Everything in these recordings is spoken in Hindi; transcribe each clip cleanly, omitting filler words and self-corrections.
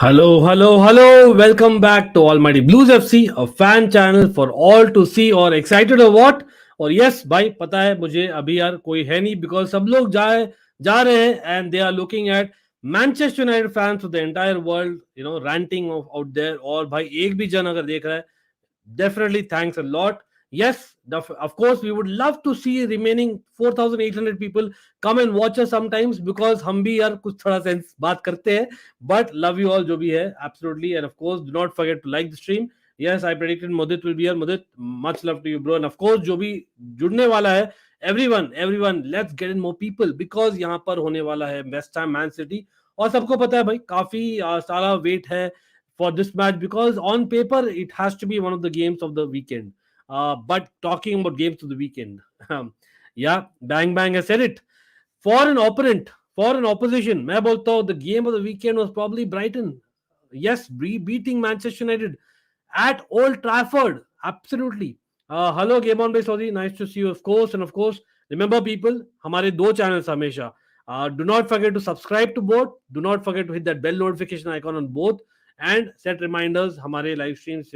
Hello, hello, hello. Welcome back to Almighty Blues FC, a fan channel for all to see or excited or what. और यस भाई पता है मुझे अभी यार कोई है नहीं बिकॉज सब लोग जा रहे हैं and they are looking at Manchester United fans of the entire world ranting out there और भाई एक भी जन अगर देख रहा है definitely thanks a lot. Yes, of course, we would love to see remaining 4,800 people come and watch us sometimes because हम भी यार कुछ थोड़ा सेंस बात करते हैं. But love you all जो भी है, absolutely. And of course, do not forget to like the stream. Yes, I predicted Mudit will be here. Mudit, much love to you, bro. And of course, जो भी जुड़ने वाला है, everyone, let's get in more people because यहाँ पर होने वाला है West Ham, Man City. और सबको पता है भाई काफी सारा वेट है for this match because on paper it has to be one of the games of the weekend. But talking about games of the weekend, yeah, bang bang has said it. For an opponent, for an opposition, मैं बोलता हूँ the game of the weekend was probably Brighton. Yes, beating Manchester United at Old Trafford. Absolutely. Hello, Game On by Saudi. Nice to see you, of course. And of course, remember, people, हमारे दो channels हमेशा. Do not forget to subscribe to both. Do not forget to hit that bell notification icon on both and set reminders हमारे live streams,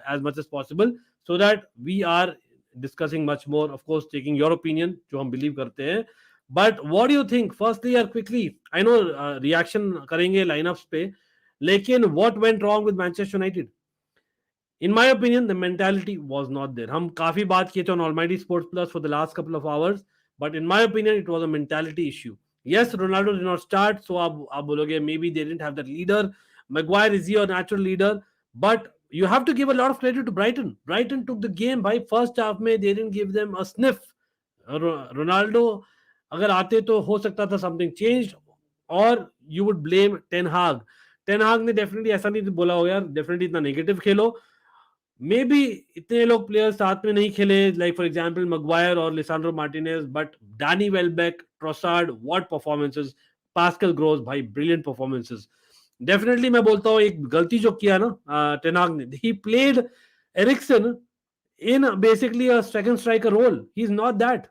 as much as possible so that we are discussing much more. Of course, taking your opinion, जो हम believe करते हैं. But what do you think? Firstly or quickly, I know reaction करेंगे lineups पे, लेकिन what went wrong with Manchester United? In my opinion, the mentality was not there. हम काफी बात किए थे on Almighty Sports Plus for the last couple of hours, but in my opinion, it was a mentality issue. Yes, Ronaldo did not start, so आप बोलोगे maybe they didn't have that leader. Maguire is your natural leader, but you have to give a lot of credit to Brighton. Brighton took the game by first half में they didn't give them a sniff. Ronaldo अगर आते तो हो सकता था something changed और you would blame Ten Hag. Ten Hag ने definitely ऐसा नहीं बोला हो यार definitely इतना negative खेलो. मे बी इतने लोग प्लेयर्स साथ में नहीं खेले लाइक फॉर एग्जांपल मगवायर और Lisandro Martinez but Danny Welbeck Trossard what performances Pascal Gross भाई ब्रिलियंट परफॉर्मेंसेस डेफिनेटली मैं बोलता हूँ एक गलती जो किया ना टेनाग ने he played Eriksen in basically a second striker role he is not that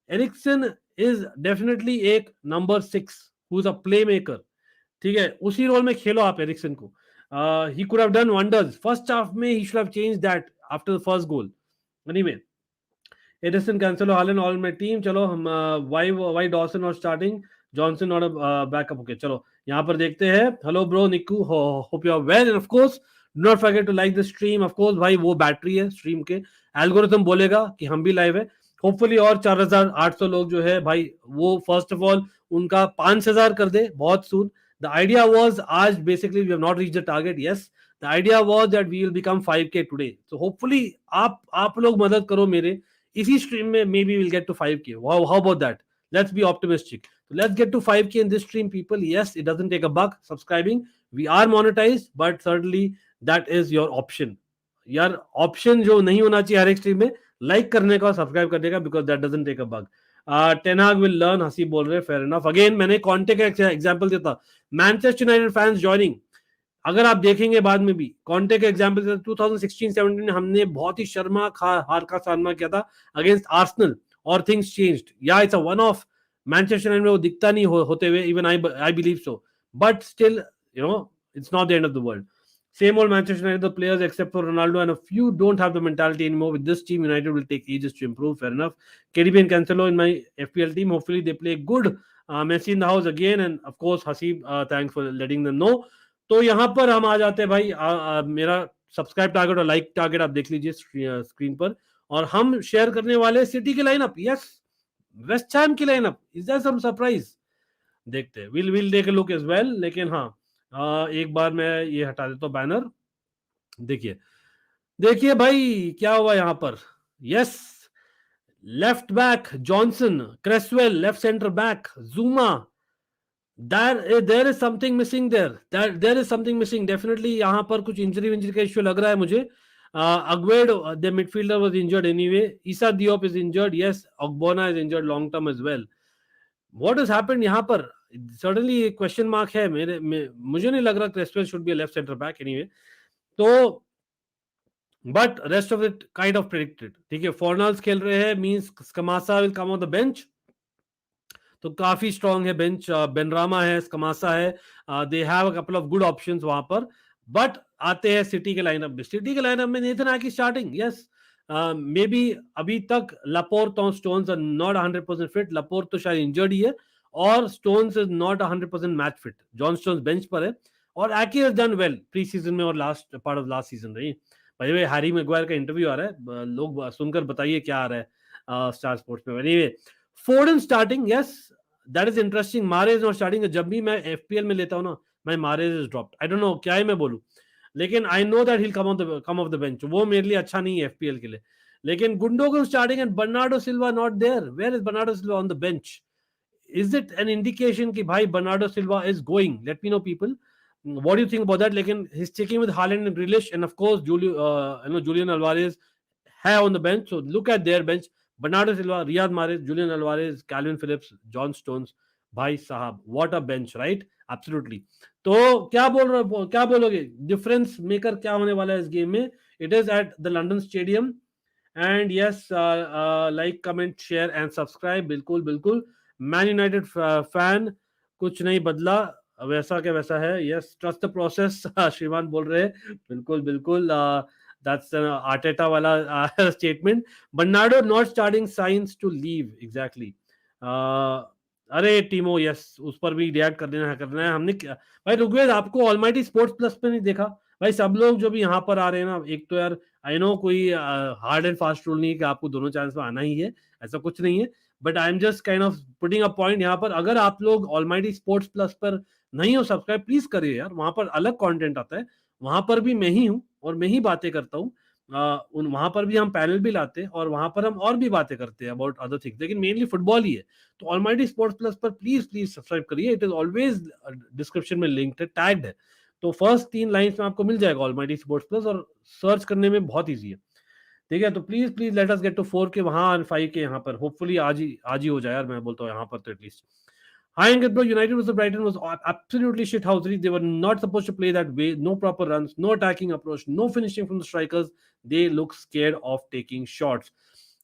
Eriksen is definitely एक number 6 who is a playmaker ठीक है उसी रोल में खेलो आप एरिक्सन को he could have done wonders. First half, he should have changed that after the first goal. Anyway, Edison, Cancelo, Haaland, all my team. चलो हम why Dawson not starting? Johnson not a backup. Okay, चलो यहाँ पर देखते हैं. Hello bro, Niku. Hope you are well. And of course, do not forget to like the stream. Of course, भाई वो बैटरी है stream के. Algorithm बोलेगा कि हम भी live है. Hopefully और 4,800 लोग जो है भाई वो first of all उनका 5,000 कर दे बहुत soon. The idea was, आज basically we have not reached the target. Yes, the idea was that we will become 5k today. So hopefully आप लोग मदद करो मेरे इसी stream में maybe we'll get to 5k. Wow, how about that? Let's be optimistic. So let's get to 5k in this stream, people. Yes, it doesn't take a buck subscribing. We are monetized, but certainly that is your option. यार option जो नहीं होना चाहिए हर एक stream में like करने का और subscribe करने का because that doesn't take a buck. टेनहाग will learn हसी बोल रहे फेयर इनफ अगेन मैंने कॉन्टे का एग्जांपल दिया था मैनचेस्टर यूनाइटेड फैंस ज्वाइनिंग अगर आप देखेंगे बाद में भी कॉन्टे का एग्जांपल दिया 2016-17 में हमने बहुत ही शर्मा हार का सामना किया था अगेंस्ट आर्सेनल और थिंग्स चेंज्ड या it's a one of Manchester United में वो दिखता नहीं होते हुए even I believe so but still it's not the end of the world. Same old Manchester United, the players except for Ronaldo and a few don't have the mentality anymore. With this team, United will take ages to improve. Fair enough. KDB and Cancelo in my FPL team. Hopefully, they play good. Messi in the house again, and of course, Hasib. Thanks for letting them know. तो यहाँ पर हम आ जाते हैं भाई मेरा सब्सक्राइब टारगेट और लाइक टारगेट आप देख लीजिए स्क्रीन पर और हम शेयर करने वाले सिटी की लाइनअप यस वेस्ट हैम की lineup is there some surprise देखते हैं will take a look as well लेकिन हाँ एक बार मैं ये हटा देता हूँ बैनर देखिए भाई क्या हुआ यहाँ पर yes left back Johnson Cresswell left centre back Zouma there is something missing there is something missing definitely यहाँ पर कुछ इंजरी का इश्यू लग रहा है मुझे Aguero the midfielder was injured anyway Issa Diop is injured yes Ogbonna is injured long term as well what has happened यहाँ पर certainly क्वेश्चन मार्क है मुझे नहीं लग रहा Cresswell should be left centre back anyway तो but rest of it kind of predicted ठीक है फॉर्नल्स खेल रहे हैं means Scamacca will come on the bench तो काफी स्ट्रांग है बेंच। बेनरामा है, स्कमासा है, they have a couple of good options वहां पर। बट आते हैं सिटी के लाइनअप में। सिटी के लाइनअप में नेथन आकी स्टार्टिंग, यस मे बी अभी तक लपोर्ट और Stones are not 100% fit. Laporte तो शायद इंजर्ड ही है, और Stones is not 100% match fit. John Stones bench पर है, और Ake has done well pre season में और last part of last season रही। भाई भाई हैरी मैग्वायर का इंटरव्यू आ रहा है, लोग सुनकर बताइए क्या आ रहा है स्टार स्पोर्ट्स में। Anyway, Foden starting, yes that is interesting. Mahrez not starting. जब भी मैं एफपीएल में लेता हूँ ना, मैं Moretz is dropped, I don't no क्या ही मैं बोलूं, लेकिन I know that he come of the bench. वो मेरे लिए अच्छा नहीं है एफपीएल के लिए। लेकिन Gundogan starting and Bernardo Silva not there. Where is Bernardo Silva on the bench? Is it an indication कि भाई Bernardo Silva is going? Let me know, people. What do you think about that? लेकिन he's checking with Haaland and Grealish, and of course Julian Alvarez है on the bench. So look at their bench: Bernardo Silva, Riyad Mahrez, Julian Alvarez, Calvin Phillips, John Stones. भाई साहब, what a bench, right? Absolutely. तो क्या बोलोगे? डिफरेंस मेकर क्या होने वाला है इस गेम में? It is at the London Stadium. And yes, like comment share and subscribe. बिल्कुल बिल्कुल। मैन यूनाइटेड फैन, कुछ नहीं बदला, वैसा क्या वैसा है। यस, ट्रस्ट द प्रोसेस श्रीमान बोल रहे हैं। बिल्कुल बिल्कुल, दैट्स आर्टेटा वाला statement. Bernardo not starting, signs to leave, exactly. अरे टीमो, यस उस पर भी रिएक्ट कर देना है हमने भाई रुग्वेद, आपको ऑलमाइटी स्पोर्ट्स प्लस पे नहीं देखा? भाई सब लोग जो भी यहाँ पर आ रहे हैं ना, एक तो यार आई नो कोई हार्ड एंड फास्ट रूल नहीं है कि आपको दोनों चैनल्स में आना ही है, ऐसा कुछ नहीं है। But I am just kind of putting a point यहाँ पर। अगर आप लोग ऑलमाइटी स्पोर्ट्स प्लस पर नहीं हो सब्सक्राइब, प्लीज करिए यार, वहां पर अलग कंटेंट आता है। वहां पर भी मैं ही हूँ और मैं ही बातें करता हूँ। वहां पर भी हम पैनल भी लाते हैं, और वहां पर हम और भी बातें करते हैं अबाउट अदर थिंग्स, लेकिन मेनली फुटबॉल ही है। तो ऑलमाइटी स्पोर्ट्स प्लस पर प्लीज प्लीज सब्सक्राइब करिए। इट इज ऑलवेज डिस्क्रिप्शन में लिंक्ड है, टैग्ड है। तो फर्स्ट 3 लाइंस में आपको मिल जाएगा ऑलमाइटी स्पोर्ट्स प्लस, और सर्च करने में बहुत ईजी है। ठीक है, तो please please let us get to 4 के वहां, 5 के यहाँ पर। होपफुली आज ही हो जाए यार, मैं बोलता हूँ यहाँ पर तो at least. Hi Ankit bro, United versus Brighton was absolutely shithousery. They were not supposed to play that way. No proper runs, no attacking approach, no finishing from the strikers. They look scared of taking shots.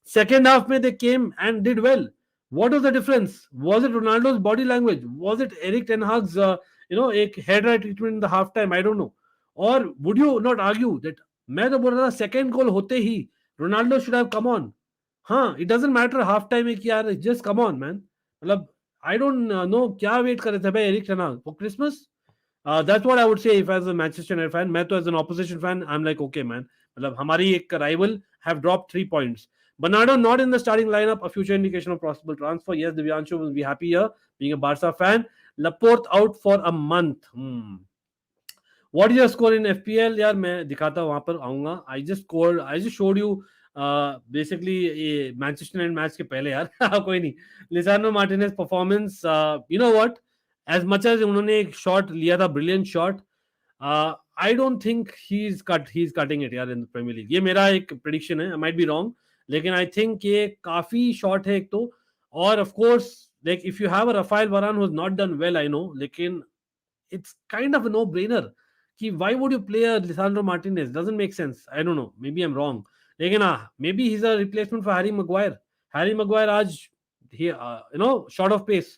Second half में they came and did well. What was the difference? Was it Ronaldo's body language? Was it Eric Ten Hag's एक head right treatment in the half time? I don't know. Or would you not argue that मैं तो बोल रहा था second goal होते ही Ronaldo should have come on. हाँ, it doesn't matter half time में कि यार just come on man. मतलब I don't know क्या वेट कर रहे थे भाई एरिक टेन हाग for Christmas? That's what I would say if as a Manchester United fan. मैं तो as an opposition fan, I'm like okay man, मतलब हमारी एक rival have dropped 3 points. Bernardo not in the starting lineup, a future indication of possible transfer. Yes, Divyanshu will be happy here being a Barca fan. Laporte out for a month. What is your score in FPL? यार मैं दिखाता हूँ, वहां पर आऊंगा। I just showed you basically ये मैनचेस्टर यूनाइटेड मैच के पहले यार। कोई नहीं, Lisandro Martinez performance, you know what, as much as उन्होंने एक शॉट लिया था, brilliant shot, I don't think he is cutting it यार इन द प्रीमियर लीग। ये मेरा एक प्रेडिक्शन है, आई माइट बी रॉन्ग, लेकिन आई थिंक ये काफी शॉट है एक तो। और of course like if you have a Raphael Varane who has not done well, I know, लेकिन it's kind of a no-brainer कि why would you play a Lisandro Martinez? Doesn't make sense. I don't know. Maybe I'm wrong. लेकिन maybe he's a replacement for Harry Maguire. Harry Maguire आज short of pace.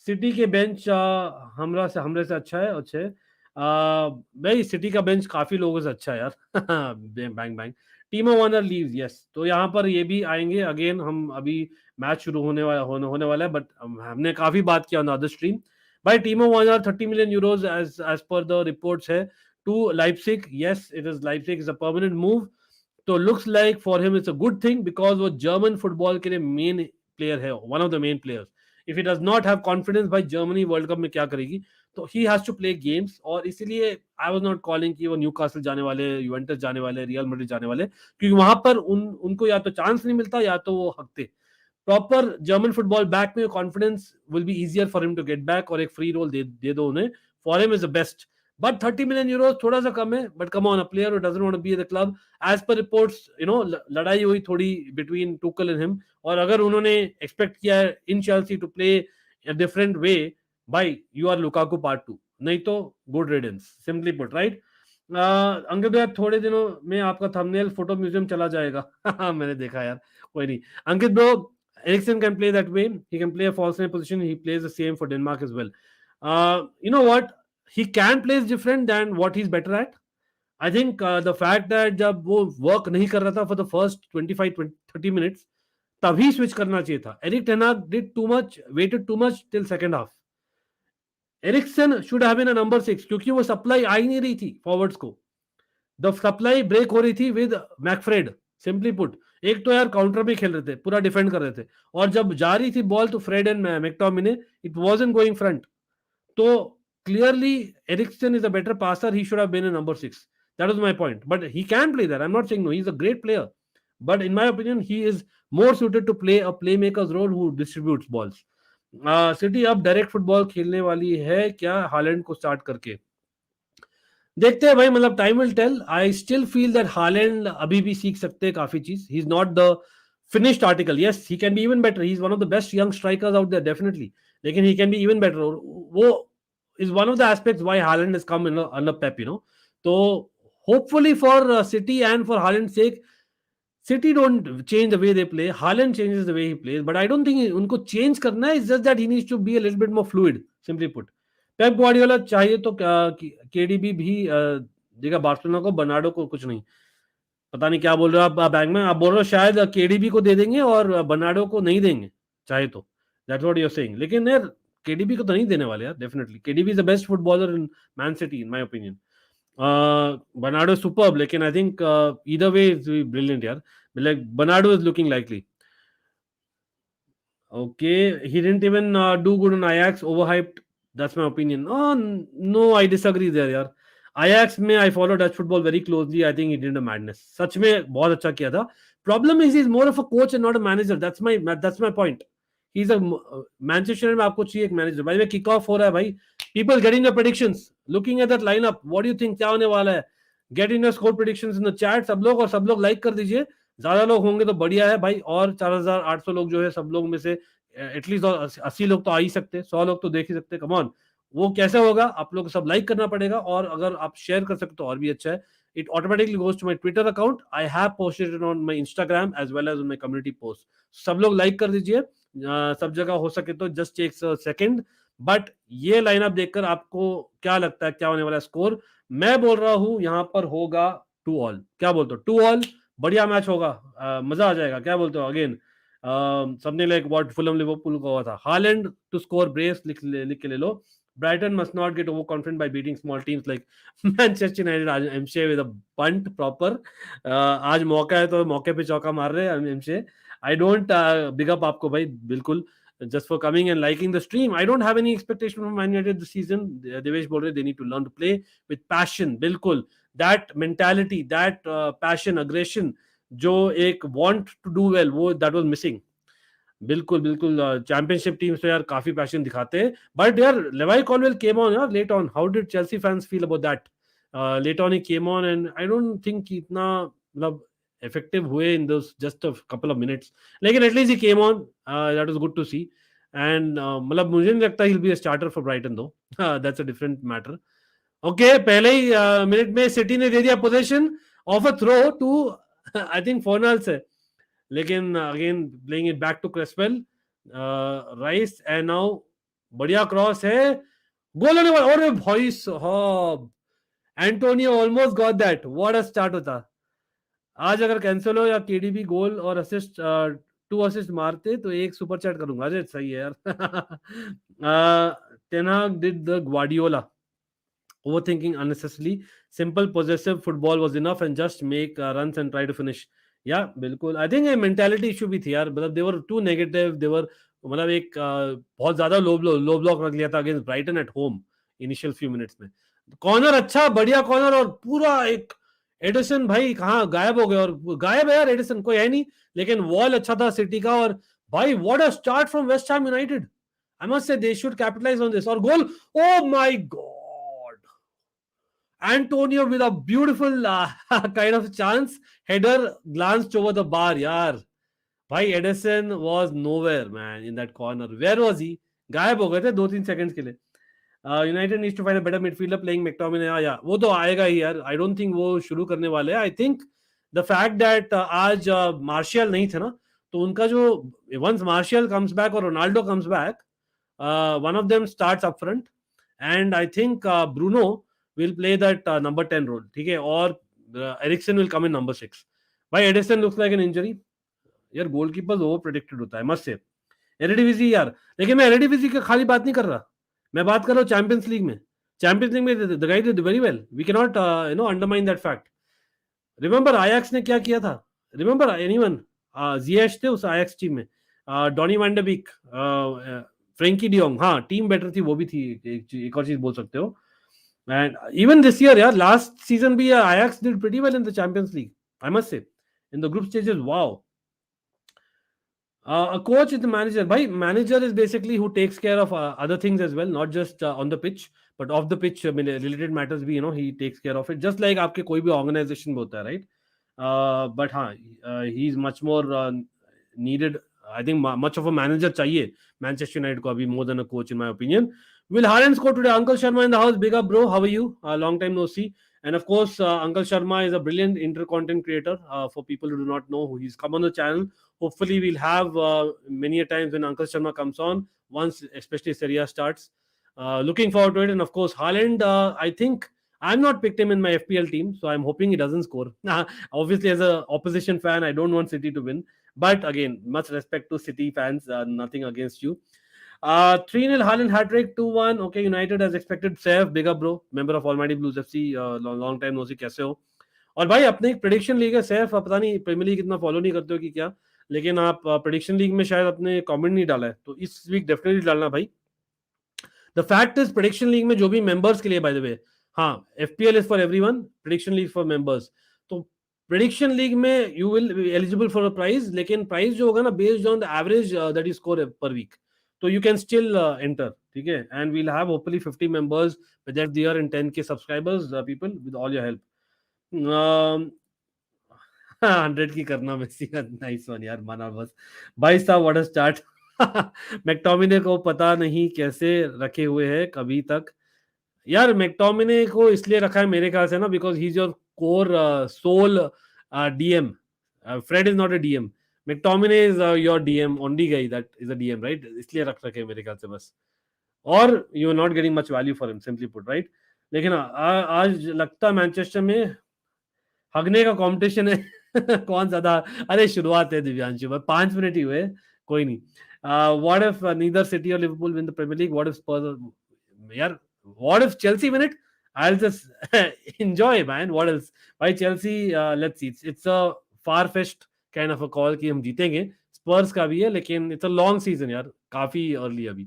सिटी के बेंच हमरे से अच्छा है, अच्छे भाई सिटी का बेंच काफी लोगों से अच्छा है यार। Bang bang. टीमो Werner leaves, yes, तो यहाँ पर ये भी आएंगे अगेन। हम अभी मैच शुरू होने वाला है, बट हमने काफी बात किया ऑन द अदर स्ट्रीम। भाई टीमो Werner 30 million euros as per the reports है to Leipzig. Yes, it is Leipzig is a permanent move. तो looks like for him it's a good thing because वो जर्मन फुटबॉल के लिए मेन प्लेयर है, one of the main players. If he does not have confidence, भाई जर्मनी वर्ल्ड कप में क्या करेगी? तो he has to play games, और इसीलिए आई वाज नॉट कॉलिंग कि वो न्यूकासल जाने वाले, यूवेंटस जाने वाले, रियल मैड्रिड जाने वाले, क्योंकि वहां पर उनको या तो चांस नहीं मिलता या तो वो हकते। प्रॉपर जर्मन फुटबॉल बैक में confidence will be easier for him to get back, और एक फ्री रोल दे दो उन्हें, for him is the best. But 30 million euros थोड़ा सा कम है, but come on, a player who doesn't want to be at the club. As per reports लड़ाई हुई थोड़ी बिटवीन टुकल एंड हिम, और अगर उन्होंने एक्सपेक्ट किया है in Chelsea to play a different way, भाई यू आर लुकाकू पार्ट 2, नहीं तो good riddance, simply put, right? Ankit भैया, थोड़े दिनों में आपका थंबनेल फोटो म्यूजियम चला जाएगा। मैंने देखा यार, कोई नहीं। अंकित bro, Eriksen can play that way. He can play a false nine position. He plays the same for Denmark as well. You know what? He can play different than what he's better at. I think the fact that जब वो work नहीं कर रहा था for the first 25-30 minutes, तभी switch करना चाहिए था. Eric Ten Hag did too much, waited too much till second half. Eriksen should have been a number 6 क्योंकि वो supply आ ही नहीं रही थी forwards को. द सप्लाई ब्रेक हो रही थी विद मैकफ्रेड. सिंपली पुट, एक तो यार काउंटर में खेल रहे थे, पूरा डिफेंड कर रहे थे, और जब जा रही थी बॉल तो Fred and McTominay, it wasn't going front. तो clearly Eriksen is a better passer. He should have been a number 6. That was my point. But he can play that. I am not saying no, he is a great player, but in my opinion he is more suited to play a playmakers role who distributes balls. City अब डायरेक्ट फुटबॉल खेलने वाली है क्या हालैंड को स्टार्ट करके? देखते हैं भाई, मतलब time will tell. I still feel that Haaland अभी भी सीख सकते हैं काफी चीज. He is not the finished article. Yes, he can be even better. He is one of the best young strikers out there definitely, लेकिन he can be even better. वो is one of the aspects why Haaland is come in under Pep, you know. तो hopefully for City and for Holland sec, City don't change the way they play. Haaland changes the way he plays, but I don't think उनको change करना है. It's just that he needs to be a little bit more fluid. Simply put, Pep Guardiola चाहिए तो केडीबी भी देगा बार्सिलोना को, बर्नार्डो को कुछ नहीं. पता नहीं क्या बोल रहे हो आप बैंक में. आप बोल रहे हो शायद केडीबी को दे देंगे और बर्नार्डो को नहीं देंगे चाहे तो. That's what you are saying. लेकिन यार केडीबी को तो नहीं देने वाले यार. Definitely KDB is the best footballer in Man City in my opinion. Bernardo is superb, लेकिन I think either way it's brilliant यार. Like Bernardo is looking likely. Okay, he didn't even do good on Ajax. Overhyped. That's my opinion. Oh no, I disagree there यार. Ajax में I follow Dutch football very closely. I think he did a madness. सच में बहुत अच्छा किया था. Problem is he's more of a coach and not a manager. That's my point. He's a Manchester में आपको चाहिए एक मैनेजर. भाई में किक ऑफ हो रहा है भाई. People getting the predictions, looking at that lineup. What do you think क्या होने वाला है? Get in your score predictions in the chat सब लोग, और सब लोग लाइक कर दीजिए. ज्यादा लोग होंगे तो बढ़िया है भाई. और 4800 लोग जो है, सब लोग में से एटलीस्ट 80 लोग तो आ ही सकते, 100 लोग तो देख ही सकते. कम ऑन, वो कैसे होगा? आप लोग सब लाइक करना पड़ेगा, और अगर आप शेयर कर सकते तो और भी अच्छा है. It automatically goes to my Twitter account. I have posted it on my Instagram as well as on my community post. सब लोग लाइक कर दीजिए. सब जगह हो सके तो just takes a second. But ये लाइनअप देखकर आपको क्या लगता है क्या होने वाला स्कोर? मैं बोल रहा हूं यहां पर होगा 2-2. क्या बोलते हो? 2-2 बढ़िया मैच होगा. मजा आ जाएगा. क्या बोलते हो? अगेन सबने लाइक व्हाट फुलम लिवरपूल को हुआ था. हालैंड टू स्कोर ब्रेस लिख के ले लो. Brighton must not get overconfident by beating small teams like Manchester United. एमशे with a punt proper. आज मौका है तो मौके पे चौका मार रहे हैं एमशे. I don't big up आपको भाई, बिल्कुल, just for coming and liking the stream. I don't have any expectation from Man United this season. Devesh बोल रहे they need to learn to play with passion. बिल्कुल, that mentality, that passion, aggression, जो एक want to do well, वो that was missing. बिल्कुल बिल्कुल. चैंपियनशिप टीम्स तो यार काफी पैशन दिखाते हैं, बट यार लेवाई कॉलवेल केम ऑन यार late on. How did Chelsea fans feel about that? Late on he came on and I don't think इतना मतलब इफेक्टिव हुए in those just a couple of minutes, लेकिन at least he came on. That was good to see. And मतलब मुझे नहीं लगता he will be a starter for Brighton though. That's a different matter. Okay, पहले ही मिनट में सिटी ने दे दिया position of a throw to I think Fornals है, लेकिन again playing it back to Cresswell. Rice and now बढ़िया क्रॉस है, गोल होने वाला. और भाई साहब, Antonio almost got that. What a start होता. आज अगर कैंसिलो या केडीबी गोल और असिस्ट 2 असिस्ट मारते तो एक सुपर चैट करूंगा. अरे सही है यार. टेन हाग did the Guardiola. Overthinking unnecessarily. Simple possessive football was enough and just make runs and try to finish. या बिल्कुल. आई थिंक मेंटालिटी इशू भी थी यार. मतलब दे वर टू नेगेटिव. दे वर मतलब एक बहुत ज्यादा लो ब्लॉक रख लिया था against Brighton at home initial few minutes में. कॉर्नर अच्छा, बढ़िया कॉर्नर, और पूरा एक एडिसन भाई कहाँ गायब हो गए. और गायब है यार एडिसन, कोई है नहीं, लेकिन वॉल अच्छा था सिटी का. और भाई what a start from West Ham United. I must say they should capitalise on this. और goal, oh my God, Antonio with a beautiful kind of chance. Header glanced over the bar. यार भाई Edison was nowhere man in that corner. Where was he? गायब हो गए थे 2-3 सेकंड्स के लिए. United needs to find a better midfielder playing McTominay. या वो तो आएगा ही यार. I don't think वो शुरू करने वाले हैं. I think the fact that आज मार्शियल नहीं थे ना, तो उनका जो वंस मार्शियल कम्स बैक और Ronaldo comes back, one of them starts up front and I think Bruno will play that number 10 role, ठीक है, और Eriksen will come in number 6. भाई Ederson looks like an injury यार, गोलकीपर ओवर प्रेडिक्टेड होता है, मस्ट से एरिडिविजी यार. लेकिन मैं एरिडिविजी की खाली बात नहीं कर रहा, मैं बात कर रहा हूँ चैंपियंस लीग में. चैंपियंस लीग में the guy did very well, we can not undermine that fact. Remember Ajax ने क्या किया था, रिमेंबर एनीवन, जिएश थे उस आयाक्स टीम में, Donny van de Beek, Frenkie de Jong, हाँ टीम बेटर थी, वो भी थी, एक और चीज बोल सकते हो. एंड इवन दिस ईयर यार, लास्ट सीजन भी Ajax did pretty well in the champions league, I must से, in the group stages. Wow. A coach is the manager. Bhai, manager is basically who takes care of other things as well, not just on the pitch, but off the pitch, related matters भी, he takes care of it. Just like आपके कोई भी organization में होता है, right? But हाँ, he is much more needed. I think much of a manager चाहिए Manchester United को अभी, more than a coach in my opinion. Will Haaland score today? Uncle Sharma in the house. Big up, bro. How are you? Long time no see. And of course, Uncle Sharma is a brilliant inter-content creator. For people who do not know, he's come on the channel. Hopefully, we'll have many a times when Uncle Sharma comes on, once especially Serie A starts. Looking forward to it. And of course, Haaland, I think I'm not picked him in my FPL team, so I'm hoping he doesn't score. Obviously, as an opposition fan, I don't want City to win. But again, much respect to City fans. Nothing against you. 3-0 Haaland hat-trick, 2-1. Okay, United as expected. Safe, big up, bro. Member of Almighty Blues FC. Long time no see, कैसे हो? और भाई अपने एक प्रेडिक्शन लीग है सैफ, पता नहीं प्रीमियर लीग इतना फॉलो नहीं करते हो कि क्या, लेकिन आप प्रेडिक्शन लीग में शायद अपने कमेंट नहीं डाला है, तो इस वीक डेफिनेटली डालना भाई. The fact is prediction league में जो भी मेंबर्स के लिए, बाय द वे, हाँ, FPL is for everyone, prediction league for members. तो प्रेडिक्शन लीग में you will be eligible for a prize, लेकिन प्राइज जो होगा ना based on the average that you score per week, तो you can still enter, ठीक है, and we'll have hopefully 50 members by the end of the year and 10k subscribers, people, with all your help. 100 की करना मेसी का, नाइस वन यार, माना बस. भाई साहब व्हाट अ स्टार्ट. मैकटोमिने को पता नहीं कैसे रखे हुए हैं कभी तक यार. मैकटोमिने को इसलिए रखा है मेरे ख्याल से ना, because he is your core sole DM. Fred is not a DM. McTominay is your DM, only guy that is a DM, right? इसलिए रख रखे मेरे ख्याल से बस. और you are not getting much value for him, simply put, right? लेकिन आज लगता है मैनचेस्टर में हगने का कंपटीशन है. कौन ज्यादा, अरे शुरुआत है दिव्यांशु, 5 मिनट ही हुए, कोई नहीं. व्हाट इफ नीदर सिटी और Liverpool win the premiere League? What if Spurs, यार what if Chelsea win it? I'll just enjoy, man. What else? By Chelsea, let's see. It's a far-fetched kind of a call कि हम जीतेंगे. स्पर्स का भी है, लेकिन इट्स अ लॉन्ग सीजन यार, काफी अर्ली अभी.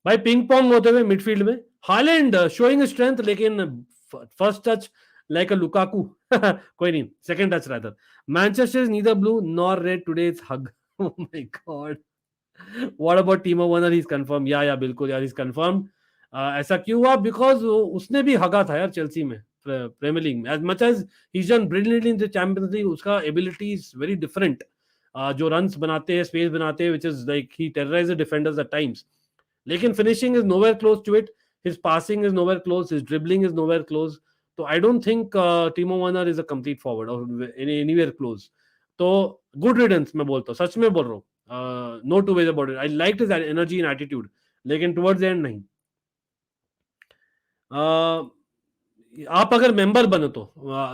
भाई पिंग पोंग होते हुए मिडफील्ड में हालैंड शोइंग स्ट्रेंथ, लेकिन फर्स्ट टच लाइक अ लुकाकू. कोई नहीं, second touch rather. Manchester is neither blue nor red today, it's hug. Oh my God. What about टीमो Werner? He is confirm. या बिल्कुल यार, इज कंफर्म. ऐसा क्यों हुआ? बिकॉज उसने भी हगा था यार चेल्सी में, प्रीमियर लीग में. As much as he has done brilliantly in the champions League, उसका एबिलिटी इज वेरी डिफरेंट. जो रन्स बनाते हैं, स्पेस बनाते हैं, which is like he terrorise the defenders at times, लेकिन finishing is nowhere close to it. His passing is nowhere close, his dribbling is nowhere close. तो I don't think Timo Werner is a complete forward or anywhere close. तो गुड रिडंस मैं बोलता हूँ, सच में बोल रहा हूँ. No two ways about it. I liked his energy and attitude, लेकिन टुवर्ड्स द एंड नहीं. आप अगर मेंबर बनो तो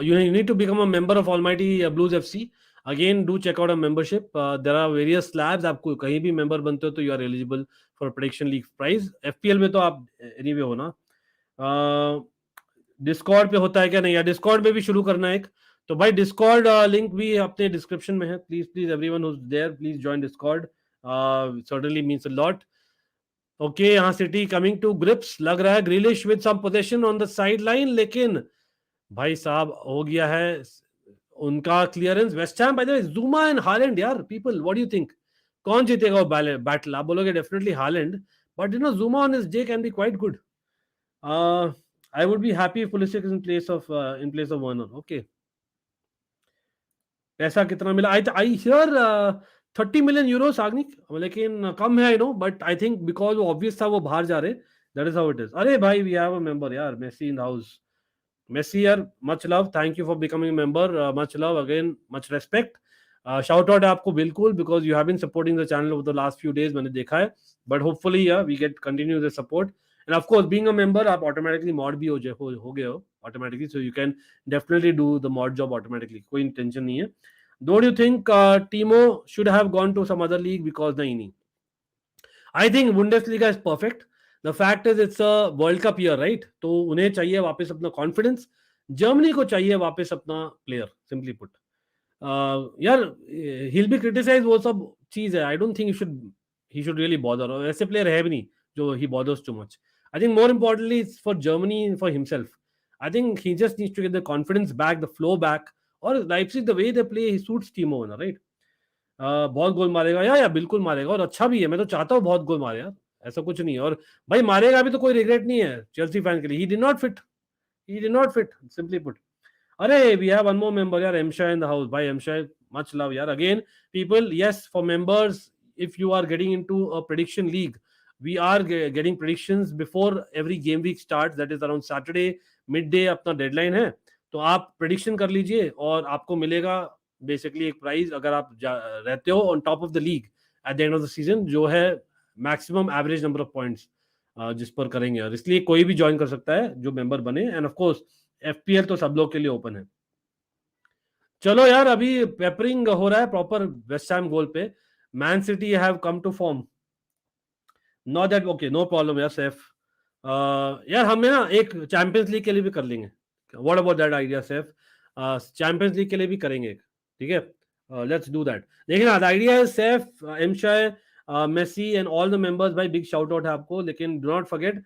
you need to become a member of Almighty blues FC. Again do check out a membership. There are various slabs. आपको कहीं भी मेंबर बनते हो तो you are eligible for prediction league prize. FPL में तो आप एनीवे हो ना. डिस्कॉर्ड पे होता है क्या? नहीं यार, डिस्कॉर्ड में भी शुरू करना है एक. तो भाई डिस्कॉर्ड लिंक भी अपने डिस्क्रिप्शन में है. Please everyone who is there, please join Discord. Certainly means a lot. Okay, यहाँ सिटी कमिंग टू ग्रिप्स. लग रहा है Grealish with some position on the sideline, लेकिन भाई साहब हो गया है उनका clearance. West Ham by the way, Zouma and Haaland. यार people, what do you think? कौन जीतेगा वो बैटल? आप बोलोगे definitely Haaland, but Zouma on his day can B quite good. I would be happy if Pulisic is in place of Werner. Okay, पैसा कितना मिला? आई हियर 30 मिलियन यूरोस आगनिक, लेकिन कम है I know, but I think because वो ऑब्वियस था वो बाहर जा रहे, that is how it is. अरे भाई वी हैव अ मेंबर यार, Messi in the house. Messi यार, much love, thank you for becoming member, much love again, much respect. Shout out है आपको बिल्कुल, because you have been supporting the channel over the last few days, मैंने देखा है, but hopefully we get continue the support, and of course being a member आप ऑटोमेटिकली मॉड भी हो गए हो automatically, so you can definitely do the mod job automatically, कोई टेंशन नहीं है. Don't you think Timo should have gone to some other league? Because नहीं, I think Bundesliga is perfect. The fact is it's a world cup year, right? तो उन्हें चाहिए वापस अपना कॉन्फिडेंस, जर्मनी को चाहिए वापस अपना प्लेयर, सिंपली पुट. यार he'll be criticized, वो सब चीज है. आई don't think he should really bother, और ऐसे प्लेयर है भी नहीं जो he bothers too much. I think more importantly it's for Germany and for himself. I think he just needs to get the confidence back, the flow back. और Leipzig the way they play he suits Timo, right? बहुत गोल मारेगा या बिल्कुल मारेगा, और अच्छा भी है. मैं तो चाहता हूँ बहुत गोल मारे यार, ऐसा कुछ नहीं है. और भाई मारेगा भी तो कोई रिग्रेट नहीं है चेल्सी फैन के लिए. he did not fit, simply put. Arey, we have one more member, yaar, Emsha in the house. Bhai, Emsha, much love, yaar. Again, people, yes, for members, if you are getting into a prediction league, we are getting predictions before every game week starts. That is around Saturday midday. अपना deadline है, तो आप prediction कर लीजिए और आपको मिलेगा basically एक prize अगर आप रहते हो on top of the league at the end of the season, जो है maximum average number of points जिस पर करेंगे. और इसलिए कोई भी ज्वाइन कर सकता है जो मेंबर बने, एंड ऑफ कोर्स एफपीएल तो सब लोग के लिए ओपन है. चलो यार, अभी पेपरिंग हो रहा है प्रॉपर वेस्ट हैम गोल पे. Man City have come to form, not that okay, no problem यार. सेफ यार, हमें ना एक चैंपियंस लीग के लिए भी कर लेंगे. What about that idea safe? Champions League के लिए भी करेंगे, ठीक है? Let's do that. लेकिन द आइडिया है सेफ, एमशाय, Messi and all the members. भाई बिग शाउट आउट है आपको, लेकिन do not forget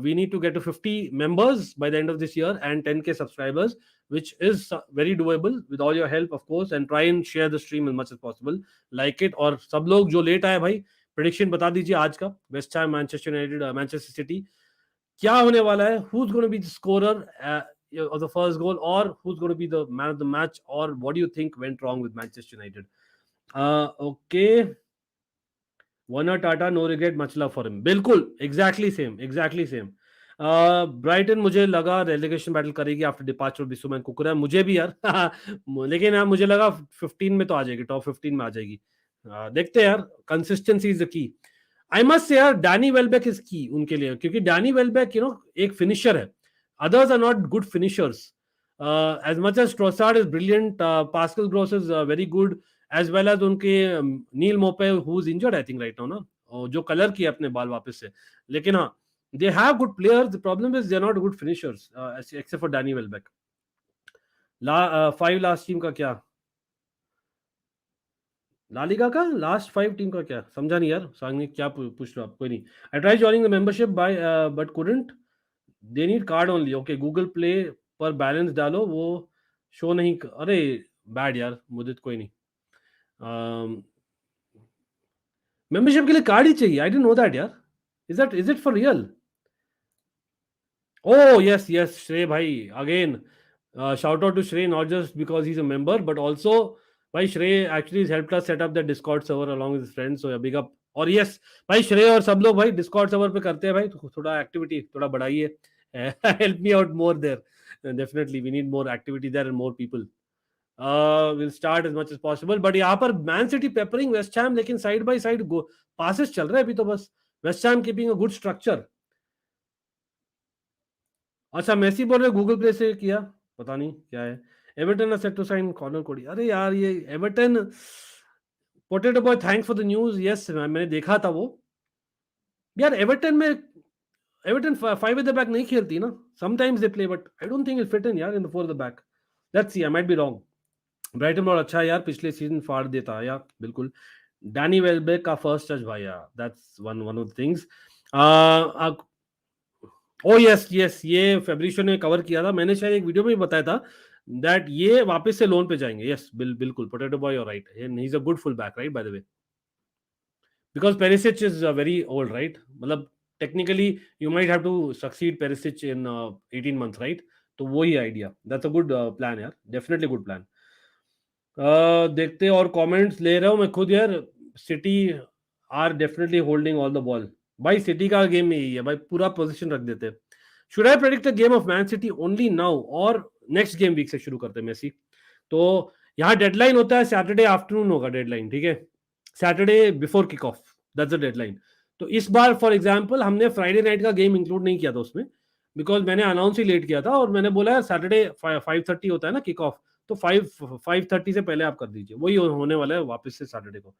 we need to get to 50 members by the end of this year and 10k subscribers, which is very doable with all your help, of course, and try and share the stream as much as possible. Like it. और सब लोग जो लेट आए भाई, प्रेडिक्शन बता दीजिए आज का. वेस्ट हैम, मैनचेस्टर यूनाइटेड, मैनचेस्टर सिटी, क्या होने वाला है? who's going to be the scorer of the first goal, or who's going to be the man of the match, or what do you think went wrong with Manchester United? Okay, Werner Tata, no regret, much love for him. बिल्कुल exactly same. ब्राइटन मुझे लगा रेलेगेशन बैटल करेगी आफ्टर डिपार्चर ऑफ बिसुमैन कुकुरा, मुझे भी यार लेकिन यार मुझे लगा 15 में तो आ जाएगी, टॉप 15 में आ जाएगी. देखते हैं यार, consistency is the key. I must से यार, डैनी वेलबेक इज की उनके लिए, क्योंकि डैनी वेलबेक एक फिनिशर है. Others are not good finishers. As much as Trossard is brilliant, Pascal Gross is very good, as well as उनके Neal Maupay who is injured I think right now ना, जो कलर किया अपने बाल वापस से. लेकिन हाँ, they have good players. The problem is they're not good finishers, except for Danny Welbeck. 5 last team का क्या? ला लीगा का लास्ट 5 टीम का क्या? समझा नहीं यार. सांगने क्या पूछ रहे हो आप? कोई नहीं. I tried joining the membership but couldn't. They need card only. Okay, Google Play पर बैलेंस डालो, वो शो नहीं. अरे बैड यार, मुझे कोई नहीं. मेंबरशिप के लिए कार्ड ही चाहिए? I didn't know that यार. Is it for real? Oh, yes, Shrey bhai. Again, shout out to Shrey, not just because he's a member, but also, bhai, Shrey actually has helped us set up the Discord server along with his friends. So, yeah, big up. और yes, भाई श्रेय और सब लोग भाई डिस्कॉर्ड सर्वर पे करते हैं भाई, तो थोड़ा एक्टिविटी थोड़ा बढ़ाइए. Help me out more there. Definitely we need more activity there and more people. Will start as much as possible. But यहाँ पर Man City peppering West Ham, लेकिन साइड बाय साइड पासेस चल रहे हैं अभी तो. बस waste Ham keeping a good structure. अच्छा, मेसी बोल रहे गूगल प्ले से किया, पता नहीं क्या है. एवर्टन है सेट टू साइन कॉर्नर कोडी. अरे यार, ये Everton, potato boy, thanks for the news. Yes, मैंने देखा था वो. यार एवर्टन 5 एट द बैक नहीं खेलती ना. Sometimes they play, but I don't think it fit in यार in the 4 at the back. Let's see, I might be wrong. Brighton बहुत अच्छा है यार, पिछले सीजन फाड़ देता है यार, बिल्कुल. डैनी वेलबेक का फर्स्ट टच भाई यार, that's one of the things. O yes, ये फेब्रिशो ने कवर किया था, मैंने शायद एक वीडियो में भी बताया था दैट ये वापस से लोन पे जाएंगे. यस, बिल्कुल, पोटैटो बॉय, और right, he is a good full back, right, by the way, because Perisic is very old, right. मतलब technically you might have to succeed Perisic in 18 months, right. तो वही idea, that's a good plan यार, डेफिनेटली गुड प्लान. देखते और कमेंट्स ले रहा हूँ मैं खुद यार. City are definitely holding all the ball. भाई सिटी का गेम में यही है भाई, पूरा पोजीशन रख देते. Should I predict the game of man city only now, और नेक्स्ट गेम वीक से शुरू करते हैं मेसी? तो यहाँ डेडलाइन होता है सैटरडे आफ्टरनून होगा डेडलाइन, ठीक है, Saturday before kick off, that's the deadline. तो इस बार फॉर एग्जांपल हमने फ्राइडे नाइट का गेम इंक्लूड नहीं किया था उसमें, बिकॉज मैंने अनाउंस ही लेट किया था और मैंने बोला सैटरडे 5:30 होता है ना किक ऑफ, तो 5:30 से पहले आप कर दीजिए, वही होने वाला है वापस से सैटरडे को।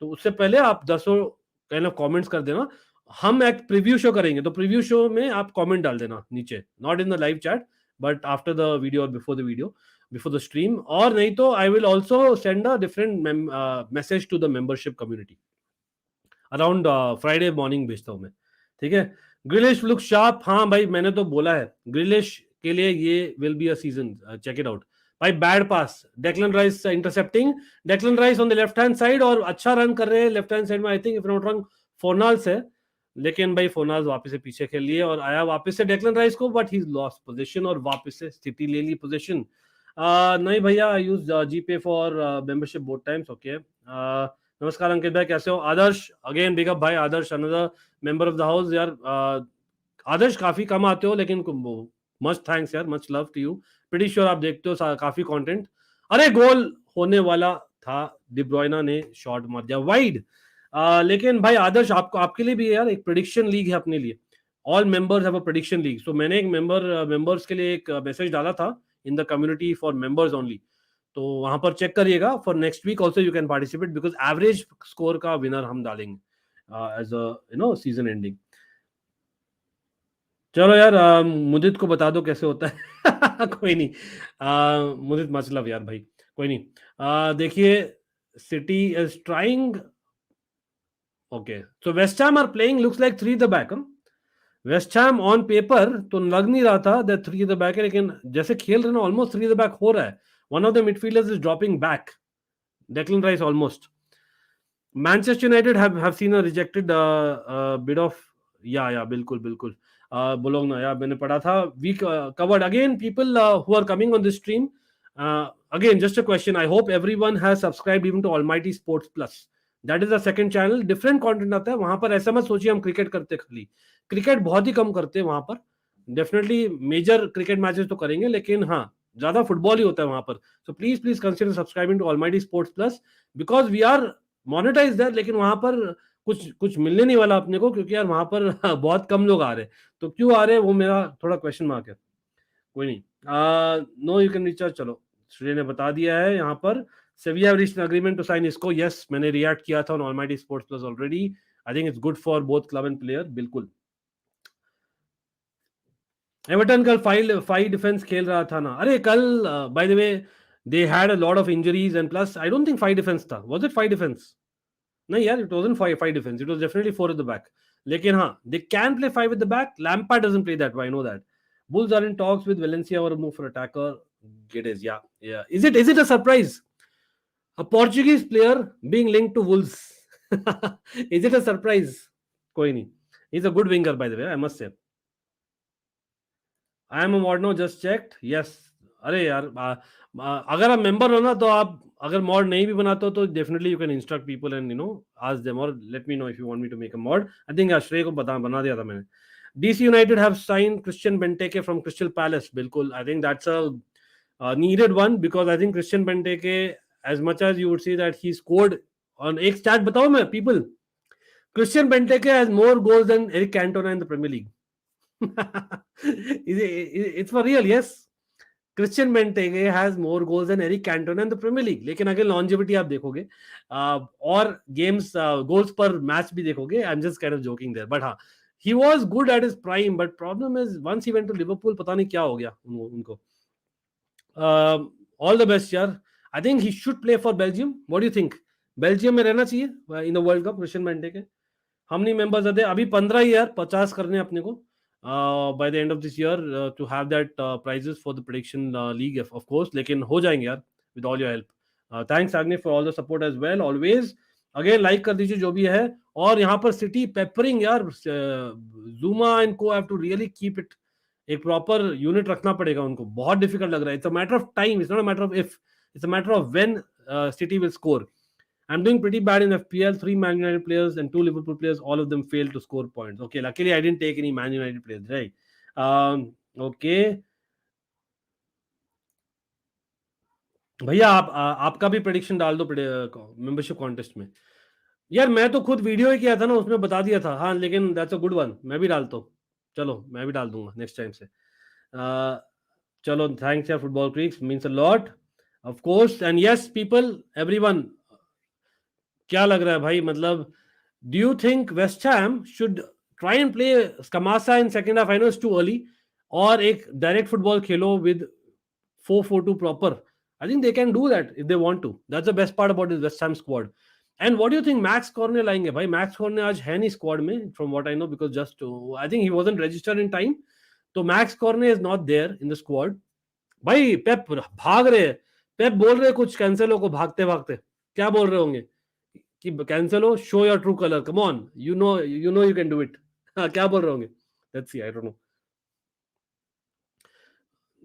तो उससे पहले आप 10 काइंड ऑफ कमेंट्स कर देना। हम एक प्रीव्यू शो करेंगे, तो प्रीव्यू शो में आप कमेंट डाल देना नीचे, not in the live chat but after the video और before the video, before the stream, और नहीं तो I will also send a different message to the membership community around Friday morning भेजता हूँ मैं, ठीक है। ग्रिलिश लुक शार्प, हाँ भाई मैंने तो बोला है ग्रिलिश के लिए ये will be a season, check it out भाई। Bad pass, Declan Rice intercepting, Declan Rice on the left hand side और अच्छा रन कर रहे हैं लेफ्ट हैंड साइड में, I think if not wrong Fornals है, लेकिन भाई फोर्नाल्स वापस से पीछे खेल लिए और आया वापस से डेक्लन राइस को, बट ही लॉस्ट पोजीशन और वापस से सिटी ले ली पोजीशन। नहीं भैया, I use GPay for membership both times, okay. नमस्कार अंकित भाई, कैसे हो? आदर्श, अगेन बिग अप भाई, Adarsh another member of the house यार। आदर्श काफी कम आते हो लेकिन मच थैंक्स यार, much love to you, pretty sure आप देखते हो काफी कंटेंट। अरे गोल होने वाला था, डी ब्रुयना ने शॉट मार दिया वाइड। लेकिन भाई आदर्श आपको, आपके लिए भी यार एक प्रेडिक्शन लीग है अपने लिए, all members have a prediction league. So मैंने एक मेंबर्स के लिए एक मैसेज डाला था in the community for members only, तो वहां पर चेक करिएगा। For next week also you can participate because average score का विनर हम डालेंगे एज अ सीजन एंडिंग। चलो यार, मुदित को बता दो कैसे होता है कोई नहीं, मुदित मतलब यार भाई, कोई नहीं। देखिए, City is trying, okay, so West Ham are playing looks like three the back. West Ham on paper तो लग नहीं रहा था दैट थ्री द बैक है, लेकिन जैसे खेल रहे ना ऑलमोस्ट थ्री द बैक हो रहा है। One of the midfielders is dropping back, Declan Rice almost. Manchester United have seen a rejected bid of, या बिल्कुल बिल्कुल, बोलोग ना यार, मैंने पढ़ा था we covered again people who are coming on this stream. Again just a question, I hope everyone has subscribed even to Almighty sports Plus, that is the second channel, different content आता है वहां पर। ऐसा मत सोचिए हम क्रिकेट करते, खाली क्रिकेट बहुत ही कम करते हैं वहां पर, डेफिनेटली मेजर क्रिकेट मैचेस तो करेंगे लेकिन हाँ ज्यादा फुटबॉल ही होता है वहां पर। So please please consider subscribing to Almighty sports Plus because we are monetize है, लेकिन वहां पर कुछ कुछ मिलने नहीं वाला अपने को, क्योंकि यार वहां पर बहुत कम लोग आ रहे हैं। तो क्यों आ रहे हैं वो मेरा थोड़ा क्वेश्चन मार्क है। कोई नहीं, नो यू कैन रिचार्ज, चलो श्रेय ने बता दिया है यहाँ पर। Sevilla have reached an agreement to sign इसको, यस मैंने रिएक्ट किया था on almighty sports Plus already. I think it's good for both club and player, बिल्कुल। एवर्टन कल फाइव डिफेंस खेल रहा था ना, अरे कल by the way they had a lot of injuries and plus I don't think five defence था, वाज इट फाइव डिफेंस? नहीं यार, it wasn't five defence, it was definitely four at the back. लेकिन हाँ, they can play five at the back, Lampard doesn't play that way, I know that. Wolves are in talks with Valencia और move for attacker, Guedes yeah is it a surprise, a Portuguese player being linked to Wolves is it a surprise? कोई नहीं, is a good winger by the way, I must say. I am a mod now, just checked, yes. अरे यार, अगर आप मेंबर हो ना तो आप, अगर मॉड नहीं भी बनाते हो तो definitely you can instruct people and ask them और let me know if you want me to make a mod. I think Shrey को बना दिया था मैंने। DC United have sign Christian Benteke from Crystal Palace, बिल्कुल I think that's a needed one because I think Christian Benteke, as much as you would see that he scored on, एक स्टैट बताओ मैं people, Christian Benteke has more goals than Eric Cantona in the premiere League. It's for real, yes. Christian Benteke has more goals than Eric Cantona in the premiere League, लेकिन अगर लॉन्जेविटी आप देखोगे और गेम्स गोल्स पर मैच भी देखोगे, I am just kind of joking there, but हाँ he was good at his prime, but problem is once he went to Liverpool पता नहीं क्या हो गया उनको। ऑल द बेस्ट यार, आई think he should play for Belgium, what do you think? Belgium में रहना चाहिए in the world cup Christian बेंटेके। हम नहीं मेंबर्स थे अभी, 15 ही यार, 50 करने अपने को by the end of this year to have that prizes for the prediction league of course, लेकिन हो जाएंगे यार with all your help. Thanks आग्ने for all the support as well always. Again like कर दीजिए जो भी है, और यहाँ पर सिटी पेपरिंग यार, जूमा एंड को have to really keep it, एक प्रॉपर यूनिट रखना पड़ेगा उनको, बहुत डिफिकल्ट लग रहा है। It's a matter of time, it's not a matter of if, it's a matter of when City will score. I'm doing pretty bad in FPL. 3 Man United players and 2 Liverpool players. All of them failed to score points. Okay, luckily I didn't take any Man United players, right? Okay. भैया आपका भी प्रेडिक्शन डाल दो मेंबरशिप कॉन्टेस्ट में। यार मैं तो खुद वीडियो ही किया था ना, उसमें बता दिया था। हाँ लेकिन दैट्स अ गुड वन, मैं भी डालता हूँ। चलो मैं भी डाल दूंगा नेक्स्ट टाइम से। चलो थैंक्स यार, football Crix means a lot of course. And yes people, everyone, क्या लग रहा है भाई, मतलब do you think West Ham should try and play Scamacca in second half? I know it's too early, और एक डायरेक्ट फुटबॉल खेलो with 4-4-2 proper. I think they can do that if they want to. That's the best part about this West Ham squad. And what do you think Max Cornet लाएंगे भाई? Max Cornet आज है नहीं स्क्वाड में, from what I know, because just I think he wasn't registered in time. तो Max Cornet is not there in the squad. भाई पेप भाग रहे हैं, पेप बोल रहे हैं कुछ कैंसेलो को भागते भागते, क्या बोल रहे होंगे कि Cancelo show your true colour, come on, you know you can do it. क्या बोल रहे होंगे? Let's see, I don't know.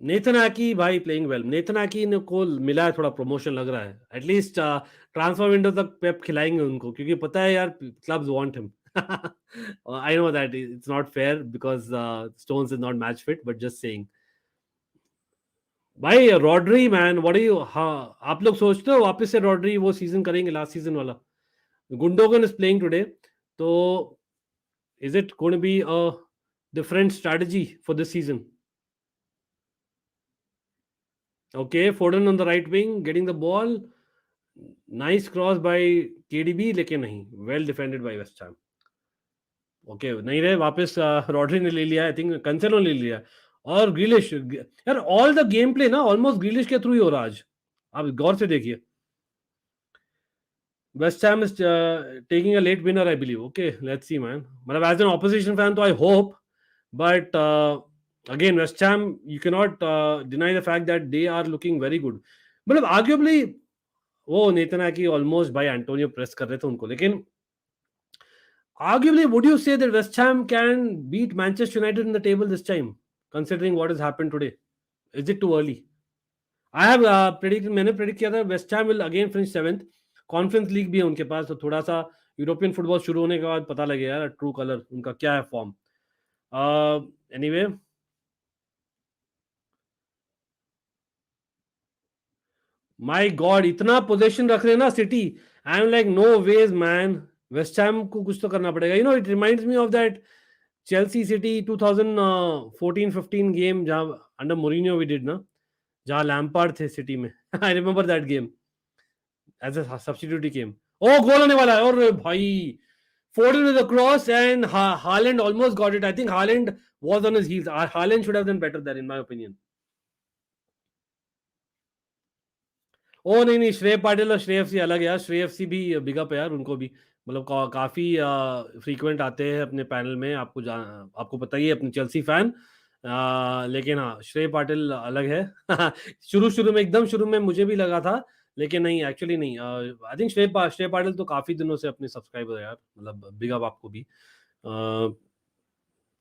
Nathan Ake भाई प्लेइंग वेल, नेथन आकी को मिला है थोड़ा प्रमोशन लग रहा है, एटलीस्ट ट्रांसफर विंडो तक पेप खिलाएंगे उनको, क्योंकि पता है यार clubs want him. I know that it's not fair because Stones is not match fit, but just saying. भाई Rodri man, what are you, हाँ आप लोग सोचते हो वापस से रॉड्री वो सीजन करेंगे लास्ट सीजन वाला? गुंडोगन इज प्लेइंग टुडे, तो is it going to be a different strategy for this season? Okay, Foden on the right wing, getting the ball. Nice cross by KDB, लेकिन नहीं, well defended by West Ham. Okay, नहीं रहे वापस, रॉड्री ने ले लिया, आई थिंक कैंसेलो ले लिया, और ग्रिलिश। यार ऑल द गेम प्ले ना ऑलमोस्ट ग्रिलिश के थ्रू ही हो रहा आज, आप गौर से देखिए। West Ham is taking a late winner, I believe. Okay, let's see, man. मतलब as an opposition fan, तो I hope, but again, West Ham, you cannot deny the fact that they are looking very good. मतलब arguably वो नेतना की ऑलमोस्ट भाई एंटोनियो प्रेस कर रहे थे उनको, लेकिन arguably would you say that West Ham can beat Manchester United in the table this time, considering what has happened today? Is it too early? I have predicted, मैंने प्रेडिक्ट किया था West Ham will again finish 7th। Conference league भी है उनके पास, तो थोड़ा सा यूरोपियन फुटबॉल शुरू होने के बाद पता लगेगा यार ट्रू कलर उनका क्या है, फॉर्म। एनीवे माय गॉड, इतना पोजीशन रख रहे हैं ना city, I am like no ways man, West Ham को कुछ तो करना पड़ेगा। You know it reminds me of that Chelsea City 2014-15 game जहां अंडर मोरिनियो वी डिड ना, जहां लैम्पार्ड थे सिटी में। I remember that game as a substitute he came. Oh goal होने वाला है, और भाई Foden with a cross and Haaland almost got it. I think Haaland was on his heels. Haaland should have done better there, in my opinion. ओ नहीं नहीं, श्रेय पाटिल और श्रेय एफसी अलग है यार, श्रेय एफसी भी बिग अप है यार उनको भी, मतलब काफी फ्रीक्वेंट आते हैं अपने पैनल में, आपको पता ही है, अपने चेल्सी फैन। लेकिन हाँ श्रेय पाटिल अलग है। शुरू शुरू में, एकदम शुरू में मुझे भी लगा था, लेकिन नहीं, एक्चुअली नहीं। आई थिंक श्रेय पाटिल तो काफी दिनों से अपने सब्सक्राइबर है यार, मतलब बिग अप आपको भी।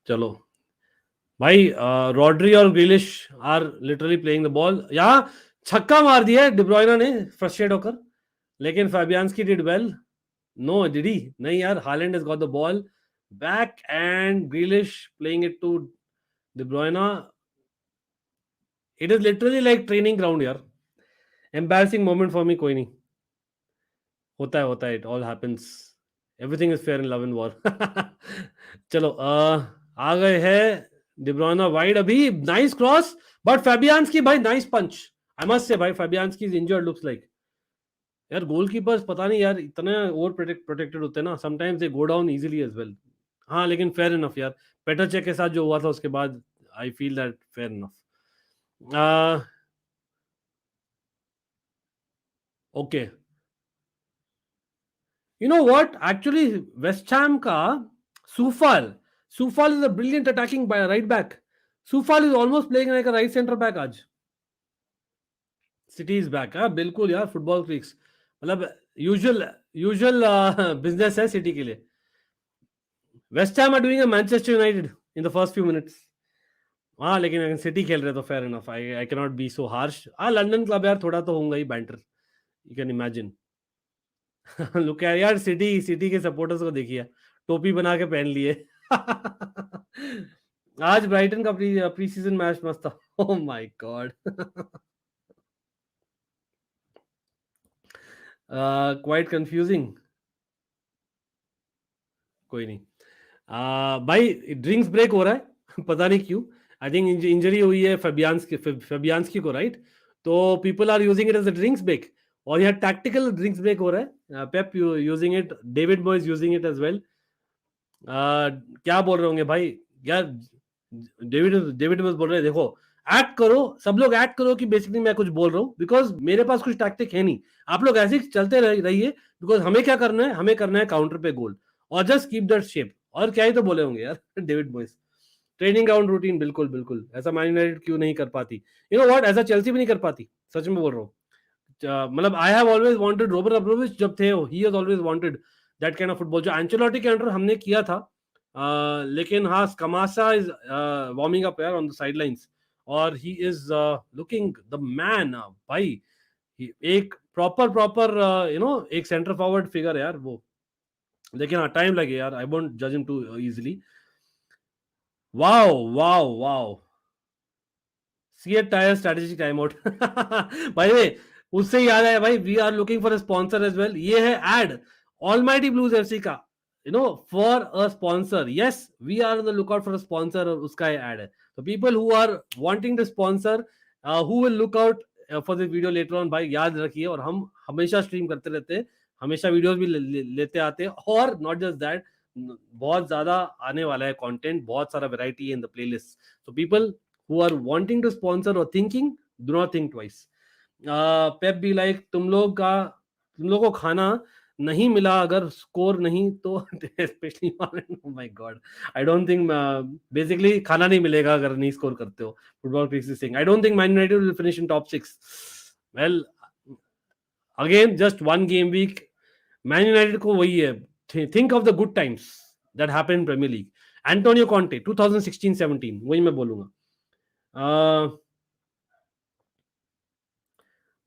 चलो भाई, रॉड्री और Grealish are literally playing the ball. यहाँ छक्का मार दिया है डिब्रोइना ने फ्रस्ट्रेट होकर, लेकिन Fabianski did well. No did he नहीं यार, Haaland has got the ball back and Grealish playing it to De Bruyne. It is literally like training ground यार, एम्बैरसिंग मोमेंट फॉर मी। कोई नहीं, होता है, it all happens, everything is fair in love and war. चलो आ गए हैं डिब्रोइना वाइड, अभी नाइस क्रॉस, बट फैबियान्स्की भाई nice punch. I must say भाई Fabianski is injured looks like. यार गोलकीपर्स पता नहीं यार, इतने ओवर प्रोटेक्टेड होते हैं ना, sometimes they go down easily as well. हाँ लेकिन फेयर इनफ यार, पेटर चेक के साथ जो हुआ था उसके बाद I feel that fair enough. Okay, you know what, actually West Ham का Coufal Coufal is a brilliant attacking right back. Coufal is almost playing like a right centre back आज। सिटी इज बैक, हाँ बिल्कुल यार, फुटबॉल क्रिक्स मतलब यूजुअल यूजुअल बिजनेस है सिटी के लिए। West Ham are doing a Manchester United in the first few minutes. हाँ लेकिन अगर सिटी खेल रहे तो fair enough, I can not be so harsh. हाँ लंदन क्लब यार, थोड़ा तो होगा ही banter, you can imagine. Look यार, सिटी सिटी के सपोर्टर्स को देखिए, टोपी बना के पहन लिए। आज ब्राइटन का प्री सीजन मैच मस्त था। ओह माय गॉड। क्वाइट कंफ्यूजिंग, कोई नहीं। भाई ड्रिंक्स ब्रेक हो रहा है पता नहीं क्यों। आई थिंक इंजरी हुई है फेबियांस्की को, राइट? तो people are using it as a drinks break, और यहाँ टैक्टिकल ड्रिंक्स ब्रेक हो रहा है। Pep using it, David Moyes using it as well. क्या बोल रहे होंगे भाई यार? डेविड डेविड बॉयज बोल रहे हैं, देखो एक्ट करो, सब लोग एक्ट करो कि बेसिकली मैं कुछ बोल रहा हूँ, बिकॉज मेरे पास कुछ टैक्टिक है नहीं। आप लोग ऐसे ही चलते रहिए, बिकॉज हमें क्या करना है, हमें करना है काउंटर पे गोल, और जस्ट कीप दैट शेप। और क्या ही तो बोले होंगे यार David boys. Training ground routine, बिल्कुल बिल्कुल ऐसा मैन यूनाइटेड क्यों नहीं कर पाती? यू नो व्हाट, ऐसा चेल्सी भी नहीं कर पाती, सच में बोल रहा हूँ। मतलब I have always wanted, Robert Abramovich जब थे, he has always wanted that kind of football, जो एंचेलोटी के अंडर हमने किया था। लेकिन हाँ, स्कमासा इज वार्मिंग अप यार ऑन द साइडलाइंस, और he is looking the man भाई। एक प्रॉपर प्रॉपर यू नो एक सेंटर फॉरवर्ड फिगर है यार वो। लेकिन हाँ, टाइम लगे यार, आई वोंट जज him too easily. Wow wow wow, सी टायर स्ट्रेटेजी टाइम आउट भाई वे, उससे याद आया भाई, we are looking for a sponsor as well. ये है एड ऑलमाइटी ब्लूज एफसी का, you know, for a sponsor. Yes, we are on the lookout for a sponsor, और उसका एड है। तो people who are wanting the sponsor, who will look out for this video later on, भाई याद रखिए। और हम हमेशा स्ट्रीम करते रहते हैं, हमेशा वीडियोस भी लेते आते हैं, और नॉट जस्ट दैट, बहुत ज्यादा आने वाला है कंटेंट, बहुत सारा वैरायटी है in the playlist. So people who are wanting to sponsor or thinking, do not think twice. पेप भी लाइक, तुम लोग को खाना नहीं मिला अगर स्कोर नहीं तो specially my god, I don't think, basically खाना नहीं मिलेगा अगर नहीं स्कोर करते हो। Football fix thing, I don't think Man United will finish in top 6। Well, again just one game week, Man United को वही है, think of the good times that happened in Premier League. Antonio Conte 2016-17, वही मैं बोलूंगा।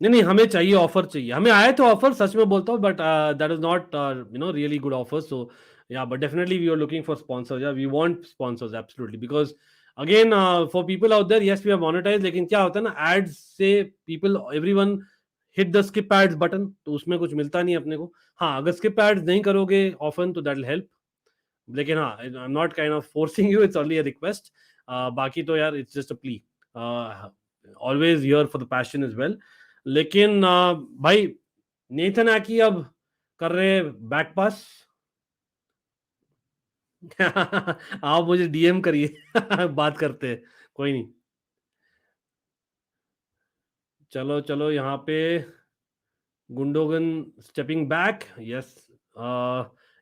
नहीं नहीं, हमें चाहिए, ऑफर चाहिए, हमें आए तो ऑफर, सच में बोलता हूँ, but that is not you know really good offer. So yeah, but definitely we are looking for sponsors, yeah we want sponsors absolutely, because again for people out there, yes we are monetise, लेकिन क्या होता है ना, एड्स से people, everyone hit the skip ads button, तो उसमें कुछ मिलता नहीं अपने को। हाँ, अगर स्किप एड्स नहीं करोगे ऑफन तो दैट विल हेल्प, लेकिन हाँ, I am not kind of forcing you, it's only a request. बाकी तो यार it's just a plea, always here for the passion is well. लेकिन भाई, नेथन आकी अब कर रहे बैक पास आप मुझे डीएम करिए बात करते हैं, कोई नहीं। चलो चलो, यहाँ पे गुंडोगन स्टेपिंग बैक, यस।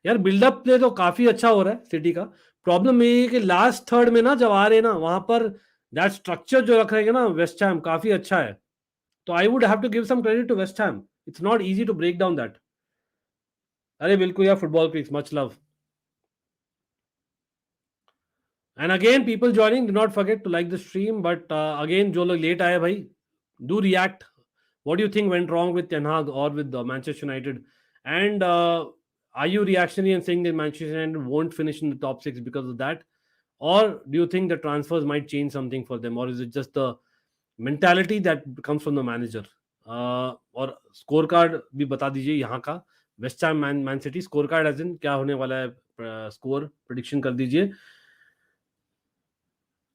यार बिल्डअप प्ले तो काफी अच्छा हो रहा है सिटी का। प्रॉब्लम ये है कि लास्ट थर्ड में ना जब आ रहे हैं ना, वहां पर दैट स्ट्रक्चर जो रख रहे हैं ना वेस्ट हैम, काफी अच्छा है। तो I would have to give some credit to West Ham, it's not easy to break down that. अरे बिल्कुल यार, football please, much love. And again people joining, do not forget to like the stream, but again जो लोग लेट आए भाई, do react, what do you think went wrong with Ten Hag or with Manchester United? And are you reactionary and saying that Manchester United won't finish in the top 6 because of that? Or do you think the transfers might change something for them? Or is it just the mentality that comes from the manager? और स्कोर कार्ड भी बता दीजिए यहाँ का, West Ham Man City score card as in क्या होने वाला है, स्कोर प्रिडिक्शन कर दीजिए।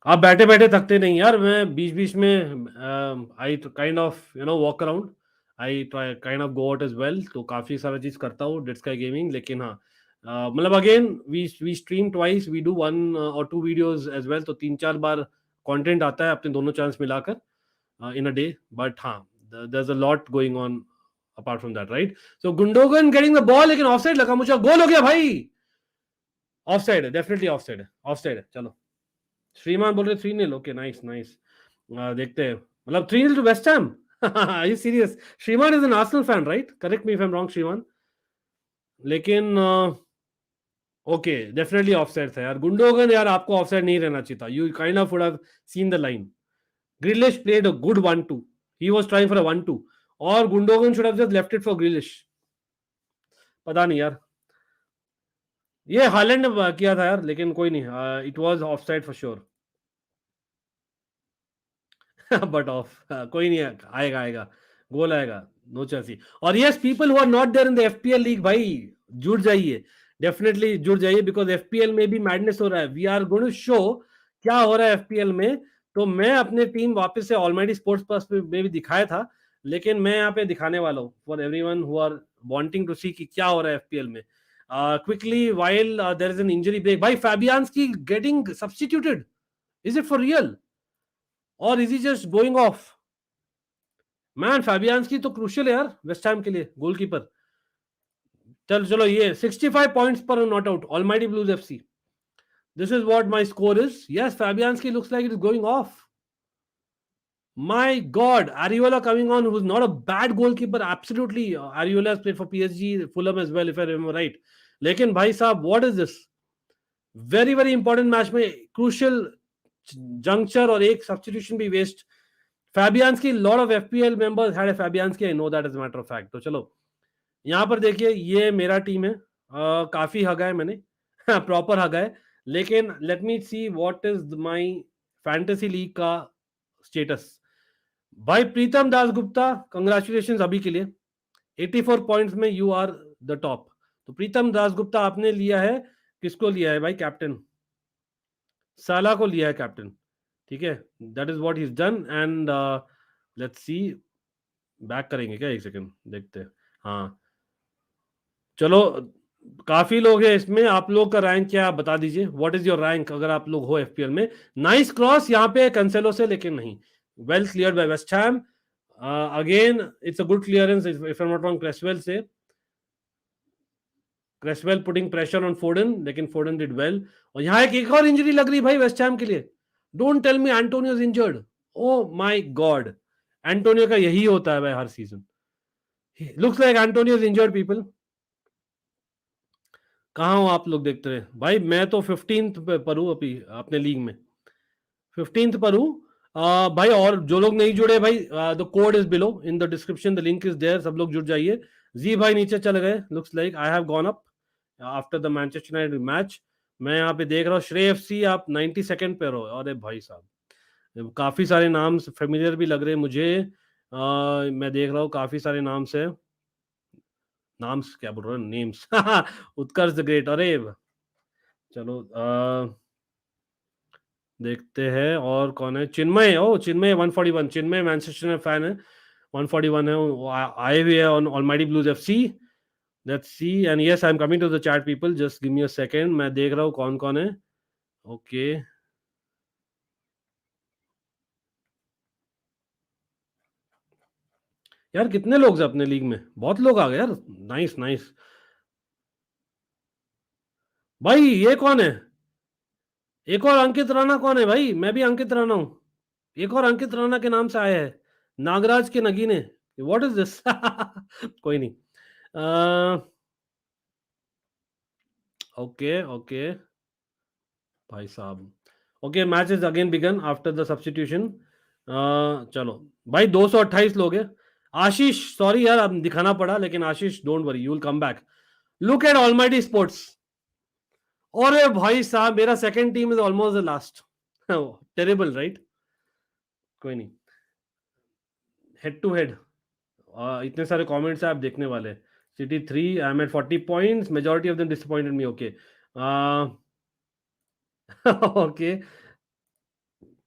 आप बैठे बैठे थकते नहीं यार, मैं बीच बीच में I kind of you know walk around, I try kind of go out as well, तो काफी सारा चीज करता हूँ डेड स्काई गेमिंग। लेकिन हाँ, मतलब again we stream twice, we do 1 or 2 videos as well, तो 3-4 बार कंटेंट आता है अपने दोनों चैनल्स मिलाकर इन अ डे। बट हाँ, there is a lot going on apart from that, right? So Gundogan getting the ball, लेकिन ऑफसाइड लगा मुझे, गोल हो गया भाई। ऑफसाइड है, डेफिनेटली ऑफसाइड है, ऑफसाइड है। चलो, श्रीमान बोल रहे 3-0, ओके नाइस नाइस। देखते हैं, मतलब 3-0 to West Ham are you serious? Shriman is an Arsenal fan, right? Correct me if I am wrong Shriman. लेकिन ओके, डेफिनेटली ऑफसाइड था यार। गुंडोगन यार, आपको ऑफसाइड नहीं रहना चाहिए था, you kind of would have seen the line. ग्रिलिश played a good 1-2, he was trying for a 1-2, और Gundogan should have just left it for ग्रिलिश। पता नहीं यार, ये हालैंड ने किया था यार, लेकिन कोई नहीं, it was offside for sure. But of कोई नहीं, आएगा आएगा, गोल आएगा, नो चेल्सी। और yes, people who are not there in the FPL league, भाई जुड़ जाइए, डेफिनेटली जुड़ जाइए, बिकॉज एफपीएल में भी मैडनेस हो रहा है। We are going to show क्या हो रहा है एफपीएल में। तो मैं अपने टीम वापस से ऑलमाइटी स्पोर्ट्स प्लस में भी दिखाया था, लेकिन मैं यहाँ पे दिखाने वाला हूँ for everyone who are wanting to see कि क्या हो रहा है एफपीएल में। Quickly while there is an injury break, भाई Fabianski getting substituted, is it for real और is he just going off? Man Fabianski तो क्रूशियल है यार वेस्ट हैम के लिए, गोलकीपर। चलो चलो, ये 65 पॉइंट्स पर not out, almighty blues FC. This is what my score is. Yes, Fabianski looks like it is going off. My God, Areola coming on, who's not a bad goalkeeper. Absolutely, Areola has played for PSG, Fulham as well, if I remember right. लेकिन भाई साहब, what is this? Very very important match में crucial juncture और एक substitution भी waste. Fabianski, lot of FPL members had a Fabianski. I know that as a matter of fact. तो चलो, यहाँ पर देखिए, ये मेरा टीम है। काफी हगा है मैंने, प्रॉपर हगा है। लेकिन let me see what is my fantasy league का स्टेटस। भाई प्रीतम दास गुप्ता, कंग्रेचुलेशंस अभी के लिए, 84 पॉइंट्स में यू आर द टॉप। तो प्रीतम दास गुप्ता आपने लिया है, किसको लिया है भाई? कैप्टन साला को लिया है कैप्टन, ठीक है। That is what he has done and let's see, back करेंगे क्या? एक सेकंड देखते हैं। हाँ चलो, काफी लोग हैं इसमें। आप लोग का रैंक क्या बता दीजिए, व्हाट इज योर रैंक अगर आप लोग हो एफपीएल में। नाइस क्रॉस यहाँ पे कैंसेलो से, लेकिन नहीं, well cleared by West Ham. Again it's a good clearance if I am not wrong, Cresswell से। Cresswell putting pressure on Foden, लेकिन फोर्डन डिड वेल। और यहाँ एक और इंजरी लग रही भाई वेस्ट हैम के लिए। Don't tell me Antonio is injured. Oh my God, Antonio का यही होता है भाई हर season. Looks like Antonio is injured people. कहाँ हो आप लोग? देखते रहे भाई, मैं तो 15th पर हूँ अभी अपने लीग में, 15th पर हूँ। भाई और जो लोग नहीं जुड़े भाई, the code is below in the description, the link is there, सब लोग जुड़ जाइए। जी भाई नीचे चले गए, looks like I have gone up after the Manchester United match. मैं यहाँ पे देख रहा हूँ श्रेय एफसी, आप 92nd पे रहो। अरे भाई साहब, काफी सारे नाम फेमिलियर भी लग रहे हैं मुझे। मैं देख रहा हूँ काफी सारे नाम से, नाम्स क्या बोल रहा हूँ, नेम्स। उत्कर्ष द ग्रेट, अरे चलो देखते हैं और कौन है। चिन्मय, ओ चिन्मय 141, चिन्मय मैनचेस्टर में फैन है, 141 है, आए हुए हैं on almighty blues FC. Let's see and yes I am coming to the chat people, just give me a second, मैं देख रहा हूँ कौन कौन है। ओके यार, कितने लोग हैं अपने लीग में? बहुत लोग आ गए यार, नाइस नाइस। भाई ये कौन है? एक और अंकित राणा कौन है भाई? मैं भी अंकित राणा हूँ, एक और अंकित राणा के नाम से आया है, नागराज के नगीने। What is this? कोई नहीं। ओके ओके भाई साहब, okay match is again began after the substitution. चलो भाई, 228 लोग हैं। आशीष सॉरी यार, अब दिखाना पड़ा, लेकिन Ashish don't worry, you will come back. Look at almighty sports. और भाई साहब, मेरा second team is almost the last. Terrible right? कोई नहीं, हेड टू हेड इतने सारे कमेंट्स हैं, आप देखने वाले। City 3, I am at 40 points, majority of them disappointed me. Okay okay,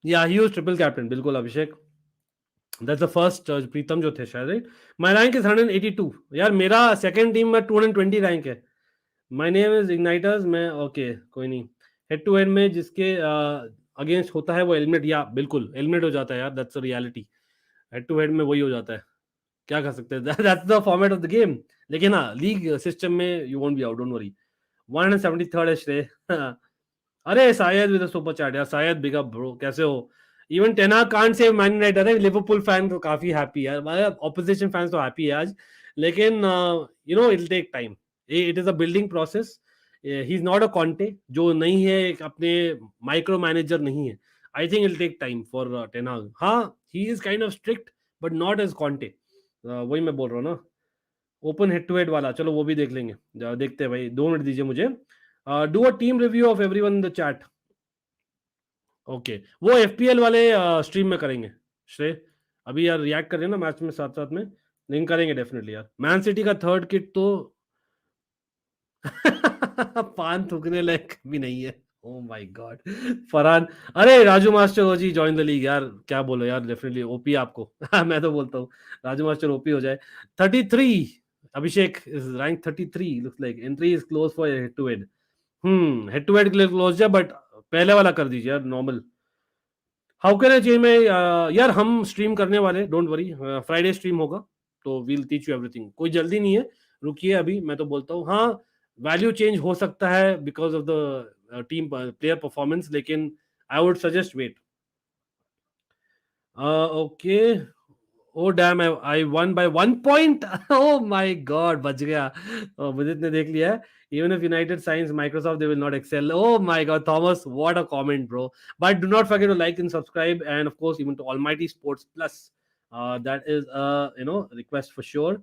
yeah he was triple captain, बिल्कुल Abhishek, that's the first Pritam जो थे शायद, राइट? माय रैंक इज 182 यार, मेरा सेकंड टीम में 220 रैंक है। माय नेम इज इग्नाइटर्स, मैं ओके कोई नहीं। हेड टू हेड में जिसके अगेंस्ट होता है वो एलिमिनेट, या बिल्कुल एलिमिनेट हो जाता है यार, that's a reality. Head to head में वही हो जाता है, क्या कर सकते हैं, that's the format of the game. लेकिन हाँ, लीग सिस्टम में you won't be out, don't worry. 173rd है श्रेय। अरे शायद विद सुपर चैट यार, शायद बिग अप ब्रो, कैसे हो? Even Ten Hag can't save Man United. अरे लिवरपूल फैन तो काफी हैप्पी है, ऑपोजिशन फैंस तो हैप्पी है आज, लेकिन you know it take time, it is a building process. He is not a Conte जो नहीं है, एक अपने माइक्रो मैनेजर नहीं है। I think it take time for Ten Hag. हाँ, he is kind of strict but not as Conte, वही मैं बोल रहा हूँ ना। ओपन हेड टू हेड वाला, चलो वो भी देख लेंगे, देखते हैं भाई, 2 मिनट दीजिए मुझे। Do a team review of everyone in the chat. Okay, वो एफपीएल वाले स्ट्रीम में करेंगे श्रेय, अभी यार रिएक्ट कर रहे हैं ना मैच में साथ साथ में, लेकिन करेंगे डेफिनेटली यार। मैन सिटी का थर्ड किट तो पान थूकने लायक भी नहीं है। ओ माय गॉड फरहान, अरे राजू मास्टर हो जी, जॉइन द लीग यार, क्या बोलो यार, डेफिनेटली ओपी आपको। मैं तो बोलता हूँ राजू मास्टर ओपी हो जाए। 33 Abhishek is rank 33, looks like entry is close for head to head. Head to head के लिए क्लोज है, बट पहले वाला कर दीजिए यार normal. How can I change में यार, हम स्ट्रीम करने वाले, डोंट वरी, फ्राइडे स्ट्रीम होगा, तो वील टीच यू एवरीथिंग, कोई जल्दी नहीं है, रुकिए अभी, मैं तो बोलता हूँ हाँ वैल्यू चेंज हो सकता है because of the team player performance, लेकिन I would suggest wait. Okay, oh damn, I won by 1 point. Oh my God, बच गया। मुझे ने देख लिया है। Even if United signs Microsoft, they will not excel. Oh my God, Thomas, what a comment, bro! But do not forget to like and subscribe, and of course, even to Almighty Sports Plus. That is a request for sure.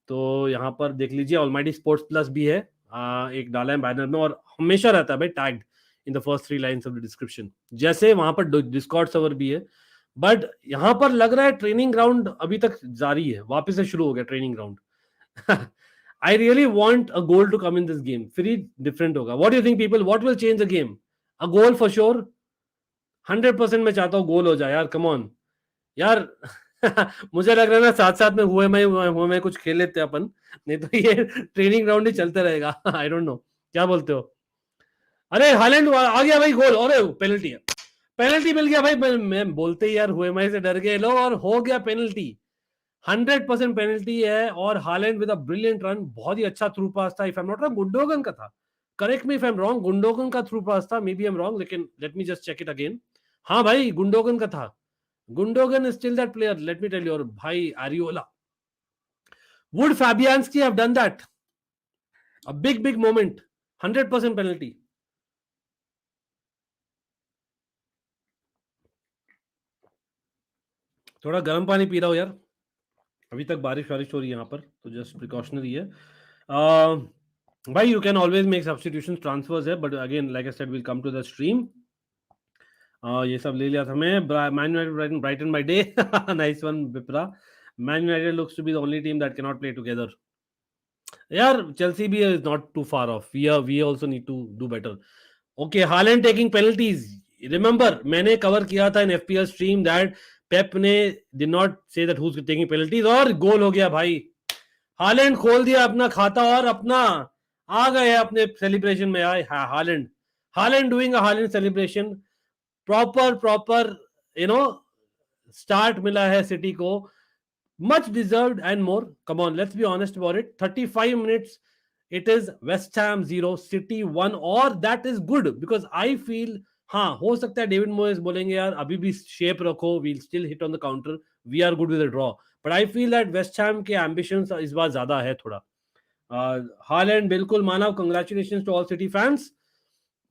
तो यहाँ पर देख लीजिए, ऑलमाइटी स्पोर्ट्स प्लस भी है, एक डाला है बैनर में, और हमेशा रहता है भाई tagged in the first 3 lines of the description, जैसे वहां पर डिस्कॉर्ड सर्वर भी है। बट यहाँ पर लग रहा है ट्रेनिंग ग्राउंड अभी तक जारी है, वापस से शुरू हो गया training ground. I really want a goal to come in this game, फिर ही डिफरेंट होगा। What do you think people, what will change the game? A goal for sure, 100% मैं चाहता हूँ गोल हो जाए यार, कम ऑन यार। मुझे लग रहा है ना साथ साथ में हुए मैं कुछ खेल लेते हैं अपन, नहीं तो ये ट्रेनिंग ग्राउंड ही चलते रहेगा। आई डोंट नो, क्या बोलते हो? अरे हालैंड आ गया भाई गोल, अरे पेनल्टी है, पेनल्टी मिल गया भाई, मैं बोलते ही यार हुए से डर गए लो, और हो गया पेनल्टी। 100% पेनल्टी है, और Haaland with a brilliant run, बहुत ही अच्छा थ्रू पास था, if I am not wrong Gundogan का था, correct me if I am wrong, Gundogan का थ्रू पास था, maybe I am wrong, लेकिन let me just check it again. हाँ भाई गुंडोगन का था, Gundogan is still that player, let me tell you, और भाई Ariola, would Fabianski have done that? A big moment, 100% penalty. थोड़ा गर्म पानी पी रहा हूँ यार, अभी तक बारिश वारिश हो रही है यहाँ पर, तो जस्ट प्रिकॉशनरी है। भाई you can always make substitutions, transfers है, but again like I said will come to the stream. ये सब ले लिया था मैं। Man United Brighton by day, nice one Vipra. Man United looks to be the only team that can not play together. यार चेल्सी भी is not too far off, we also need to do better. Okay, Haaland taking penalties, remember मैंने कवर किया था इन एफपीएल स्ट्रीम दैट पेप ने did not say that who is taking penalties, और गोल हो गया भाई। हालैंड खोल दिया अपना खाता, और अपना आ गए अपने सेलिब्रेशन में आए। Holland, Holland doing a Holland celebration, proper you know start मिला है सिटी को, much deserved and more. Come on, let's be honest about it. 35 minutes, it is West Ham 0, City 1, और that is good because I feel, हाँ हो सकता है डेविड मोयस बोलेंगे यार अभी भी शेप रखो, we'll still hit on the counter, we are good with a draw, but I feel that West Ham के ambitions इस बार ज्यादा है थोड़ा। हालैंड बिल्कुल माना, congratulations to all City fans,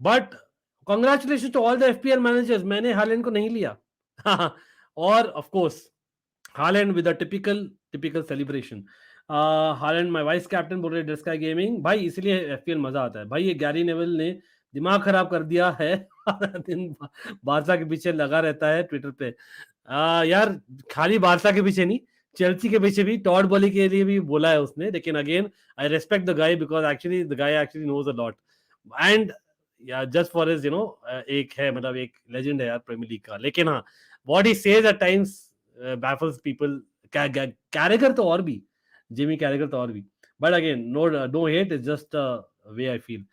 but congratulations to all the FPL managers, मैंने हालैंड को नहीं लिया। और of course Haaland with a typical celebration. Haaland my vice captain बोल रहे डेस्का गेमिंग, भाई इसलिए एफपीएल मजा आता है भाई। ये गैरी नेवल ने दिमाग खराब कर दिया है। दिन बारसा के पीछे लगा रहता है ट्विटर पे। यार खाली बारसा के पीछे नहीं, चेल्सी के पीछे भी, टॉड बॉली के लिए भी बोला है उसने, लेकिन again I respect the guy because actually the guy actually knows a lot, and yeah just for his एक है, मतलब एक लेजेंड है यार प्रीमियर लीग का, लेकिन हाँ what he says at times baffles people. Carragher तो और भी, जिमी कैरेगर तो और भी, but again no hate, is just way I feel.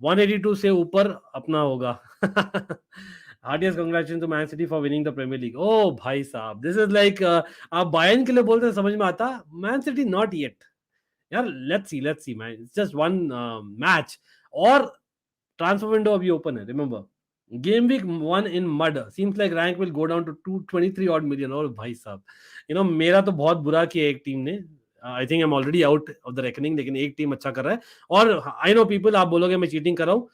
182 से ऊपर अपना होगा। Heartiest congratulation to Man City for winning the premiere League. ओ भाई साहब, दिस इज लाइक आप बायर्न के लिए बोलते हैं समझ में आता, मैन सिटी नॉट येट यार। Let's see man, it's just one match, और ट्रांसफर विंडो अभी ओपन है, remember. Game week 1 in mud. Seems like rank will go down to 223 odd million. और भाई साहब, मेरा तो बहुत बुरा किया एक टीम ने। आई think I am already out of the reckoning, लेकिन एक टीम अच्छा कर रहा है। और आई नो पीपल, आप बोलोगे मैं चीटिंग कर रहा हूँ,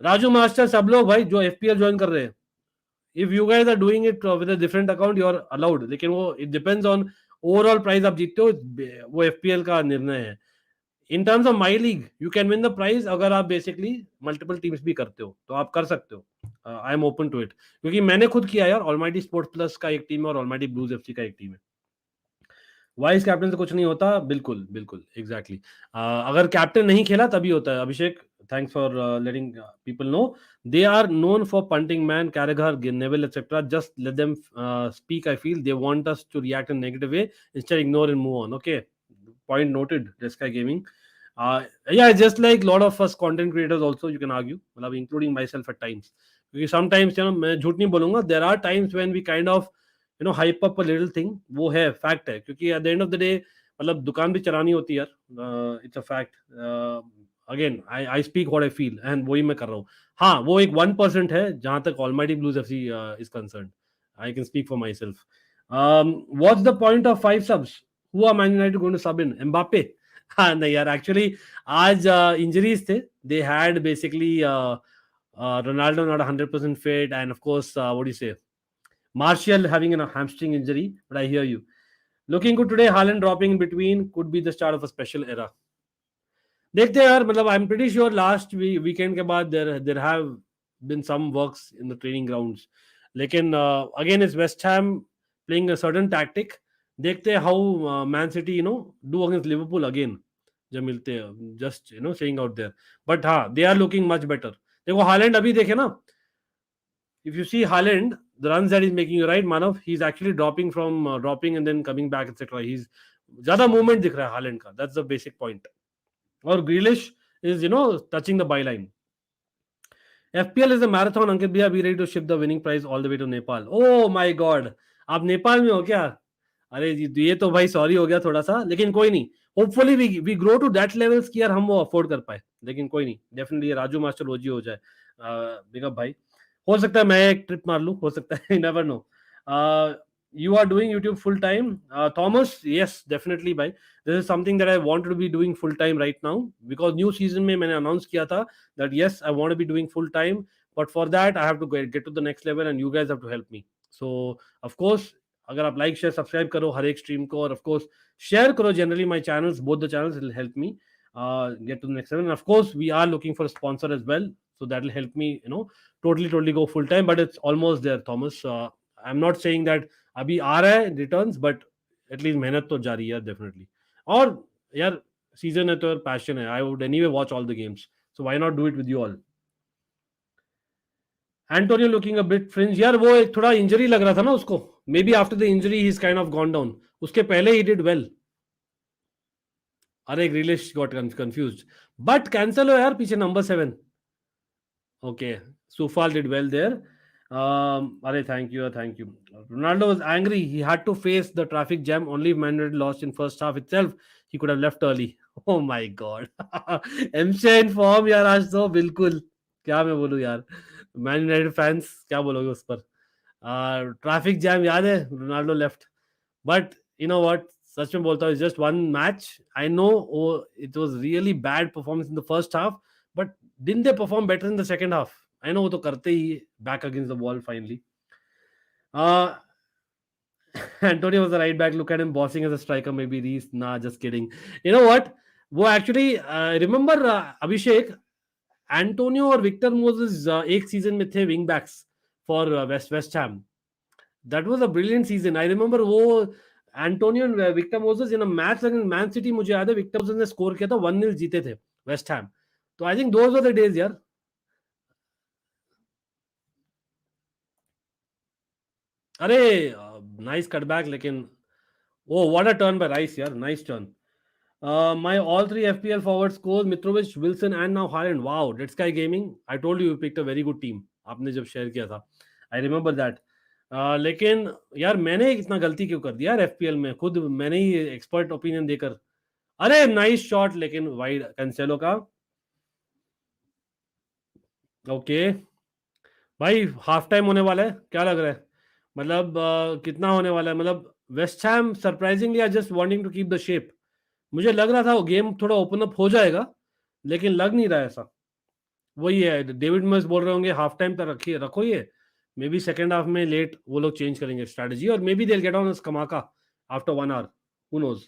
राजू मास्टर सब लोग भाई जो एफपीएल ज्वाइन कर रहे हैं, if you guys are doing it with a different account you are allowed, लेकिन वो it depends on overall price आप जीतते हो, वो एफपीएल का निर्णय है। In terms of my league you can win the prize, अगर आप बेसिकली मल्टीपल टीम्स भी करते हो तो आप कर सकते हो। I am open to it, क्योंकि मैंने खुद किया यार, ऑलमाइटी स्पोर्ट्स प्लस का एक टीम है और ऑलमाइटी ब्लूज एफसी का एक टीम है। वाइस कैप्टन से कुछ नहीं होता, बिल्कुल बिल्कुल एग्जैक्टली। अगर कैप्टन नहीं खेला तभी होता है। Abhishek, thanks for letting people know, they are known for punting man, Carragher, Neville etcetera, just let them speak, I feel they want us to react in negative way, instead ignore and move on. Okay, point noted, Sky Gaming. Yeah, just like lot of us content creators also, you can argue, मतलब including myself at times. क्योंकि sometimes, you know, मैं झूठ नहीं बोलूंगा, there are times when we kind of, you know, hype up a little thing. वो है fact है, क्योंकि at the end of the day, मतलब दुकान भी चलानी होती है यार, it's a fact. Again, I speak what I feel and वही मैं कर रहा हूँ। हाँ, वो एक 1% है जहां तक Almighty Blues FC is concerned. I can speak for myself. What's the point of 5 subs? Who are Man United going to sub in? Mbappe? हाँ नहीं यार, एक्चुअली आज इंजरीज थे, they had basically Ronaldo not 100% fit, and of course, what do you say, Martial having a hamstring injury. But I hear you. Looking good today. Haaland dropping in between could be the start of a special era. देखते हैं यार, मतलब I am pretty sure last weekend के बाद there have been some works in the training grounds, लेकिन again is West Ham playing a certain tactic. देखते हैं how Man City, you know, do against Liverpool again जब मिलते हैं, just you know saying out there. But हाँ, they are looking much better. देखो हालैंड अभी देखे ना, if you see Haaland, the runs that he's making, right, Manav, he's actually dropping and then coming back, etc. He's ज्यादा movement दिख रहा है Haaland का, that's the basic point. और Grealish is, you know, touching the byline. FPL is a marathon. Ankit bhaiya, be ready to ship the winning prize all the way to Nepal. Oh my God, आप नेपाल में हो क्या? अरे ये तो भाई सॉरी हो गया थोड़ा सा, लेकिन कोई नहीं। Hopefully we grow to that levels कि यार हम वो अफोर्ड कर पाए, लेकिन कोई नहीं, डेफिनेटली राजू मास्टर ओजी हो जाए। बिग अप भाई, हो सकता है मैं एक ट्रिप मार लूं, हो सकता है, never know. You are doing YouTube full time, Thomas? Yes, definitely भाई, this is something that I wanted to be doing full time right now, because new season में मैंने announce किया था that yes, I want to be doing full time, but for that I have to get to the next level and you guys have to help me. So of course, अगर आप लाइक शेयर सब्सक्राइब करो हर एक स्ट्रीम को, और ऑफ कोर्स शेयर करो generally my channels, both the channels, will help me get to the next level. And of course, we are looking for a sponsor as well, so that will help me, you know, totally go full time. But it's almost there, Thomas. I'm not saying that अभी आ रहा है returns, but at least मेहनत तो जारी है definitely. और यार सीजन है तो यार पैशन है, I would anyway watch all the games, so why not do it with you all. Antonio looking a bit fringe यार, वो एक थोड़ा इंजरी लग रहा था ना उसको, maybe after the injury he is kind of gone down, उसके पहले ही डिड वेल। अरे Grealish got confused, but cancel हो यार पीछे number 7। Okay, Coufal did well there. अरे thank you thank you. Ronaldo was angry, he had to face the traffic jam, only Man United lost in first half itself, he could have left early. Oh my God, एमशे इन फॉर्म यार आज तो, बिल्कुल क्या मैं बोलूं यार, मैन यूनाइटेड फैंस क्या बोलोगे उस पर। ट्रैफिक जैम याद है, Ronaldo left, but you know what, सच में बोलता हूँ, just one match. I know it was really bad performance in the first half, but didn't they perform better in the second half? I know वो तो करते ही, back against the wall finally. Antonio was the right back. Look at him bossing as a striker. Maybe Reese. Nah, just kidding. You know what? वो एक्चुअली रिमेंबर अभिषेक, एंटोनियो और विक्टर मोजेस एक सीजन में थे wing backs for West Ham. That was a brilliant season. I remember वो Antonio and Victor Moses in a match against Man City, मुझे याद है विक्टर मोजेस ने स्कोर किया था, 1-0 जीते थे वेस्ट हैम। तो I think those were the days यार। अरे नाइस कटबैक, लेकिन oh what a turn by Rice यार, nice turn. My all three FPL forward scores: Mitrovic, Wilson, and now Haaland. Wow, Dead Sky Gaming. I told you picked a very good team. आपने जब शेयर किया था, I remember that. लेकिन यार मैंने इतना गलती क्यों कर दिया यार FPL में, खुद मैंने ही एक्सपर्ट ओपिनियन देकर। अरे नाइस शॉट, लेकिन वाइड कैंसेलो का। ओके भाई, हाफ टाइम होने वाला है, क्या लग रहा है, मतलब कितना होने वाला है, मतलब West Ham surprisingly are just wanting to keep the shape. मुझे लग रहा था वो गेम थोड़ा ओपन अप हो जाएगा, लेकिन लग नहीं रहा है ऐसा। वही है, डेविड मॉयस बोल रहे होंगे हाफ टाइम तक रखिए, रखो ये, मे बी सेकेंड हाफ में लेट वो लोग चेंज करेंगे स्ट्रेटजी, और maybe they get on कमाका after 1 hour, who knows.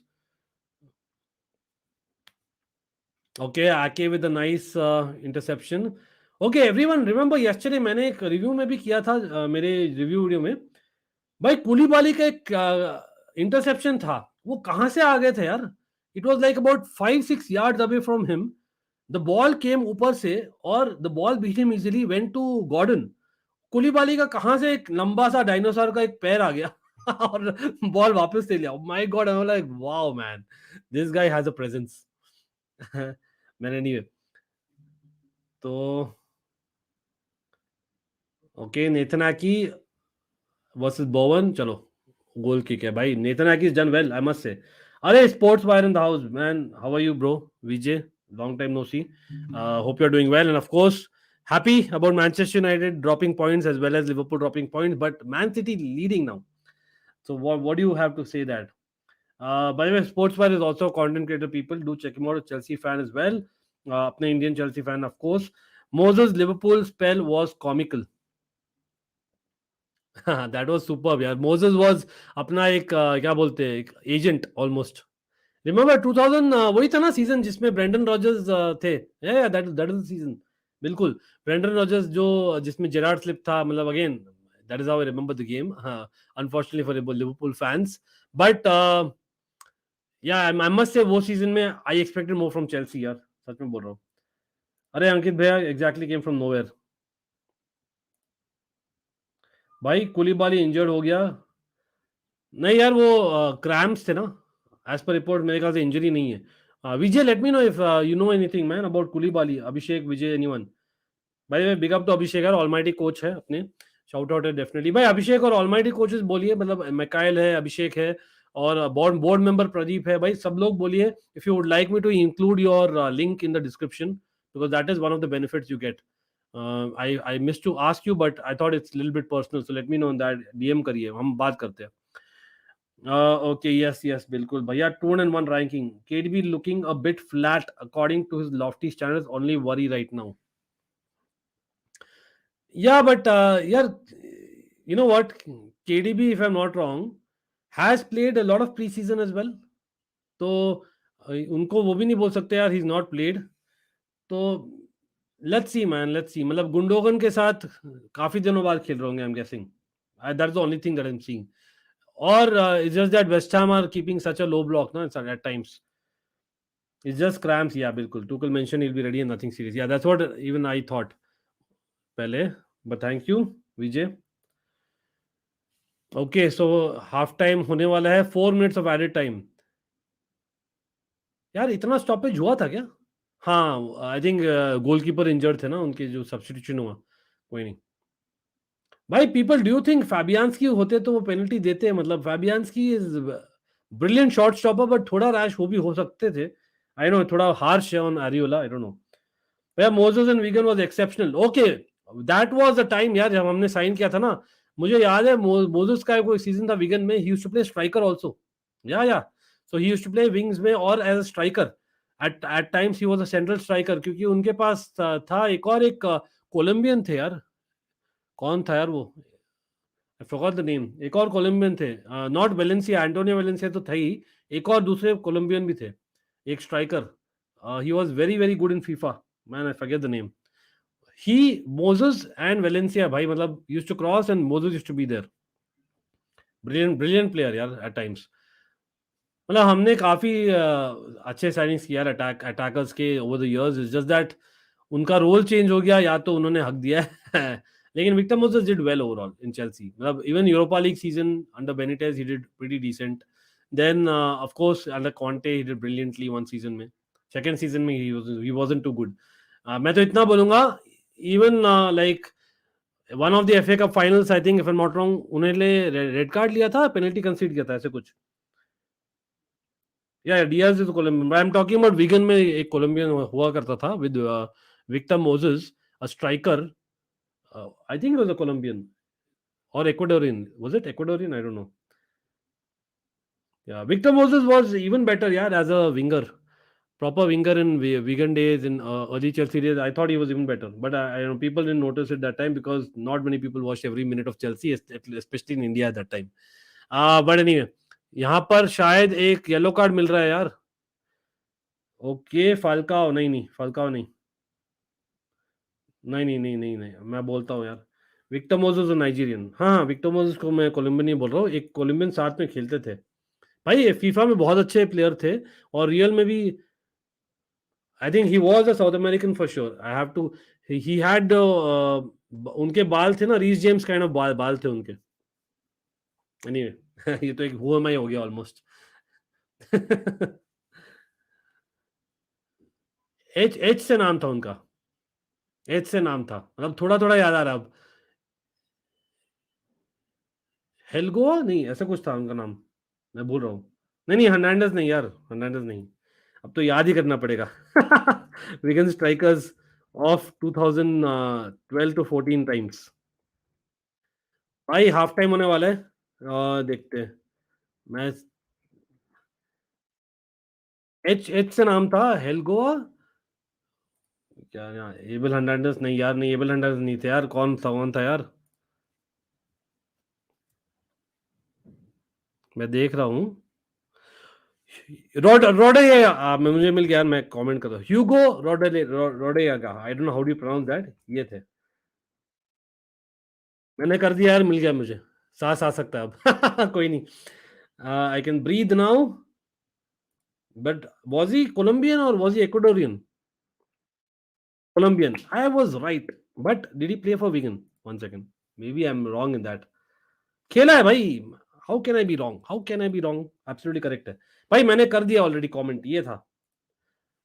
Okay, Aké with a nice interception. Okay everyone remember yesterday मैंने एक रिव्यू में भी किया था, मेरे रिव्यू वीडियो में भाई कुलीबाली का एक इंटरसेप्शन था, वो कहां से आ गए थे यार? It was like about 5-6 yards away from him, the ball came ऊपर से और the ball beat him easily went to Gordon. Koulibaly का कहां से एक लंबा सा डायनासोर का एक पैर आ गया और बॉल वापस ले लिया। My god, I was like wow man, this guy has a presence. मैंने नहीं, तो ओके नेथनाकी वर्सेस बोवन, चलो गोल किक है भाई। Nathan Aké is done well I must say. अरे sports wire in the house man, how are you bro? Vijay, long time no see, hope you are doing well and of course happy about Manchester United dropping points as well as Liverpool dropping points, but Man City leading now. So what do you have to say that? By the way, Sportswire is also a content creator. People do check him out. A Chelsea fan as well. अपने Indian Chelsea fan of course. Moses Liverpool spell was comical. That was superb यार। मोजेस वाज अपना एक क्या बोलते हैं, एक एजेंट ऑलमोस्ट। रिमेंबर 2000 वही था ना सीजन जिसमें ब्रेंडन रॉजर्स थे, yeah that is the season. बिल्कुल, ब्रेंडन रॉजर्स जो जिसमें जेरार्ड स्लिप था, मतलब again that is how I remember the game. हाँ, unfortunately for Liverpool fans, but yeah I must say वो सीजन में I expected more from Chelsea यार, सच में बोल रहा हूँ। अरे अंकित भैया एग्जैक्टली केम फ्रॉम नोवेयर। भाई कुलीबाली इंजर्ड हो गया? नहीं यार, वो क्रैम्प्स थे ना, एज पर रिपोर्ट मेरे ख्याल से इंजरी नहीं है। Vijay let me know if you know anything man about Koulibaly, Abhishek, Vijay, anyone? भाई बिग अप तो अभिषेक यार, ऑलमाइटी कोच है अपने, शाउट आउट है डेफिनेटली भाई। अभिषेक और ऑलमाइटी कोचेस बोलिए, मतलब मैकाइल है, अभिषेक है और बोर्ड बोर्ड मेंबर प्रदीप है भाई, सब लोग बोलिए if you would like me to include your link in the description, because that is one of the benefits you get. I miss to ask you but I thought it's little bit personal, so let me know that, DM करिए, हम बात करते हैं। Okay, yes, बिल्कुल भैया। 2-1 ranking. KDB looking a bit flat according to his lofty standards. Only worry right now. Yeah, but yeah, you know what? KDB, if I'm not wrong, has played a lot of preseason as well. तो उनको वो भी नहीं बोल सकते यार, he's not played. तो let's see man, let's see. मतलब गुंडोगन के साथ काफी दिनों बाद खेल रहे होंगे, I'm guessing. That's the only thing that I'm seeing. Or it's just that West Ham are keeping such a low block, no? It's at times. It's just cramps. Yeah, बिल्कुल. Tuchel mentioned he'll be ready and nothing serious. Yeah, that's what even I thought पहले. But thank you, Vijay. Okay, so half time होने वाला है. 4 minutes of added time. यार इतना स्टॉपेज हुआ था क्या? हाँ, आई थिंक गोलकीपर इंजर्ड थे ना उनके, जो सब्स्टिट्यूशन हुआ। कोई नहीं भाई। People do you think Fabianski होते तो वो पेनल्टी देते? मतलब Fabianski is brilliant shot stopper, but थोड़ा रैश वो भी हो सकते थे। आई नो थोड़ा हार्श है on Areola, I don't know. भैया Moses and Wigan was exceptional. Okay, that was the time यार जब हमने साइन किया था ना। मुझे याद है मोजेस का कोई सीजन था विगन में, he used to play striker also. Yeah so he used to play wings में और as a striker. At times he was a central striker, क्योंकि उनके पास था एक और एक कोलंबियन थे यार। कौन था यार वो? I forgot the name. एक और कोलंबियन थे, नॉट वेलेंसिया, एंटोनियो वेलेंसिया तो था ही, एक और दूसरे कोलंबियन भी थे, एक striker. He was very very good in FIFA, man I forget the name. He, Moses and Valencia भाई, मतलब used to cross and Moses used to be there. Brilliant brilliant player यार एट टाइम्स। मतलब हमने काफी अच्छे साइनिंग्स किया अटैक अटैकर्स के over the years. It's just that उनका रोल चेंज हो गया, या तो उन्होंने हक दिया है। लेकिन Victor Moses did well overall in Chelsea, मतलब even Europa League season under Benitez he did pretty decent. Then of course under Conte he did brilliantly one season में। सेकंड सीजन में ही वाजंट टू गुड। मैं तो इतना बोलूंगा, even like one of the FA cup finals, I think if I am not wrong, उन्होंने रेड कार्ड लिया था, पेनल्टी कंसीड किया था, ऐसे कुछ। Yeah Diaz is Colombian, I am talking about vegan में एक कोलंबियन हुआ करता था with Victor Moses, a striker. I think it was a Colombian और Ecuadorian. Was it Ecuadorian? I don't know. Yeah, Victor Moses was even better, yeah, as a winger, proper winger in vegan days in early Chelsea days. I thought he was even better, but I know people didn't notice it that time because not many people watched every minute of Chelsea, especially in India at that time. But anyway, यहाँ पर शायद एक येलो कार्ड मिल रहा है यार। ओके फाल्काओ, नहीं फाल्काओ नहीं। नहीं नहीं नहीं नहीं नहीं, मैं बोलता हूँ यार, विक्टर मोजेस नाइजीरियन, हाँ हाँ, विक्टर मोजेस को मैं कोलंबियन नहीं बोल रहा हूँ, एक कोलंबियन साथ में खेलते थे भाई, फीफा में बहुत अच्छे प्लेयर थे, और रियल में भी I think he was a South American for sure, I have to, he had उनके बाल थे ना, रीस जेम्स काइंड ऑफ बाल बाल थे उनके। एनीवे ये तो एक हुआ मैं हो गया ऑलमोस्ट। एच एच से नाम था उनका, एच से नाम था, मतलब थोड़ा थोड़ा याद आ रहा है अब। हेलगोआ नहीं, ऐसा कुछ था उनका नाम, मैं भूल रहा हूँ। नहीं नहीं, हर्नांडेज नहीं यार, हर्नांडेज नहीं, अब तो याद ही करना पड़ेगा। Wigan strikers of 2012 to 14 times. भाई हाफ टाइम होने वाला है, देखते हैं। मैं, एच एच से नाम था, हेलगोआ क्या यार, एबल हर्नांडेज नहीं यार, नहीं एबल हर्नांडेज नहीं थे यार, कौन था यार, मैं देख रहा हूँ। रोडे मुझे मिल गया, मैं कमेंट कर रहा हूँ, Hugo Rodallega, I don't know how do pronounce that, ये थे। मैंने कर दिया यार, मिल गया मुझे, सांस आ सकता है अब। कोई नहीं, I can breathe now, but was he Colombian और was he Ecuadorian? Colombian. I was right. But did he play for Wigan? 1 second. Maybe I'm wrong in that. खेला है भाई। How can I be wrong, how can I be wrong, absolutely correct है भाई, मैंने कर दिया ऑलरेडी कमेंट, ये था,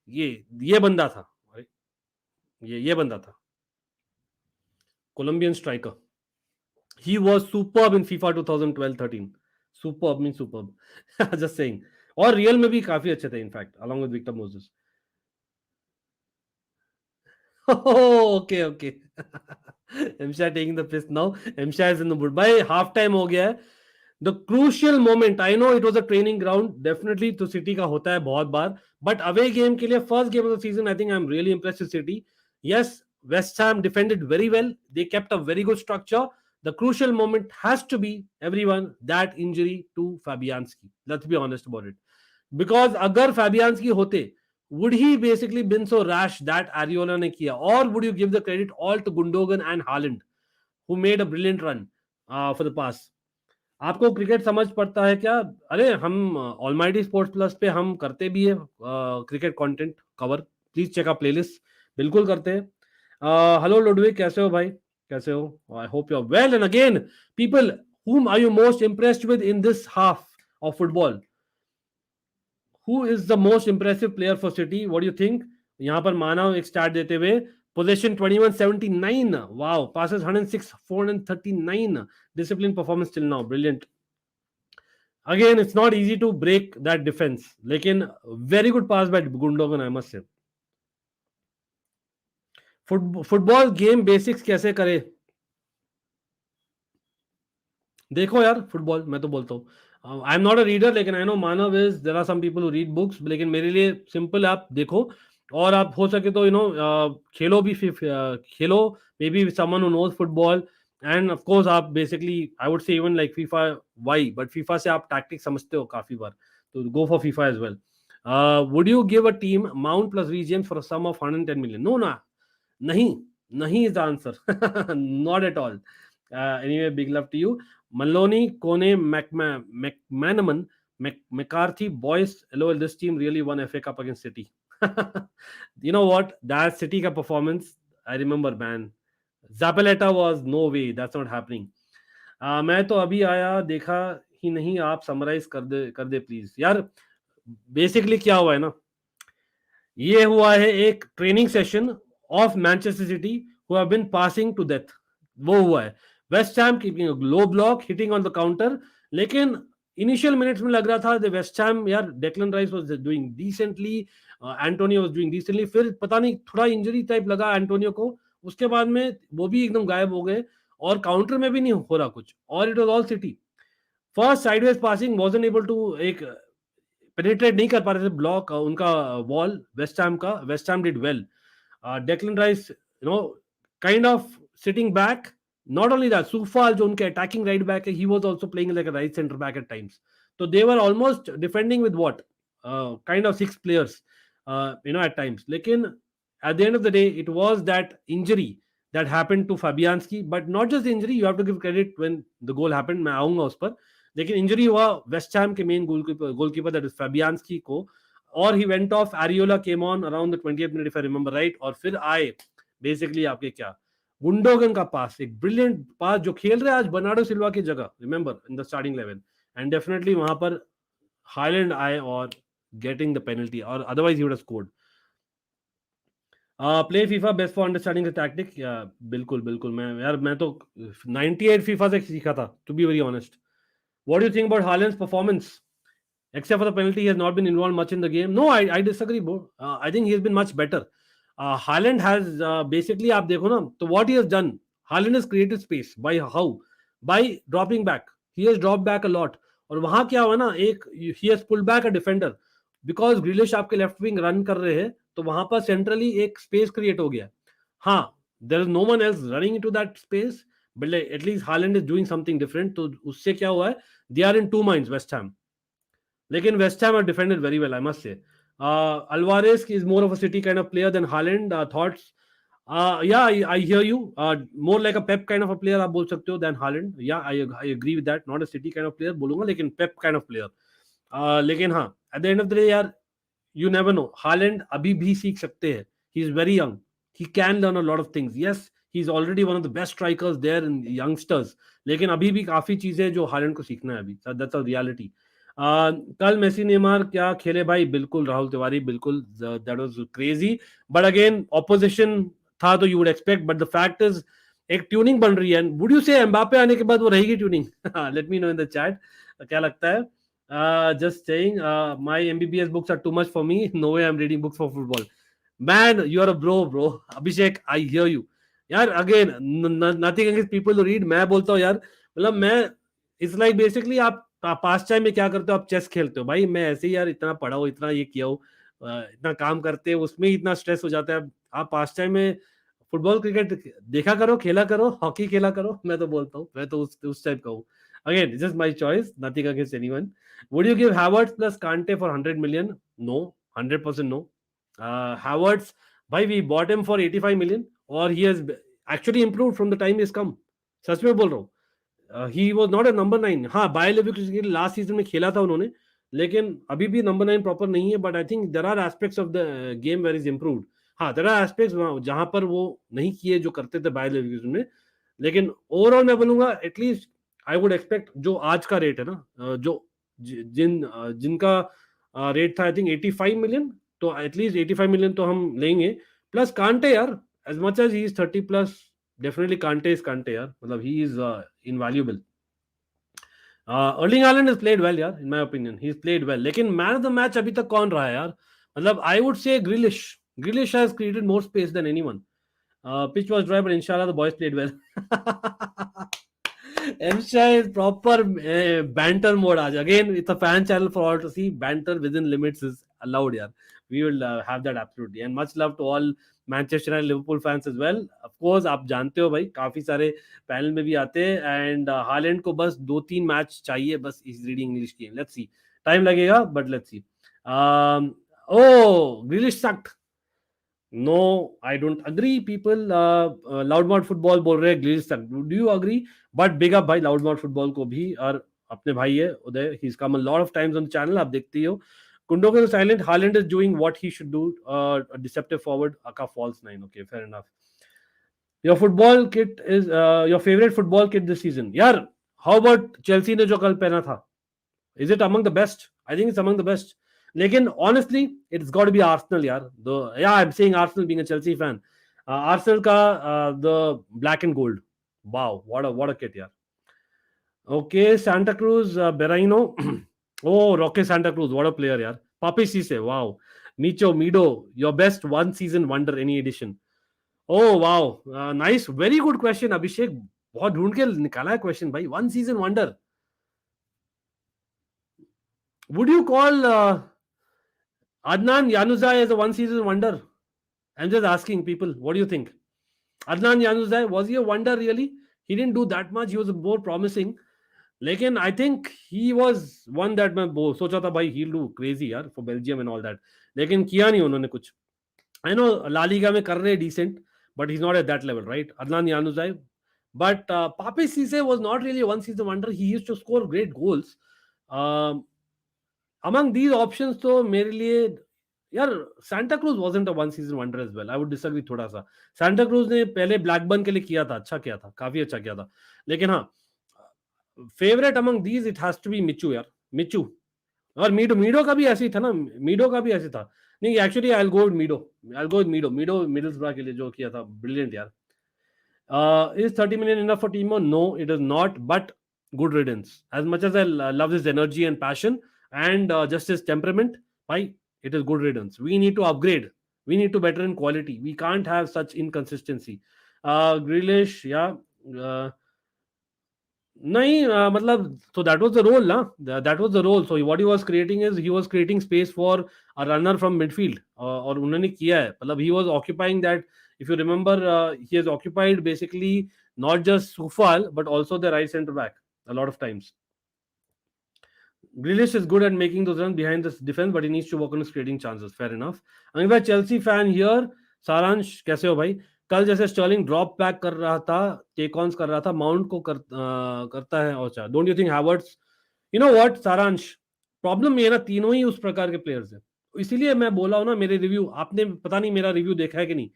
ये ये बंदा था भाई, ये बंदा था, Colombian striker. He was superb in FIFA 2012-13, superb mean superb, just saying. और रियल में भी काफी अच्छे थे in fact, along with Victor Moses. Okay okay. एमशा टेकिंग द पिस नाउ, एमशा इज इन द मूड भाई, हाफ टाइम हो गया है। The crucial moment, I know it was a training ground, definitely तो सिटी का होता है बहुत बार, बट अवे गेम के लिए first game of the season, I think I am really impressed with City. Yes, West Ham defended very well, they kept a very good structure. The crucial moment has to be everyone that injury to Fabianski, let's be honest about it, because अगर फैबियान्स्की होते, would he basically been so rash that Ariola ने किया, or would you give the credit all to Gundogan and Haaland who made a brilliant run for the pass? आपको क्रिकेट समझ पड़ता है क्या? अरे हम ऑलमाइटी स्पोर्ट्स प्लस पे हम करते भी है cricket content cover, please check a playlist, बिल्कुल करते हैं। हेलो लुडविक, कैसे हो भाई, कैसे हो? I hope you are well, and again people, whom are you most impressed with in this half of football? Who is the most impressive player for City? What do you think? यहाँ पर मानव एक स्टार्ट देते हुए, possession 2179, wow, passes 106, 439, disciplined performance till now, brilliant. Again, it's not easy to break that defense, लेकिन very good pass by Gundogan, I must say. Football game basics कैसे करे? देखो यार फुटबॉल, मैं तो बोलता हूँ, I am not a reader, लेकिन I know Manav is, there are some people who read books, लेकिन मेरे लिए सिंपल, आप देखो, और आप हो सके तो खेलो भी, खेलो, maybe someone who knows football, and of course आप basically, I would say even like FIFA, why, but FIFA से आप टैक्टिक समझते हो काफी बार, तो go for FIFA as well. Would you give a team Mount plus Reece James for a sum of 110 million? No ना, नहीं, नहीं is the answer, not at all. Anyway, big love to you. Maloney, Kone, McManaman, McCarthy, boys, LOL, this team really won FA Cup against City. You know what? That City का performance, I remember, man. Zabaleta was no way, that's not happening. मैं तो अभी आया, देखा ही नहीं, आप समराइज कर दे प्लीज यार। बेसिकली क्या हुआ है ना, ये हुआ है एक training session of Manchester City who have been passing to death, वो हुआ है। West Ham keeping a low block, hitting on the counter, लेकिन इनिशियल मिनट्स में लग रहा था द वेस्ट हैम, यार Declan Rice was doing decently, Antonio was doing decently, फिर पता नहीं थोड़ा इंजरी टाइप लगा एंटोनियो को, उसके बाद में वो भी एकदम गायब हो गए, और काउंटर में भी नहीं हो रहा कुछ, और it was all City. First sideways passing wasn't able to एक पेनिट्रेट नहीं कर पा रहे थे ब्लॉक, उनका वॉल वेस्ट हैम का, West Ham did well. Declan Rice kind of sitting back, not only that, Coufal जो उनके अटैकिंग राइट बैक है, he was also playing like a right centre back at times, तो they were almost defending with what, kind of 6 players at times, लेकिन at the end of the day it was that injury that happened to Fabianski, but not just the injury, you have to give credit when the goal happened, मैं आऊंगा उस पर, लेकिन इंजरी हुआ वेस्ट हैम के main goalkeeper that is Fabianski को, और he went off. Ariola came on around the 20th minute if I remember right, और फिर आए बेसिकली आपके क्या गुंडोगन का पास, एक ब्रिलियंट पास जो खेल रहे हैं आज बर्नार्डो सिल्वा की जगह, remember in the starting 11, and definitely वहां पर हाईलैंड आए और गेटिंग द पेनल्टी, और otherwise he would have scored. Play FIFA best for understanding the tactic, बिल्कुल बिल्कुल, मैं तो 98 फीफा से सीखा था, to be very honest. What do you think about Haaland's performance? Except for the penalty, he has not been involved much in the game. No, I disagree, bro. I think he has been much better. Haaland has basically, आप देखो ना, तो what he has done, Haaland has created space. By how? By dropping back. He has dropped back a lot. और वहां क्या हुआ ना, एक he has pulled back a defender because Grealish आपके लेफ्ट विंग रन कर रहे हैं, तो वहां पर सेंट्रली एक स्पेस क्रिएट हो गया. हाँ, there is no one else running into that space, but at least Haaland is doing something different. तो उससे क्या हुआ है, they are in two minds, West Ham. लेकिन West Ham are defended very well, I must say. Alvarez is more of a City kind of player than Haaland. Thoughts? Yeah, I hear you. More like a Pep kind of a player आप बोल सकते हो than Haaland. Yeah, I agree with that. Not a City kind of player बोलूंगा, लेकिन Pep kind of player. लेकिन हाँ, at the end of the day यार, you never know. Haaland अभी भी सीख सकते हैं. He is very young. He can learn a lot of things. Yes, he is already one of the best strikers there in youngsters. लेकिन अभी भी काफी चीजें जो Haaland को सीखना है अभी. That's a reality. कल मेसी नेमार क्या खेले भाई, बिल्कुल राहुल तिवारी, बिल्कुल, that was crazy, but again opposition था तो you would expect, but the fact is एक ट्यूनिंग बन रही है. वुड यू से एम्बापे आने के बाद वो रहेगी tuning? Let me know in the chat क्या लगता है. Just saying my MBBS books are too much for me, no way I am reading books for football. Man you are a bro Abhishek, I hear you यार. Again nothing against people to read, मैं बोलता हूँ यार, मतलब मैं, इट्स लाइक बेसिकली आप पास टाइम में क्या करते हो, आप चेस खेलते हो. भाई मैं ऐसे ही यार, इतना पढ़ा हो, इतना ये किया हो, इतना काम करते हो, उसमें ही इतना स्ट्रेस हो जाता है. आप पास टाइम में फुटबॉल क्रिकेट देखा करो, खेला करो, हॉकी खेला करो. मैं तो बोलता हूँ, मैं तो उस टाइप का हूँ. Again just my choice, nothing against anyone. Would you give Havertz plus Kante for 100 million? No, 100% no. Havertz भाई, we bought him for 85 million और he has actually improved from the time he has come. सच में बोल रहा हूँ. He was not a number 9. हाँ, बायर लेवरकुसेन के लास्ट सीजन में खेला था उन्होंने, लेकिन अभी भी नंबर 9 प्रॉपर नहीं है. But I think there are aspects of the game where is improved. हाँ, देयर आर एस्पेक्ट्स जहां पर वो नहीं किए जो करते थे बायर लेवरकुसेन में, लेकिन ओवरऑल मैं बोलूंगा एटलीस्ट आई वुड एक्सपेक्ट जो आज का रेट है ना, जो जिनका रेट था आई थिंक 85 million, तो एटलीस्ट 85 million तो हम लेंगे. प्लस कांटे यार, as much as he is 30 plus, definitely Kante is Kante यार, मतलब he is invaluable. Erling Haaland has played well यार, in my opinion he's played well, लेकिन man of the match अभी तक कौन रहा है यार? मतलब I would say Grealish has created more space than anyone. Pitch was dry, but inshallah the boys played well. Emsha is proper banter mode आज. Again, it's a fan channel for all to see. Banter within limits is allowed यार. We will have that absolutely. And much love to all Manchester and Liverpool fans as well. Of course आप जानते हो भाई, काफी सारे पैनल में भी आते हैं. एंड हालैंड को बस 2-3 मैच चाहिए बस इस Reading English game. Let's see, time लगेगा but let's see. Oh Grealish sucked. No, I don't agree. People loud mouth football बोल रहे हैं Grealish sucked. Do you agree? But big up भाई लाउड माउथ फुटबॉल को भी, और अपने भाई है Uday, he is come a lot of times on the channel, आप देखते ही हो. Gundogan is silent. Haaland is doing what he should do. A deceptive forward. Aka false 9. Okay, fair enough. Your football kit is your favorite football kit this season. यार, how about Chelsea ने जो कल पहना था? Is it among the best? I think it's among the best. लेकिन honestly, it's got to be Arsenal यार. Yeah, I'm saying Arsenal being a Chelsea fan. Arsenal का the black and gold. Wow, what a kit यार. Okay, Santa Cruz Berraino. Oh, Roque Santa Cruz, what a player यार. Papi Cisse, wow. Micho Mido, your best one season wonder any edition. Oh wow, nice, very good question Abhishek. बहुत ढूंढ के निकाला है क्वेश्चन भाई. One season wonder. Would you call Adnan Januzaj as a one season wonder? I'm just asking people, what do you think? Adnan Januzaj, was he a wonder really? He didn't do that much, he was more promising. लेकिन I think he was one that मैं सोचा था भाई ही डू क्रेजी यार for Belgium and all that, लेकिन किया नहीं उन्होंने कुछ. आई नो ला लीगा में कर रहे decent, but he's not at that level, right? Adnan Januzaj. But Pape Cisse was not really a one season wonder. He used to score great goals. Um, among these options, तो मेरे लिए यार Santa Cruz wasn't a one season wonder as well. I would disagree थोड़ा सा. Santa Cruz ने पहले ब्लैकबर्न के लिए किया था, अच्छा किया था, काफी अच्छा किया था. लेकिन हाँ, favourite among these it has to be Michu यार, मिचू. और मीडो मीडो का भी ऐसे ही था ना, मीडो का भी ऐसे था. नहीं actually I will go with Mido, I will go with Mido. Mido Middlesbrough के लिए जो किया था, ब्रिलियंट यार. Is 30 million enough for Timo? No, it is not, but good riddance. As much as I love his energy and passion and just his temperament, why? It is good riddance. We need to upgrade. We need to better in quality. We can't have such inconsistency. Grealish, yeah. Uh, नहीं मतलब so that was the role ना, that was the role. So what he was creating is he was creating space for a runner from midfield, और उन्होंने किया है. मतलब he was occupying that. If you remember, he has occupied basically not just Sufal but also the right centre back a lot of times. Grealish is good at making those runs behind this defense, but he needs to work on his creating chances. Fair enough. I'm a Chelsea fan here. सारांश कैसे हो भाई? कल जैसे स्टर्लिंग ड्रॉप बैक कर रहा था, टेक ऑन्स कर रहा था, माउंट को करता है. और don't you think Havertz, you know what सारांश, प्रॉब्लम ये ना, तीनों ही उस प्रकार के प्लेयर्स हैं. इसीलिए मैं बोला हूं ना, मेरे रिव्यू आपने पता नहीं मेरा रिव्यू देखा है कि नहीं.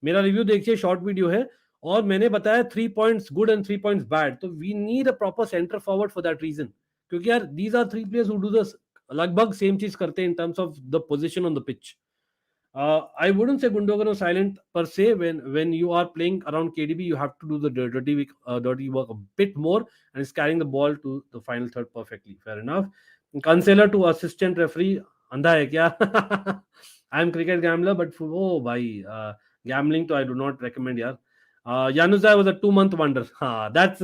मेरा रिव्यू देखिए, शॉर्ट वीडियो है, और मैंने बताया 3 points good and 3 points bad. तो we need a proper centre forward for that reason, क्योंकि यार these are 3 players who do the लगभग सेम चीज करते हैं in terms of the position on the pitch. I wouldn't say Gundogan was silent per se. When you are playing around KDB, you have to do the dirty work a bit more, and is carrying the ball to the final third perfectly. Fair enough. Counselor to assistant referee, अंधा है क्या? I am cricket gambler, but oh भाई, gambling तो I do not recommend यार. Januzaj was a 2-month wonder. That's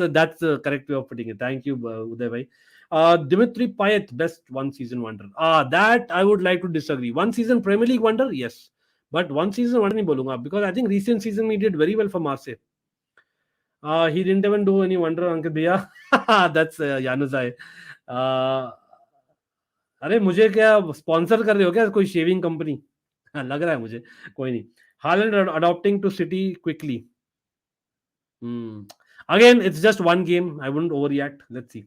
the correct way of putting it. Thank you, Uday bhai. Dimitri Payet, best one season wonder. That I would like to disagree. One season Premier League wonder, yes, but one season wonder नहीं बोलूंगा, because I think recent season he did very well for Marseille. He didn't even do any wonder, Ankit bhaiya. That's Januzaj. अरे मुझे क्या स्पॉन्सर कर रहे हो क्या, कोई शेविंग कंपनी? लग रहा है मुझे. कोई नहीं. Haaland adopting to City quickly. Again, it's just one game. I wouldn't overreact. Let's see.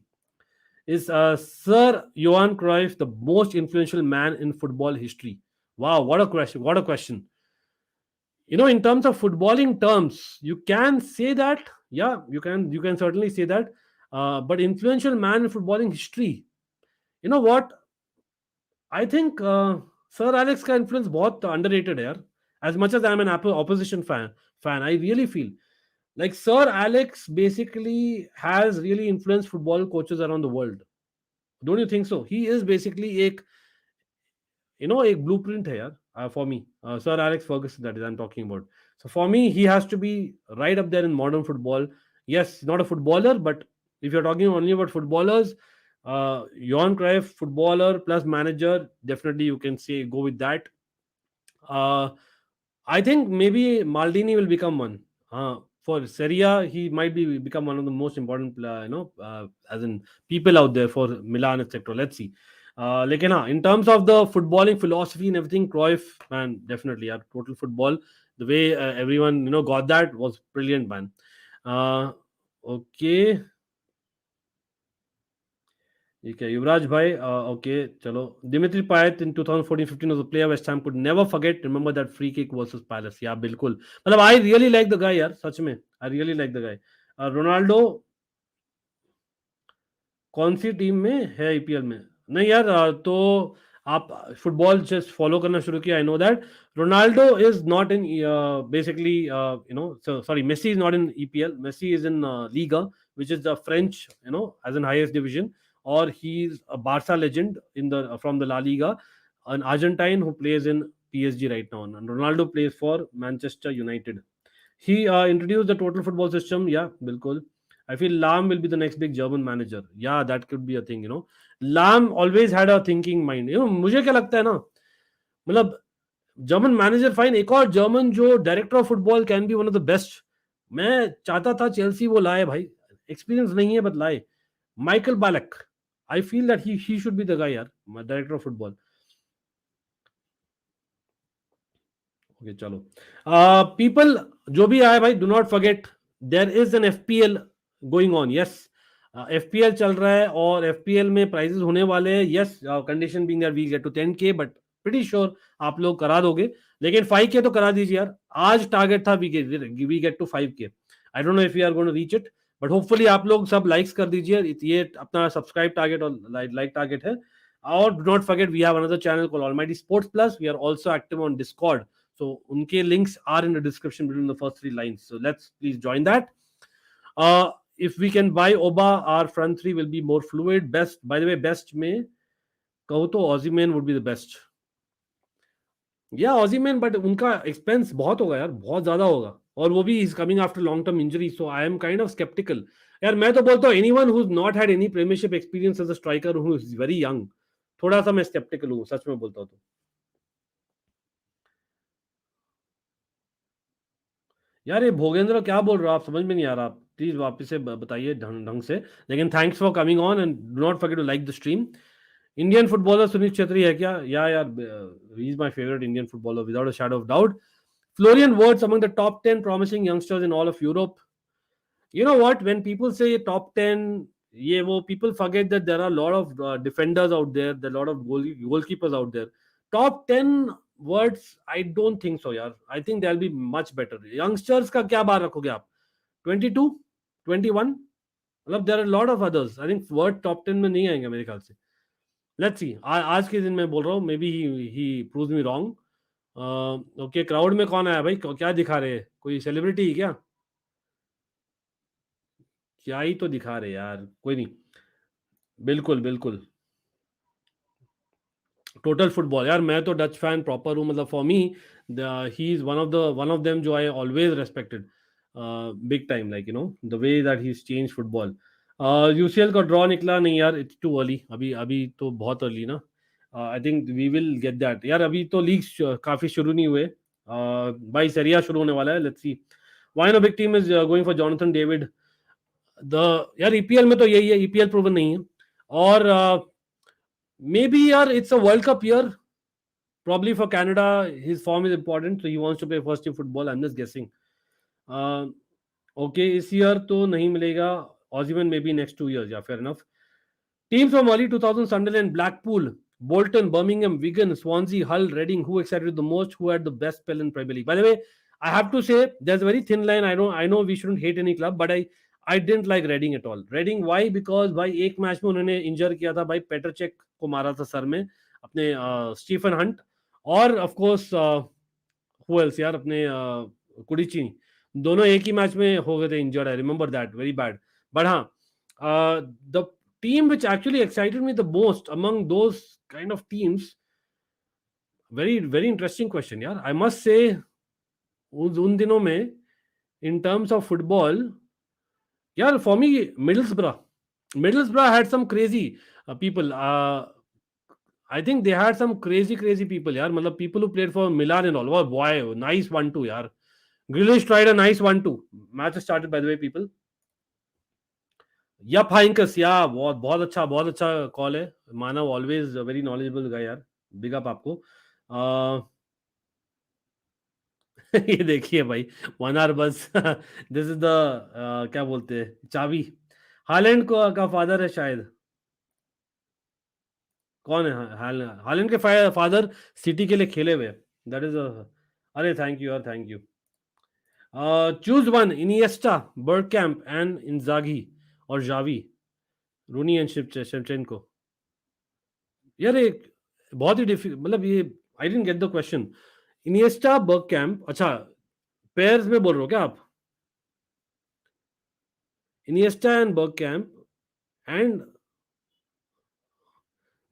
Is Sir Johan Cruyff the most influential man in football history? Wow, what a question! What a question! You know, in terms of footballing terms, you can say that. Yeah, you can certainly say that. But influential man in footballing history. You know what? I think Sir Alex का influence बहुत underrated है यार. As much as I'm an opposition fan, I really feel like Sir Alex basically has really influenced football coaches around the world. Don't you think so? He is basically एक blueprint है यार, for me. Sir Alex Ferguson, that is I'm talking about. So for me, he has to be right up there in modern football. Yes, not a footballer, but if you're talking only about footballers, Johan Cruyff, footballer plus manager, definitely you can say go with that. I think maybe Maldini will become one. For Serie A, he might become one of the most important, as in people out there for Milan, etc. Let's see. लेकिन हाँ, in terms of the footballing philosophy and everything, Cruyff, man, definitely, yeah, total football. The way everyone got that was brilliant, man. Okay. Okay, Yuvraj bhai, okay, chalo. Dimitri Payet in 2014-15 was a player West Ham could never forget. Remember that free kick versus Palace? Yeah, bilkul. Matlab, I really like the guy, yaar. Sach mein, I really like the guy. Ronaldo, कौन सी टीम में है ईपीएल में? नहीं यार, तो आप फुटबॉल जस्ट फॉलो करना शुरू किया. I know that Ronaldo is not in basically sorry, Messi is not in EPL. Messi is in Liga, which is the French, as in highest division, or he's a Barca legend from the La Liga, an Argentine who plays in PSG right now, and Ronaldo plays for Manchester United. He introduced the total football system. Yeah, bilkul. I feel Lam will be the next big German manager. Yeah, that could be a thing. Lam always had a thinking mind. मुझे क्या लगता है ना, मतलब जर्मन मैनेजर फाइन, एक और जर्मन जो director of football can be one of the best. मैं चाहता था चेल्सी वो लाए भाई, एक्सपीरियंस नहीं है बट लाए. Michael Ballack, I feel that he should be the guy यार, डायरेक्टर ऑफ फुटबॉल. ओके चलो, पीपल जो भी आए भाई, do not forget there is an FPL going on. Yes, FPL चल रहा है और एफपीएल में प्राइजेस होने वाले हैं। Yes, condition being that we get to 10K, but pretty sure आप लोग करा दोगे, लेकिन 5K तो करा दीजिए यार। आज टारगेट था we get to 5K। I don't know if you are going to reach it, but hopefully आप लोग सब लाइक्स कर दीजिए। ये अपना सब्सक्राइब टारगेट और लाइक टारगेट है। और do not forget we have another channel called almighty sports plus. We are also active on Discord, so unke links are in the description between the first three lines, so let's please join that. If we can buy Oba, our front three will be more fluid. Best, by the way, best में कहो तो Ozyman would be the best. या Ozyman, बट उनका एक्सपेंस बहुत होगा यार, बहुत ज्यादा होगा, और वो भी is coming after long term injury, so I am kind of skeptical. यार मैं तो बोलता हूँ anyone who is not had any premiership experience as a striker who is very young, थोड़ा सा मैं स्केप्टिकल हूँ, सच में बोलता हूँ तो। यार ये भोगेंद्र क्या बोल रहे हो आप, समझ में नहीं आ रहा, आप प्लीज वापस से बताइए ढंग ढंग से। लेकिन thanks for coming on and do not forget to like the stream. Indian footballer Sunil Chhetri है क्या? या यार, he is my favourite Indian footballer without a shadow of doubt. Florian Wirtz among the top 10 promising youngsters in all of Europe. You know what, when people say top 10, ये वो, people forget that there are a lot of defenders out there, there are a lot of goalkeepers out there. Top 10 words, I don't think so यार, I think they'll be much better. Youngsters का क्या बार रखोगे आप? 22, 21, मतलब there are a lot of others. I think word top 10 में नहीं आएंगे मेरे ख्याल से। Let's see, आज के दिन मैं बोल रहा हूँ, maybe he proves me wrong. Okay, crowd में कौन आया भाई, क्या दिखा रहे हैं, कोई सेलिब्रिटी क्या? क्या ही तो दिखा रहे यार, कोई नहीं। बिल्कुल बिल्कुल, टोटल फुटबॉल यार, मैं तो डच फैन प्रॉपर हूँ, मतलब for me he is one of them जो I always respected big time, like you know the way that he change football. UCL का ड्रॉ निकला नहीं यार, इट्स टू अर्ली, अभी अभी तो बहुत अर्ली ना। I think we will get that यार, अभी तो लीग्स काफी शुरू नहीं हुए। भाई सेरिया शुरू होने वाला है, let's see. Why no big team is going for Jonathan David. The यार ईपीएल में तो यही है, ईपीएल प्रूवन नहीं है। और मे बी यार it's a world cup year, probably for Canada his form is important, so he wants to play first team football, I'm just guessing. Okay, इस ईयर तो नहीं मिलेगा, Ozyman maybe next 2 years, yeah, fair enough. Teams from early 2000, Sunderland, Blackpool, Bolton, Birmingham, Wigan, Swansea, Hull, Reading. Who excited you the most? Who had the best spell in Premier League? By the way, I have to say there's a very thin line. I know we shouldn't hate any club, but I didn't like Reading at all. Reading, why? Because भाई एक मैच में उन्होंने इंजर किया था भाई, पेटर चेक को मारा था सर में अपने, स्टीफन हंट, और ऑफ कोर्स हु एल्स यार, अपने कुडिची, दोनों एक ही मैच में हो गए थे injured. I remember that very bad. But हाँ, the team which actually excited me the most among those kind of teams, very very interesting question यार, I must say उन दिनों में in terms of football, यार for me Middlesbrough had some crazy people. I think they had some crazy people यार, मतलब people who played for Milan and all. Oh boy, nice 1-2 यार. Grealish tried a nice 1-2. Match started by the way, people. या फाइंकस, या बहुत अच्छा कॉल है, मानव ऑलवेज वेरी नॉलेजेबल गाय यार, बिग अप आपको। ये देखिए भाई, 1 hour बस दिस इज द क्या बोलते हैं, चाबी। हालैंड को का फादर है शायद, कौन है हालैंड के फादर? सिटी के लिए खेले हुए, दैट इज अरे थैंक यू यार, thank you. Choose one, Iniesta, Bergkamp and Inzaghi, और जावी, रूनी एंड शेवचेंको। यार एक बहुत ही डिफिकल्ट, मतलब ये I didn't get the question. Iniesta, Bergkamp, अच्छा पेयर्स में बोल रहे हो क्या आप? इनिएस्टा एंड बर्गकैम्प एंड,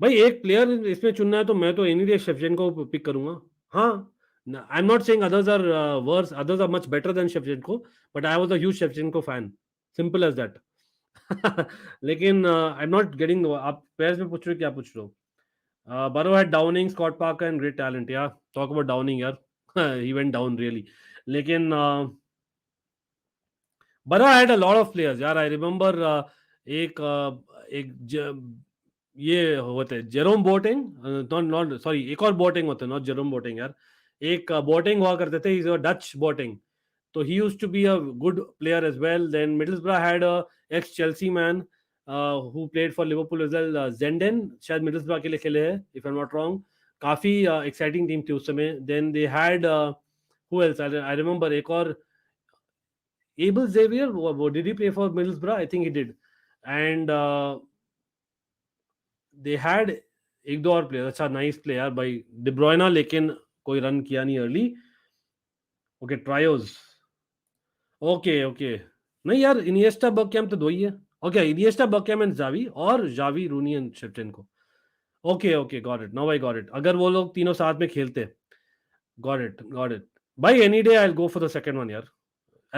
भाई एक प्लेयर इसमें चुनना है तो मैं तो एनी डे शेवचेंको को पिक करूंगा। हाँ, I am not saying others are worse, others are much better than Shevchenko, but I was a huge Shevchenko fan, simple as that. लेकिन आई एम नॉट गेटिंग, आप पेयर्स में पूछ रहे हो, क्या पूछ रहे हो? Burrow had Downing, Scott Parker, and great talent. Yeah, talk about Downing, यार, he went down really. लेकिन Burrow had a lot of players, यार. I remember एक ये होते Jerome boating, not not sorry, एक और बोटिंग होते, नॉट जेरोम बोटिंग यार, एक बोटिंग हुआ करते थे, इज डच बोटिंग, तो he used to be a good player as well. Then Middlesbrough had a ex Chelsea man who played for Liverpool as well, Zenden, शायद मिडलसब्रा के लिए खेले हैं if I am not wrong. काफी एक्साइटिंग टीम थी उस समय. Then they had who else, I remember एक और Abel Xavier, did he play for Middlesbrough? I think he did. And they had एक दो और प्लेयर, अच्छा नाइस प्लेयर भाई, डिब्रोइना, लेकिन कोई रन किया नहीं early. Okay trios, okay okay. नहीं यार, इनिएस्टा बर्कहैम तो दो ही है. Okay, Iniesta Bergkamp and Xavi, और Xavi Rooney and Shevchenko. Okay okay, got it, now I got it. अगर वो लोग तीनों साथ में खेलते, गॉट इट गॉट इट. भाई any day I will go for the second one यार.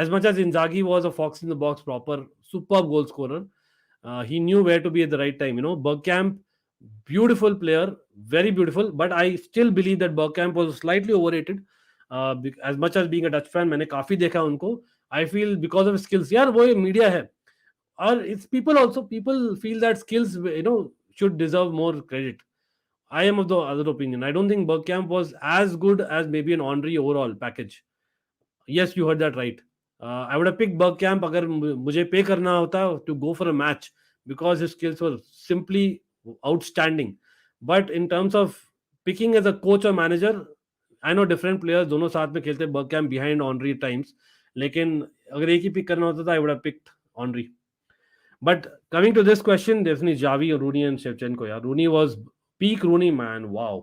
As much as Inzaghi was a fox in the box, proper, superb goal scorer, he knew where to be at the right time. You know, Bergkamp, beautiful player, very beautiful. But I still believe that Bergkamp was slightly overrated. As much as being a Dutch fan, मैंने काफी देखा उनको. I feel because of skills. यार वो मीडिया है, और it's people also. People feel that skills, should deserve more credit. I am of the other opinion. I don't think Bergkamp was as good as maybe an Henry overall package. Yes, you heard that right. I would have picked Bergkamp अगर मुझे पे करना होता to go for a match, because his skills were simply outstanding. But in terms of picking as a coach or manager, I know different players दोनों साथ में खेलते, Bergkamp behind Henry times, लेकिन अगर एक ही pick करना होता I would have picked Henry. But coming to this question, definitely Javi, Rooney and Shevchenko. Yeah, Rooney was peak Rooney, man. Wow.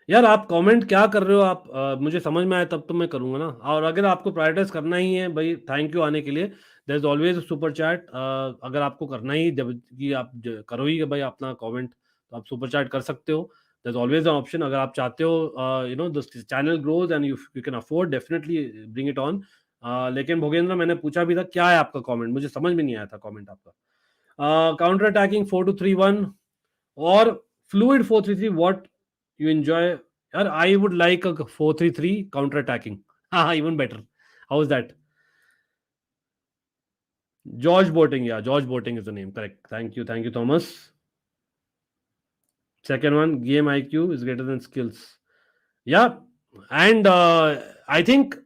यार आप कमेंट क्या कर रहे हो आप, मुझे समझ में आया तब तो मैं करूंगा ना. और अगर आपको प्रायोरिटाइज करना ही है भाई, थैंक यू आने के लिए. There is always super chat. अगर आपको करना ही, जब कि आप करो ही भाई अपना कमेंट, तो आप सुपर चैट कर सकते हो. There is always an option. अगर आप चाहते हो the channel grows and you can afford, definitely bring it on. लेकिन भोगेंद्र, मैंने पूछा भी था क्या है आपका कमेंट, मुझे समझ में नहीं आया था कमेंट आपका. Counter attacking 4-2-3-1 or fluid 4-3-3, what you enjoy? Yaar, I would like a 4-3-3 counter attacking. Even better. How's that? George Boating. Yeah, George Boating is the name. Correct. Thank you, Thomas. Second one, game IQ is greater than skills. Yeah, and I think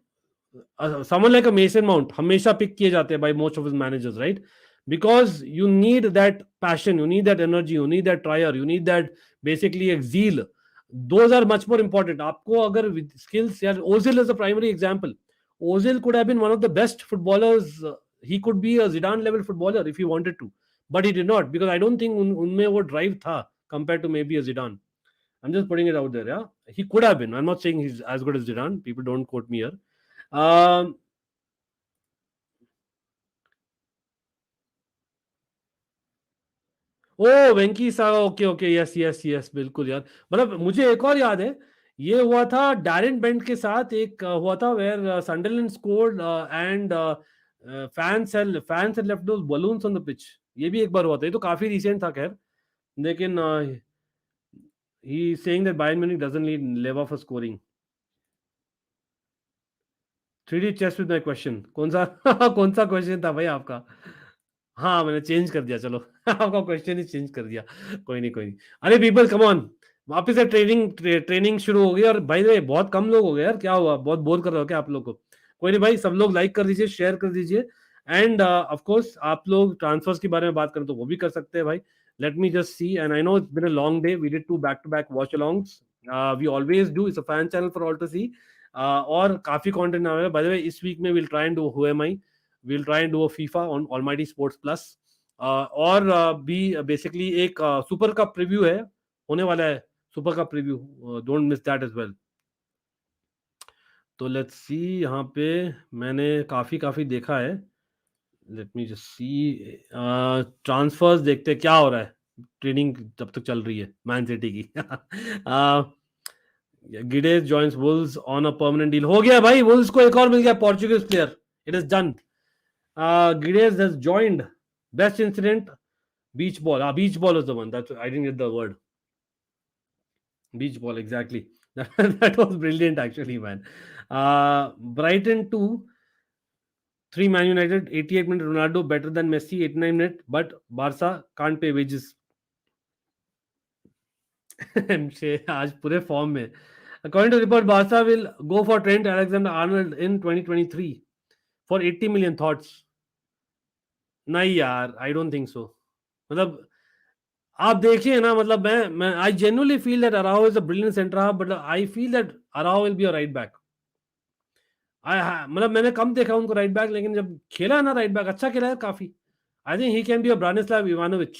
someone like a Mason Mount हमेशा pick किए जाते हैं by most of his managers, right? Because you need that passion, you need that energy, you need that trier, you need that basically a zeal. Those are much more important. आपको अगर with skills, यार, Ozil is a primary example. Ozil could have been one of the best footballers. He could be a Zidane level footballer if he wanted to, but he did not, because I don't think उनमें वो drive था compared to maybe a Zidane. I'm just putting it out there. Yeah, he could have been. I'm not saying he's as good as Zidane. People don't quote me here. Um, ओ वेंकी सा, okay okay, yes yes yes, बिल्कुल यार. मतलब मुझे एक और याद है, ये हुआ था डैरेन बेंट के साथ, एक हुआ था where Sunderland scored and fans had left those balloons on the pitch. ये भी एक बार हुआ था, ये तो काफी रिसेंट था खैर. लेकिन he saying that Bayern Munich doesn't need Lewa for scoring. 3D chess with my question, कौन सा कौन सा क्वेश्चन था भाई आपका? हाँ, मैंने चेंज कर दिया, चलो. आपका क्वेश्चन ही चेंज कर दिया. कोई नहीं, कोई नहीं. अरे पीपल कम ऑन, वापस से ट्रेनिंग शुरू हो गई. और भाई रे, बहुत कम लोग हो गए यार, क्या हुआ, बहुत बोर कर रहे हो क्या आप लोग को? कोई नहीं भाई, सब लोग लाइक कर दीजिए, शेयर कर दीजिए. एंड ऑफ कोर्स आप लोग ट्रांसफर्स के बारे में बात करें तो वो भी कर सकते हैं भाई. Let me just see, and I know it's been a long day, we did 2 back to back watch alongs. We always do, it's a fan channel for all to see. और काफी कंटेंट आ रहा है. बाय द वे, इस वीक में will try and do who am I, we'll try and do a FIFA on Almighty Sports Plus. और भी बेसिकली एक सुपर कप प्रीव्यू है, होने वाला है super cup preview, don't miss that as well. तो लेट्स सी, यहाँ पे मैंने काफी काफी देखा है. Let me just see, transfers देखते हैं क्या हो रहा है. ट्रेनिंग जब तक चल रही है मैन सिटी की. Guedes joins Wolves on a permanent deal. हो गया भाई, वुल्व्स को एक और मिल गया Portuguese player. It is done. Gideon has joined. Best incident, beach ball. Beach ball was the one. That's, I didn't get the word. Beach ball, exactly. That was brilliant, actually, man. Brighton 2, 3 Man United. 88-minute Ronaldo better than Messi. 89-minute, but Barca can't pay wages. आज पूरे फॉर्म में। According to report, Barca will go for Trent Alexander-Arnold in 2023 for 80 million. Thoughts? नहीं यार, आई डोंट थिंक सो। मतलब आप देखिए ना, मतलब मैं I genuinely feel that Araujo is a brilliant centre half, but I feel that Araujo will be a right back. मतलब मैंने कम देखा उनको राइट बैक, लेकिन जब खेला है ना राइट बैक, अच्छा खेला है काफी। I think he can be a Branislav Ivanovic.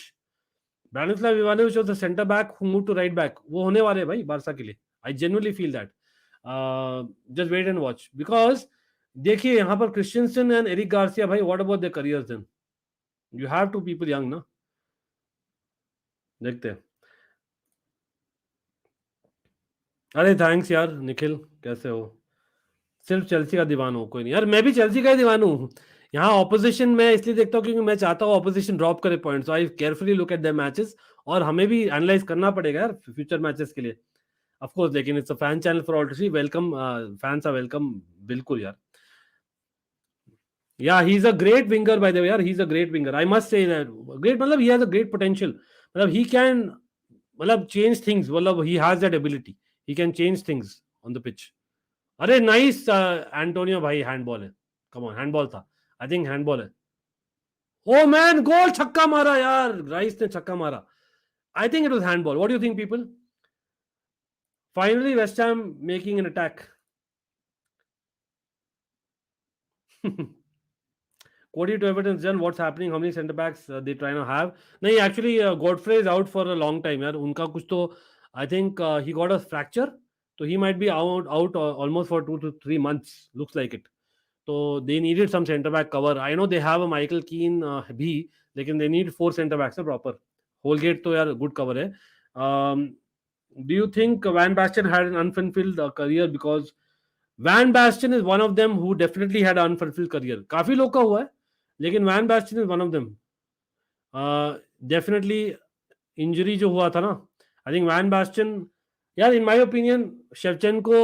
Branislav Ivanovic was the centre back who move to right back, वो होने वाले हैं भाई बारसा के लिए। I genuinely feel that. Just wait and watch, because देखिए यहाँ पर क्रिस्टियंसन एंड एरिक गार्सिया, भाई what about their careers then? You have two people young ना। देखते हैं। अरे थैंक्स यार निखिल, कैसे हो? सिर्फ चेल्सी का दीवान हो? कोई नहीं यार, मैं भी चेल्सी का ही दीवान हूँ। यहाँ ऑपोजिशन मैं इसलिए देखता हूँ क्योंकि मैं चाहता हूँ ऑपोजिशन ड्रॉप करे points, I carefully look at the matches. और हमें भी एनालाइज करना पड़ेगा यार फ्यूचर मैचेस के लिए, ऑफ कोर्स। लेकिन it's a fan channel for all to see. Welcome, fans are welcome, बिल्कुल यार। Yeah he is a great winger by the way यार, he is a great winger, I must say that. Great मतलब he has a great potential, मतलब ही कैन, मतलब चेंज थिंग्स, मतलब he has that ability, he can change things on the pitch. अरे नाइस एंटोनियो भाई, हैंडबॉल है। कम ऑन, हैंडबॉल था, आई थिंक हैंडबॉल है। ओ मैन, गोल, छक्का मारा यार, राइस ने छक्का मारा। आई think it was handball. What do you think people? Finally West Ham making an attack. Cody to Everton's done. What's happening? How many centre backs they trying to have? नहीं, actually Godfrey is out for a long time यार। उनका कुछ तो I think he got a fracture, so he might be out almost for 2 to 3 months. Looks like it. So they needed some centre back cover. I know they have a Michael Keane भी, लेकिन they need 4 centre backs ना proper. Holgate तो यार good cover है. Do you think Van Basten had an unfulfilled career? Because Van Basten is one of them who definitely had an unfulfilled career. काफी लोग का हुआ है, लेकिन Van Basten is one of them. Definitely injury जो हुआ था ना, आई थिंक वैन बैस्टन, यार इन माय ओपिनियन शेवचेंको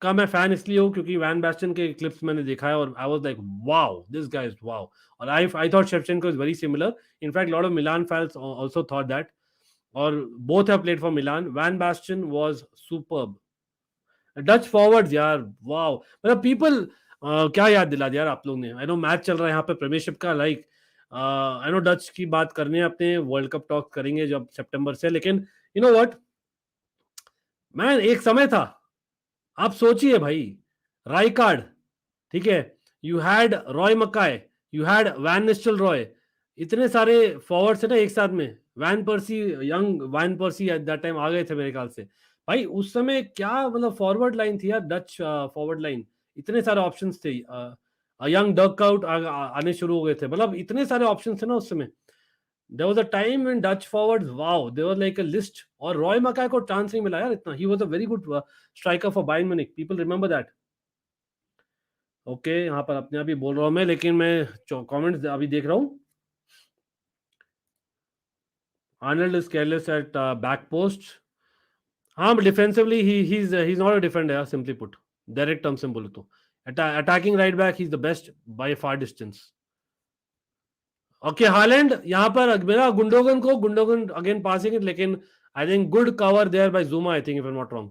का मैं फैन इसलिए हूँ क्योंकि वैन बैस्टन के क्लिप्स मैंने देखा है और I was like wow, this guy is wow. और I thought Shevchenko is very similar. In fact lot of Milan fans also thought that, और both have played for Milan. Van Basten was superb. Dutch forwards यार, वाओ, मतलब पीपल क्या याद दिला दिया यार आप लोग ने। आई नो मैच चल रहा है यहाँ पे प्रीमियरशिप का, लाइक आई नो डच की बात करनी है, अपने वर्ल्ड कप टॉक करेंगे जब सितंबर से। लेकिन यू नो व्हाट मैन, एक समय था, आप सोचिए भाई, राइकार्ड, ठीक है, you had Roy Makaay, you had Van Nistelrooy, इतने सारे फॉरवर्ड्स है ना एक साथ में। Van Persie, young Van Persie at that time आ गए थे मेरे ख्याल से। भाई उस समय क्या मतलब फॉरवर्ड लाइन थी यार, डच फॉरवर्ड लाइन, इतने सारे ऑप्शंस थे। यंग डकआउट आने शुरू हो गए थे, मतलब इतने सारे ऑप्शंस थे ना उस समय। There was a time when Dutch forwards, wow, they were like a list. और रॉय मकाय को चांस नहीं मिला यार इतना। He was a very good striker for Bayern Munich, people remember that. Okay, यहाँ पर अपने आप ही बोल रहा हूँ मैं, लेकिन मैं कमेंट्स अभी देख रहा हूँ। Arnold is careless at back post. हाँ, defensively he is not a defender यार, सिंपली पुट, डायरेक्ट टर्म्स में बोले तो। Attacking right back he is the best by far distance. Okay, Haaland यहाँ पर मेरा गुंडोगन अगेन पासिंग इट, लेकिन I think good cover there by Zouma, I think if I am not wrong.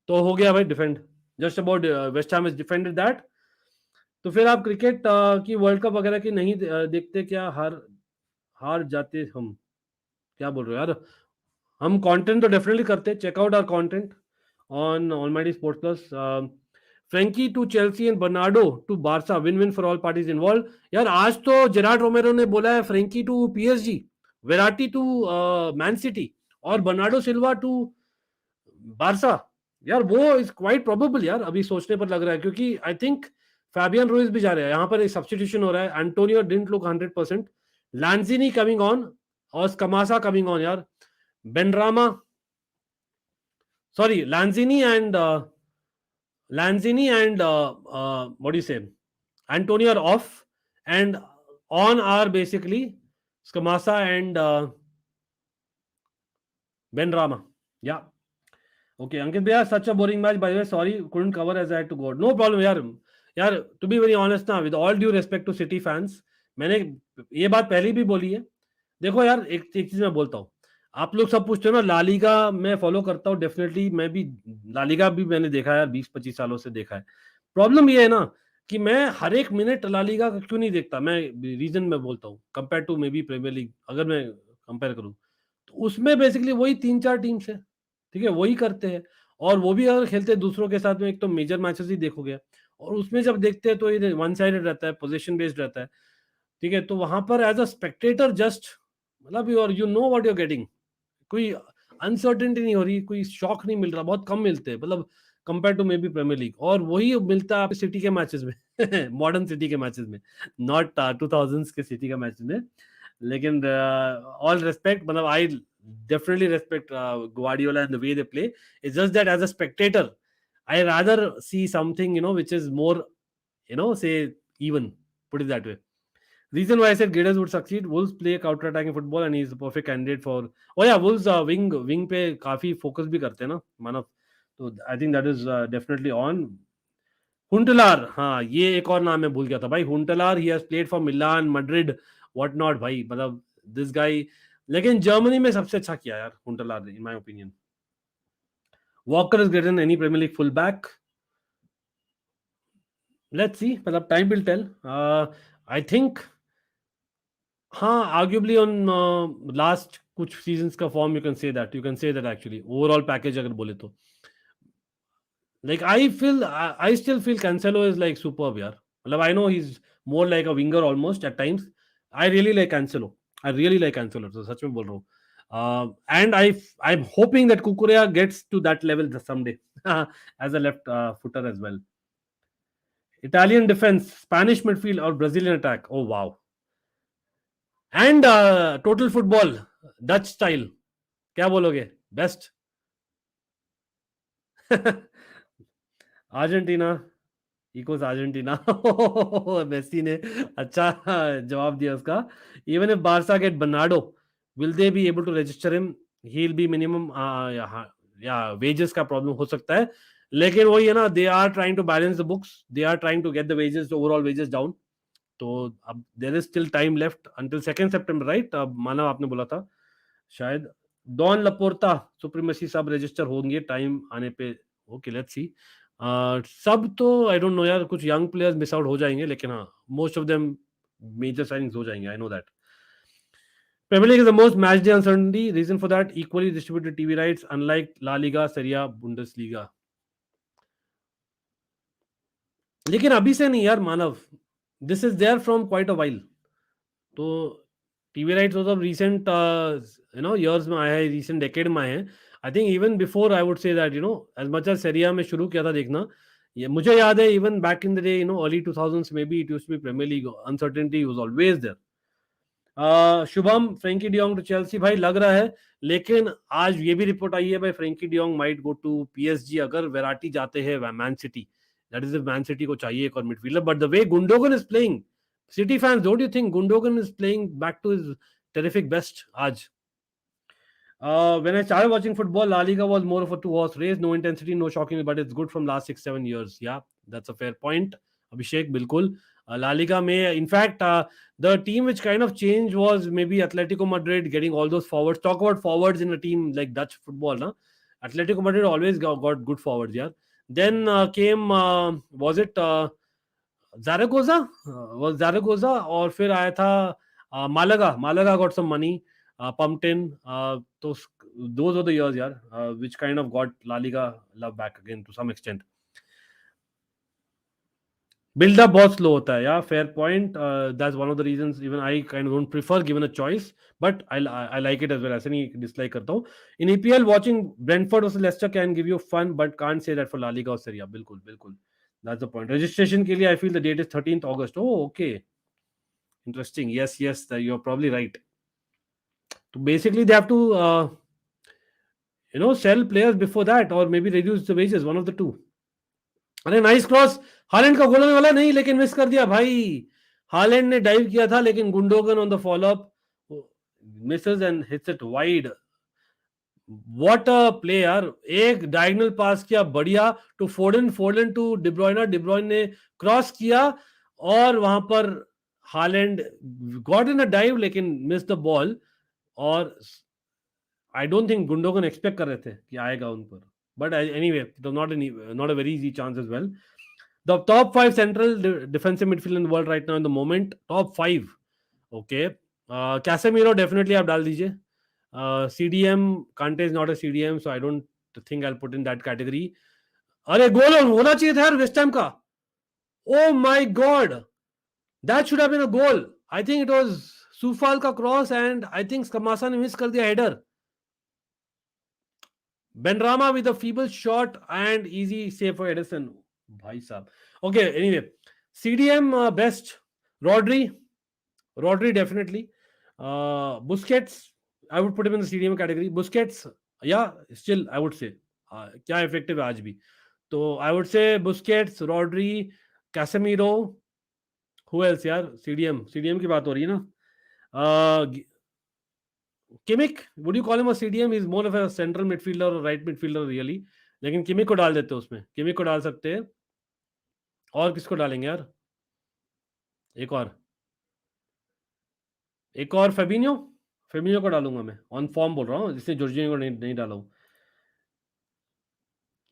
तो हो गया भाई defend, just about West Ham is defended that. तो फिर आप क्रिकेट की वर्ल्ड कप वगैरह की नहीं देखते क्या? हार हार जाते हम? क्या बोल रहे हो यार? हम कंटेंट तो डेफिनेटली करते हैं, check out our content on almighty sports plus. Frenkie to Chelsea and Bernardo to Barca, win win for all parties involve. यार आज तो जेरार्ड रोमेरो ने बोला है Frenkie to PSG, Verratti to Man City, और बर्नार्डो सिल्वा टू बार्सा। यार वो इज क्वाइट प्रोबेबल यार, अभी सोचने पर लग रहा है, क्योंकि आई थिंक फैबियन रूइज भी जा रहे हैं। यहाँ पर एक सब्स्टिट्यूशन हो रहा है, Antonio didn't look 100%, Lanzini coming on और स्कमासा कमिंग ऑन यार। बेनरामा, sorry, Lanzini and what do you say, Antonio are off, and on are basically Skamasa and Benrama. Yeah. Okay, Ankit bhaiya, such a boring match, by the way, sorry, couldn't cover as I had to go. No problem यार। यार to be very honest ना, with all due respect to City fans, मैंने ये बात पहले भी बोली है। देखो यार, एक चीज मैं बोलता हूँ, आप लोग सब पूछते हो ना, लालीगा मैं फॉलो करता हूँ डेफिनेटली, मैं भी लालीगा भी मैंने देखा है यार, 20-25 सालों से देखा है। प्रॉब्लम ये है ना कि मैं हर एक मिनट लालीगा का क्यों नहीं देखता, मैं रीजन मैं बोलता हूँ, compare to maybe premiere league अगर मैं कंपेयर करूँ, तो उसमें बेसिकली वही 3-4 टीम्स है, ठीक है, वही करते हैं। और वो भी अगर खेलते हैं दूसरों के साथ में, एक तो मेजर मैचेस ही देखोगे, और उसमें जब देखते हैं तो ये वन साइडेड रहता है, पोजीशन बेस्ड रहता है, ठीक है, तो वहां पर एज अ स्पेक्टेटर जस्ट, मतलब you know what you are getting, कोई अनसर्टेनिटी नहीं हो रही, कोई शॉक नहीं मिल रहा, बहुत कम मिलते हैं, मतलब compare to maybe premiere league, और वही मिलता है आप सिटी के मैचेस में मॉडर्न सिटी के मैचेस में, नॉट 2000s के सिटी का मैचेस में। लेकिन ऑल रेस्पेक्ट, मतलब आई definitely respect Guardiola and the way they play. It's just that as a spectator, I rather see something, which is more, say, even. Put it that way. Reason why I said Gators would succeed: Wolves play counter-attacking football, and he's the perfect candidate for. Oh yeah, Wolves wing पे काफी focus भी करते हैं ना, मानव. तो I think that is definitely on. हुंटलार, हाँ ये एक और नाम मैं भूल गया था भाई, हुंटलार. He has played for Milan, Madrid, what not भाई, मतलब this guy. लेकिन जर्मनी में सबसे अच्छा किया यार हुंटलार ने, in my opinion. Walker is greater than any Premier League fullback. Let's see, मतलब time will tell. I think हाँ, आर्ग्यूबली ऑन लास्ट कुछ सीजन्स का form, you can say that actually, overall package अगर बोले तो, like I still feel Cancelo is like superb यार, मतलब I know he is more like a winger almost at times. I really like Cancelo, I really like Cancelo, तो सच में बोल रहा हूँ. And I am hoping that Cucurella gets to that level someday as a left footer as well. Italian defence, Spanish midfield और Brazilian attack, oh wow. And total football Dutch style, क्या बोलोगे best? Argentina, equals Argentina. Messi ने अच्छा जवाब दिया उसका. Even if Barca get Bernardo, will they be able to register him? He will be minimum, या वेजेस का प्रॉब्लम हो सकता है, लेकिन वही है ना, they are trying to balance the books, they are trying to get the wages, overall wages down. तो अब there is still time left until 2 सितंबर, राइट? अब माना आपने बोला था शायद डॉन लपोर्टा सुप्रीमेसी सब रजिस्टर होंगे टाइम आने पे. Okay, let's see. सब तो आई डोंट नो यार, कुछ यंग प्लेयर्स मिस आउट हो जाएंगे, लेकिन हाँ, most of them major signings हो जाएंगे, I know that. Premier League is the most match day uncertainty. Reason for that: equally distributed TV rights, unlike La Liga, Serie A, Bundesliga. लेकिन अभी से नहीं यार Manav, this is there from quite a while. तो टीवी राइट्स वो सब रिसेंट ईयर्स में आया है, रिसेंट डेकेड में आए हैं. I think even before I would say that as much as Serie A में शुरू किया था देखना, ये मुझे याद है, even back in the day, early 2000s में भी it used to be premiere League, uncertainty was always there. Shubham, Frenkie de Jong to Chelsea, भाई लग रहा है, लेकिन आज ये भी रिपोर्ट आई है भाई, Frenkie de Jong might go to PSG अगर वेराटी जाते हैं Man City. That is, Man City को चाहिए एक और midfielder, but the way Gundogan is playing, City fans, don't you think Gundogan is playing back to his terrific best? Aj. When I started watching football, La Liga was more of a two-horse race, no intensity, no shocking, but it's good from last 6-7 years. Yeah, that's a fair point. Abhishek, bilkul. La Liga may, in fact, the team which kind of changed was maybe Atletico Madrid getting all those forwards. Talk about forwards in a team like Dutch football, na? Atletico Madrid always got good forwards, yeah. Then came, was it Zaragoza, वो ज़ारागोज़ा, और फिर आया था Malaga got some money, pumped in, तो those were the years यार, which kind of got La Liga love back again to some extent. Build up बहुत slow होता है, yeah, fair point. That's one of the reasons even I kind of don't prefer given a choice, but I like it as well. ऐसे नहीं dislike करता हूँ. In EPL, watching Brentford versus Leicester can give you fun, but can't say that for La Liga or Serie A. बिल्कुल बिल्कुल, that's the point. Registration के लिए I feel the date is 13th August. Oh, okay, interesting. Yes, you're probably right. So basically they have to sell players before that, or maybe reduce the wages, one of the two. अरे नाइस क्रॉस, हालैंड का गोल होने वाला नहीं, लेकिन मिस कर दिया भाई. हालैंड ने डाइव किया था, लेकिन Gundogan on the follow up Mrs and hits it wide. What a play यार, एक डायगोनल पास किया बढ़िया टू फोर्डन, फोर्डन टू डिब्रॉयना ने क्रॉस किया, और वहां पर Haaland got in a dive लेकिन मिस द बॉल. और I don't think Gundogan expect कर रहे थे कि आएगा उन पर, but anyway it was not a very easy chance as well. The top 5 central defensive midfield in the world right now in the moment, top 5. Okay, Casemiro definitely आप डाल दीजिए. CDM, Kante is not a CDM, so I don't think I'll put in that category. अरे गोल होना चाहिए था यार वेस्ट हैम का. Oh my god, that should have been a goal. I think it was Coufal का cross and I think Scamacca ने मिस कर दिया header. Benrama with a feeble shot and easy save for Edison. Bhai sahab. Okay, anyway. CDM best. Rodri definitely. Busquets, I would put him in the CDM category. Busquets, yeah, still I would say. क्या effective है आज भी. तो I would say Busquets, Rodri, Casemiro. Who else यार? CDM की बात हो रही है ना. Kimmich, would you call him a CDM? He's more of a central midfielder or right midfielder really. लेकिन किमिक को डाल देते हैं उसमें. किमिक को डाल सकते हैं. और किसको डालेंगे यार? एक और फेबिनियो को डालूंगा मैं. ऑन फॉर्म बोल रहा हूँ, जिससे जॉर्जिनियो को नहीं डाला हूँ.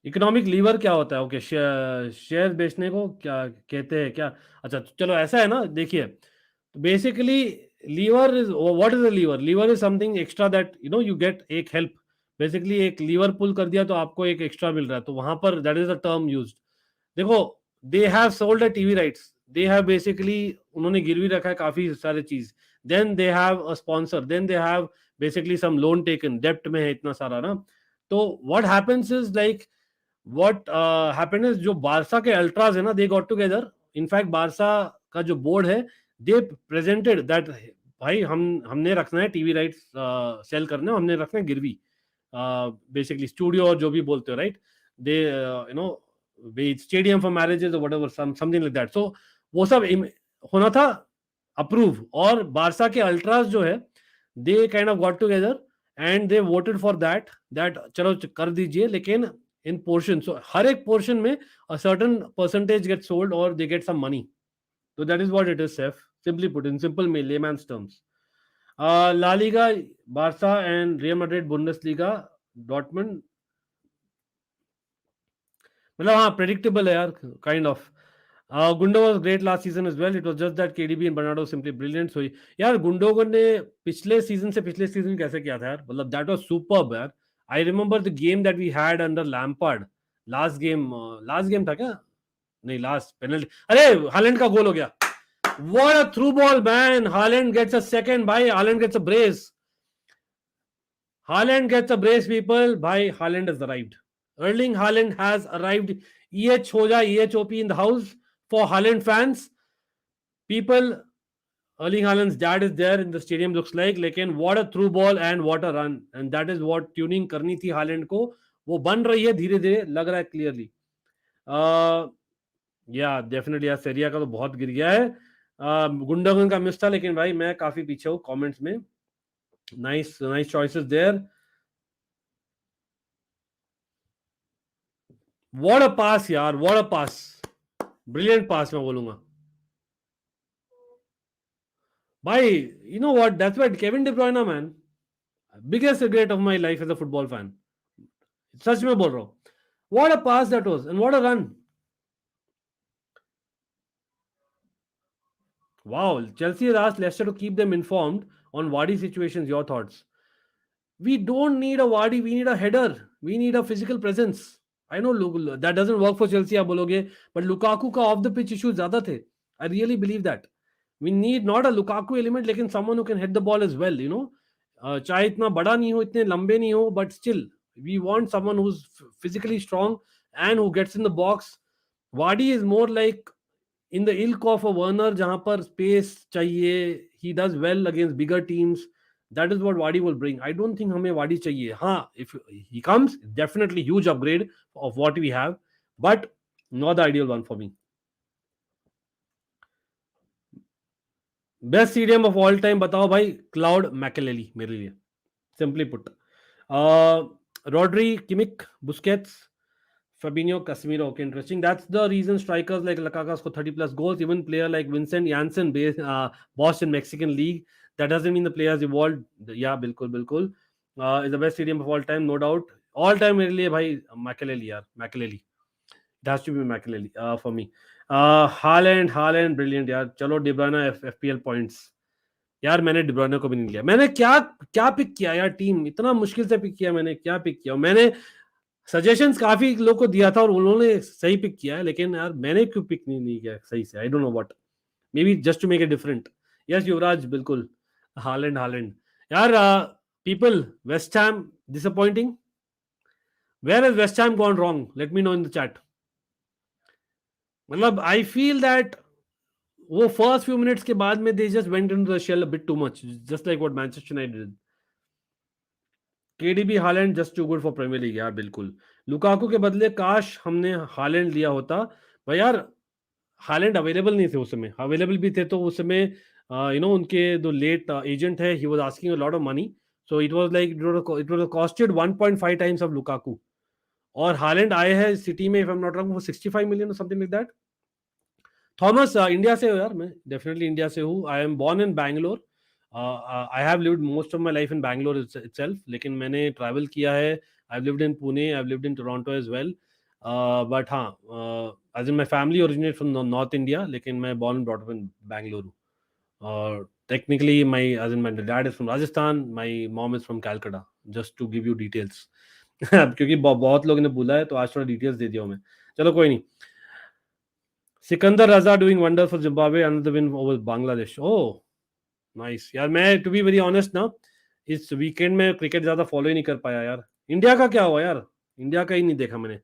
इकोनॉमिक लीवर क्या होता है? ओके, शेयर बेचने को क्या कहते हैं क्या? अच्छा चलो ऐसा है ना, देखिए. तो basically lever is, what is a lever? Lever is something extra that you get एक हेल्प. बेसिकली एक लीवर पुल कर दिया तो आपको एक एक्स्ट्रा मिल रहा है, तो वहां पर that is a term used. देखो, they have sold a TV rights. They have basically, उन्होंने गिरवी रखा है काफी सारे चीज. Then they have a sponsor, then they have basically some loan taken, डेप्ट में है इतना सारा ना. तो what happens is like, what happened is, जो बारसा के अल्ट्राज है ना, they got together. In fact Barca का जो बोर्ड है, दे प्रेजेंटेड दैट भाई हमने रखना है टीवी राइट्स सेल करने, हमने रखना है गिरवी. बेसिकली स्टूडियो और जो भी बोलते हो, right? They stadium for marriages और व्हाटएवर, समथिंग लाइक दैट. सो वो सब होना था अप्रूव, और बारसा के अल्ट्राज जो है, they kind of got together and they voted for that चलो कर दीजिए, लेकिन in portion. So हर एक portion में a certain percentage gets sold or they get some money. So that is what it is, Seth. Simply put, in simple layman's terms. La Liga, Barca and Real Madrid, Bundesliga, Dortmund. मतलब हाँ, predictable है यार, kind of. Gundo was great last season as well. It was just that KDB and Bernardo simply brilliant. So यार गुंडोगन ने पिछले सीजन कैसे किया था यार, मतलब that was superb यार. I remember the game that we had under Lampard. Last game था क्या? नहीं, last penalty. अरे हालैंड का गोल हो गया. What a through ball, man. Haaland gets a second. Bhai, Haaland gets a brace. People. Bhai, Haaland has arrived. Erling Haaland has arrived. EH ho ja, EHOP in the house for Haaland fans. People, Erling Haaland's dad is there in the stadium, looks like. Lekin what a through ball and what a run. And that is what tuning करनी थी Haaland को. वो बन रही है धीरे धीरे, लग रहा है क्लियरली. या डेफिनेटली यार, सेरिया का तो बहुत गिर गया है. गुंडागन का मिस था, लेकिन भाई मैं काफी पीछे हूँ कमेंट्स में. Nice choices there. What a pass यार, what a pass, brilliant pass मैं बोलूंगा भाई. You know what, that's why Kevin De Bruyne, man, biggest regret of my life as a football fan. सच में बोल रहा हूँ. What a pass that was and what a run. Wow, Chelsea has asked Leicester to keep them informed on Vardy situations. Your thoughts? We don't need a Vardy, we need a header. We need a physical presence. I know that doesn't work for Chelsea, आप बोलोगे, but Lukaku का off the pitch issues ज़्यादा थे. I really believe that. We need not a Lukaku element, लेकिन someone who can hit the ball as well, you know. चाहे इतना बड़ा नहीं हो, इतने लंबे नहीं हो, but still, we want someone who's physically strong and who gets in the box. Vardy is more like in the ilk of a Werner, जहां पर space चाहिए. He does well against bigger teams. That is what Vardy will bring. I don't think हमें Vardy चाहिए. हाँ, if he comes, definitely huge upgrade of what we have, but not the ideal one for me. Best CDM of all time बताओ भाई. Claude Makelele मेरे लिए, simply put. Rodri, Kimmich, Busquets, Fabinho, Casemiro. Okay, interesting. That's the reason strikers like Lukaku score 30 plus goals. Even player like Vincent Janssen, boss in Mexican league. That doesn't mean the players evolved. Yeah, bilkul. Is the best stadium of all time, no doubt. All time मेरे लिए भाई मैकेलेली यार, Makelele. It has to be Makelele for me. Haaland, Haaland brilliant यार. चलो डिब्रोना एफपीएल पॉइंट्स. यार मैंने डिब्रोना को भी नहीं लिया. मैंने क्या क्या पिक किया यार, टीम इतना मुश्किल से पिक किया मैंने. क्या पिक किया मैंने? सजेशंस काफी लोग को दिया था और उन्होंने सही पिक किया है, लेकिन यार मैंने क्यों पिक नहीं किया सही से? I don't know what. Maybe just to make it different. Yes Yuvraj, बिल्कुल. Haaland, Haaland. यार people, West Ham disappointing. Where has West Ham gone wrong? Let me know in the chat. मतलब आई फील दैट वो फर्स्ट फ्यू मिनट्स के बाद में they just went into the shell a bit too much, just like what Manchester United did. KDB, Haaland just too good for premiere league यार, बिल्कुल. लुकाकू के बदले काश हमने हालैंड लिया होता. भाई यार हालैंड अवेलेबल नहीं थे उस समय. अवेलेबल भी थे तो उस समय उनके जो लेट एजेंट है, he was asking a lot of money. So it was like it was costed 1.5 times of Lukaku. और हालैंड आए हैं सिटी में, if I am not wrong, for 65 million और something like that. Thomas, India से हो यार? मैं डेफिनेटली इंडिया से हूँ. I am born in Bangalore. I have lived most of my life in Bangalore itself, लेकिन मैंने ट्रैवल किया है. आई have lived in Pune, I have lived in Toronto as well. But हाँ, as in my family originate from north India, लेकिन मैं born and brought up in Bangalore हूँ. और technically my as in my dad is from Rajasthan, my mom is from Calcutta, just to give you details. क्योंकि बहुत लोगों ने बोला है तो आज थोड़ा डिटेल्स दे दिया हूँ मैं. चलो कोई नहीं. Sikandar Raza doing wonder for Zimbabwe, another win over Bangladesh. Oh nice यार. मैं टू बी वेरी ऑनेस्ट ना, इस वीकेंड में क्रिकेट ज्यादा फॉलो ही नहीं कर पाया यार. इंडिया का क्या हुआ यार? इंडिया का ही नहीं देखा मैंने.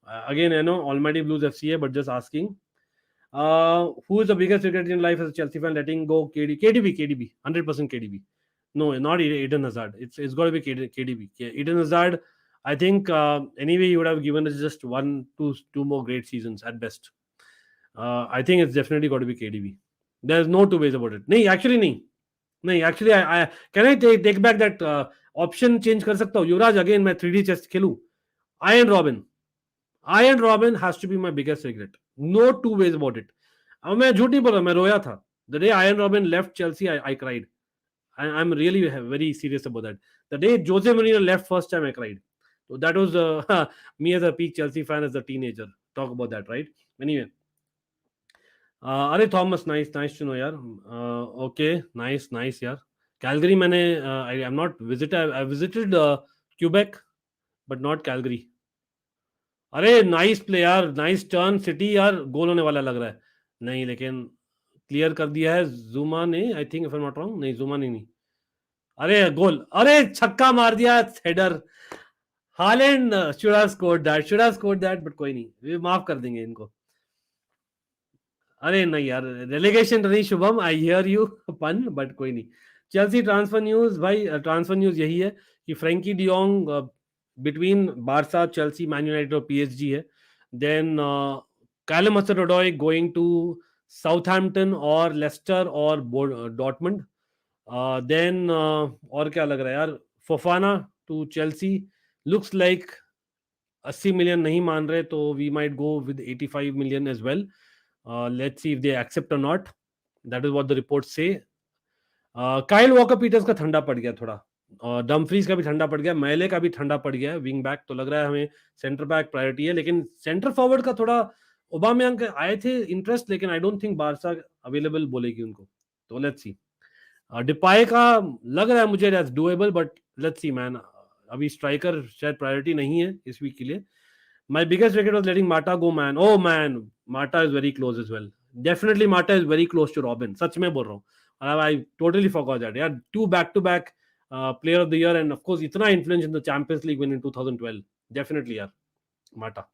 Again I know almighty blues FC है, but just asking who is the biggest cricketer in life as a Chelsea fan letting go KDB 100% KDB. No, not Eden Hazard. It's got to be KDB. Eden Hazard, I think anyway he would have given us just two more great seasons at best. I think it's definitely got to be KDB. There's no two ways about it. नहीं actually नहीं. नहीं actually I can I take back that option change कर सकता हूँ? युवराज again मैं 3D chess खेलूँ. Iron Robin. Iron Robin has to be my biggest regret. No two ways about it. अब मैं झूठ नहीं बोल रहा, मैं रोया था. The day Iron Robin left Chelsea, I cried. I'm really very serious about that. The day Jose Mourinho left first time, I cried. So that was me as a peak Chelsea fan as a teenager. Talk about that, right? Anyway, अरे थॉमस, नाइस टू नो यार. ओके, नाइस यार. कैलगरी मैंने आई am not visit, I visited Quebec but not Calgary. अरे नाइस प्ले यार, नाइस टर्न. सिटी यार गोल होने वाला लग रहा है. नहीं, लेकिन क्लियर कर दिया है जुमा ने, आई think if I am not wrong. नहीं, जुमा ने नहीं. अरे गोल, अरे छक्का मार दिया, header. Holland should have scored that, but कोई नहीं, माफ कर देंगे इनको. अरे नहीं यार, रेलेगेशन नहीं Shubham, I hear you pun, but कोई नहीं. चेल्सी ट्रांसफर न्यूज भाई, ट्रांसफर न्यूज यही है कि Frenkie de Jong between Barca, Chelsea, Man United और पीएसजी है. Then Callum Hudson-Odoi going to Southampton और लेस्टर और डॉर्टमंड. देन और क्या लग रहा है यार? Fofana to Chelsea. Looks like 80 million नहीं मान रहे, तो we might go with 85 million as well. Let's see if they accept और not. That is what the report से. काइल वॉकर पीटर्स का ठंडा पड़ गया थोड़ा. डमफ्रीज का भी ठंडा पड़ गया, मेले का भी ठंडा पड़ गया. विंग बैक तो लग रहा है हमें सेंटर बैक प्रायोरिटी है, लेकिन सेंटर फॉरवर्ड का थोड़ा ओबामेयांग के आए थे इंटरेस्ट, लेकिन आई डोंट थिंक बारसा अवेलेबल बोलेगी उनको. तो लेट्स सी. डिपाई का लग रहा है मुझे that's doable, but let's see man. अभी स्ट्राइकर शायद प्रायोरिटी नहीं है इस वीक के लिए. My biggest regret was letting Mata go man. Oh man, Mata is very close as well. Definitely Mata is very close to Robin, सच में बोल रहा हूँ. आई टोटली फॉरगॉट दैट यार. 2 back to back player of the year, and of course इतना influence in the champions league win in 2012. Definitely यार माटा.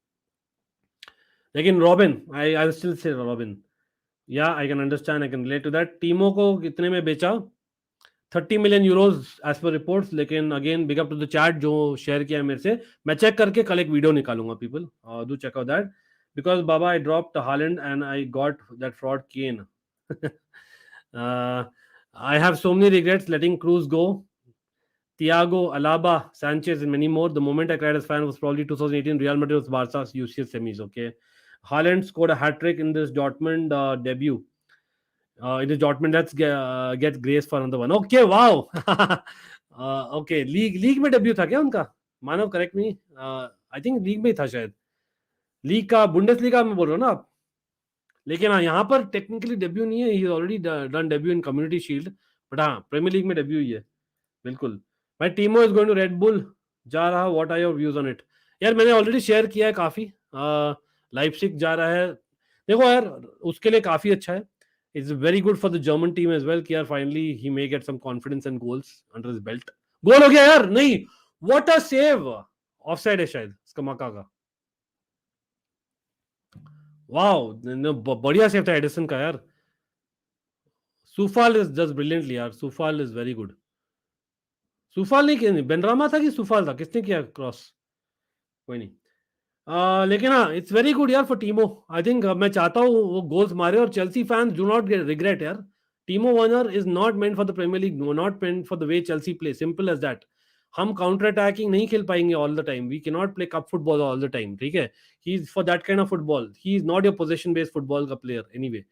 लेकिन Robin, I still say Robin. Yeah I can understand, I can relate to that. Timo को कितने में बेचा? 30 million euros as per reports. लेकिन again big up to the chat जो शेयर किया है मेरे से. मैं चेक करके कल एक वीडियो निकालूंगा. People do check out that, because बाबा I dropped Haaland and I got that fraud Kane. I have so many regrets letting Cruz go. Thiago, Alaba, Sanchez, and many more. The moment I cried as fan was probably 2018 Real Madrid was Barca's UCL semis. Okay, Haaland scored a hat trick in this Dortmund debut. In the Dortmund, let's get grace for another one. Okay, wow. Okay, league में डेब्यू था क्या उनका? Manav correct me, I think league में ही था शायद, लीग का, बुंडेसलीगा में बोल रहे हो ना आप? लेकिन हाँ, यहाँ पर टेक्निकली डेब्यू नहीं है, he already done debut in community shield, but हाँ प्रीमियर लीग में डेब्यू ही है, बिल्कुल। भाई Timo is going to Red Bull जा रहा, what are your views on it? यार मैंने ऑलरेडी शेयर किया है काफी, लाइप्जिग जा रहा है, देखो यार उसके लिए काफी अच्छा है, it's very good for the German team as well कि यार finally he may get some confidence and goals under his belt. Goal हो गया यार, नहीं, व्हाट अ सेव, ऑफसाइड है शायद इसका मका का, वाओ, बढ़िया सेव था एडिसन का यार। सुफाल इज जस्ट ब्रिलियंटली यार, सुफाल इज वेरी गुड। सुफाल नहीं किया, बेनरामा था कि सुफाल था, किसने किया क्रॉस? कोई नहीं। लेकिन हाँ इट्स वेरी गुड यार फॉर टीमो, आई थिंक मैं चाहता हूँ वो गोल्स मारे, और Chelsea fans do not regret यार, Timo Werner is not meant for the premiere league, not meant for the way Chelsea play, simple as that. हम काउंटर अटैकिंग नहीं खेल पाएंगे all the time, we can not play cup football all the time, ठीक है? He is for that kind of football, he is not your position based football का प्लेयर एनीवे,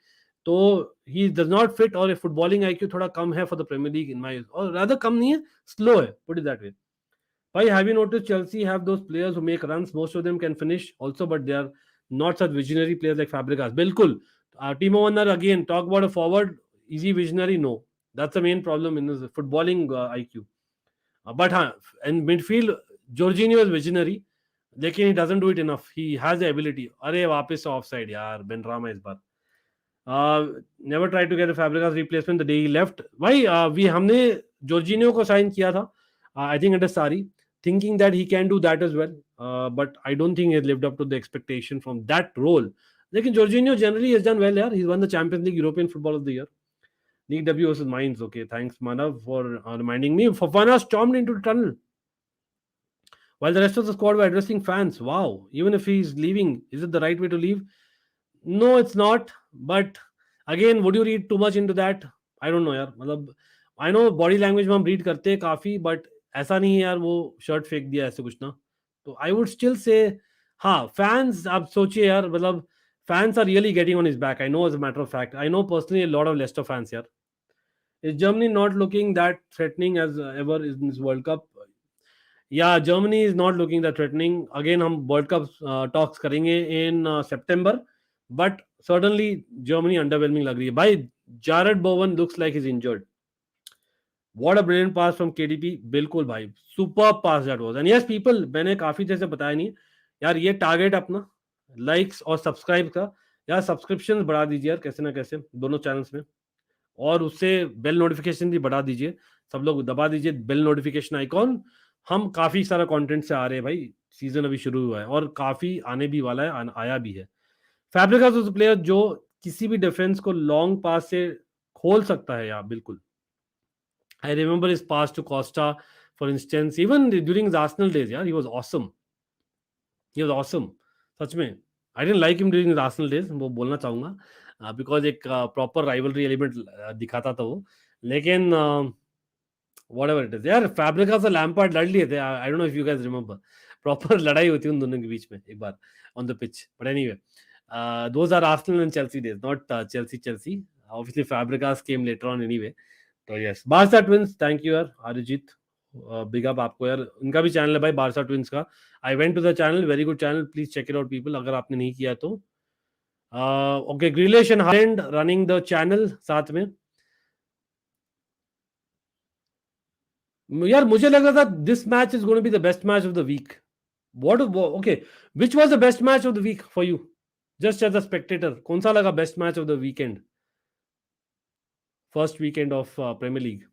तो ही डज नॉट फिट, और फुटबॉलिंग आईक्यू थोड़ा कम है for the premiere league in my, और रादर कम नहीं है, स्लो है, put it that way. Why have you noticed Chelsea have those players who make runs? Most of them can finish also, but they are not such visionary players like Fabregas. बिल्कुल, Timo Werner again, talk about a forward, easy visionary, no. That's the main problem in his footballing IQ. But हाँ, in midfield, Jorginho is visionary, लेकिन he doesn't do it enough. He has the ability. अरे वापस offside यार, बेनरामा इस बार। Never tried to get a Fabregas replacement the day he left. भाई हमने Jorginho को साइन किया था, I think under Sarri, thinking that he can do that as well, but I don't think he has lived up to the expectation from that role. लेकिन Jorginho generally has done well यार, he's won the Champions League European Football of the Year. League debut versus Mainz. Okay, thanks Manav for reminding me. Fofana stormed into the tunnel while the rest of the squad were addressing fans. Wow, even if he's leaving, is it the right way to leave? No, it's not. But again, would you read too much into that? I don't know यार, मतलब आई नो बॉडी लैंग्वेज में हम रीड करते हैं काफी, बट ऐसा नहीं है यार वो शर्ट फेंक दिया ऐसे कुछ ना, तो आई वुड स्टिल से, हाँ फैंस आप सोचिए यार, मतलब fans are really getting on his back, I know as a matter of fact, I know personally a lot of Leicester fans यार. Is Germany not looking that threatening as ever in this World Cup? Yeah, Germany is not looking that threatening. Again, हम World Cup talks करेंगे in September, but certainly Germany underwhelming लग रही है भाई. Jared Bowen looks like he's injured. What a brilliant pass from KDP. बिल्कुल भाई, superb pass that was. And yes, people, मैंने काफी देर से बताया नहीं यार, ये टारगेट अपना लाइक्स और सब्सक्राइब का, यार सब्सक्रिप्शन बढ़ा दीजिए यार कैसे ना कैसे दोनों चैनल्स में, और उससे बेल नोटिफिकेशन भी बढ़ा दीजिए, सब लोग दबा दीजिए बेल नोटिफिकेशन आइकॉन। हम काफी सारा कंटेंट से आ रहे हैं भाई, सीजन अभी शुरू हुआ है और काफी आने भी वाला है, आया भी है। फैब्रिकास वाज अ प्लेयर जो किसी भी डिफेंस को लॉन्ग पास से खोल सकता है यार, बिल्कुल। I remember his pass to Costa for instance, even during his Arsenal days यार, he was awesome, he was awesome, सच में। I didn't like him during his Arsenal days, वो बोलना चाहूंगा, बिकॉज एक प्रॉपर राइवलरी एलिमेंट दिखाता था वो, लेकिन whatever it is यार, फैब्रिकास और लैम्पार्ड लड़ लिए थे, I don't know if you guys remember, proper लड़ाई होती है उन दोनों के बीच में एक बार on the pitch, but anyway those are Arsenal and Chelsea days, not Chelsea obviously Fabregas came later on anyway. तो yes, Barca twins, thank you यार अरिजीत, बिग अप आपको यार, उनका भी चैनल है भाई बारसा ट्विंस का, I went to the channel, very good channel, please check it out people अगर आपने नहीं किया तो। Okay, Grealish and Haaland running the channel साथ में। यार मुझे लग रहा था this match is going to be the best match of the week, what, okay, which was the best match of the week for you, just as a spectator, कौन सा लगा best match of the weekend, first weekend of premier league?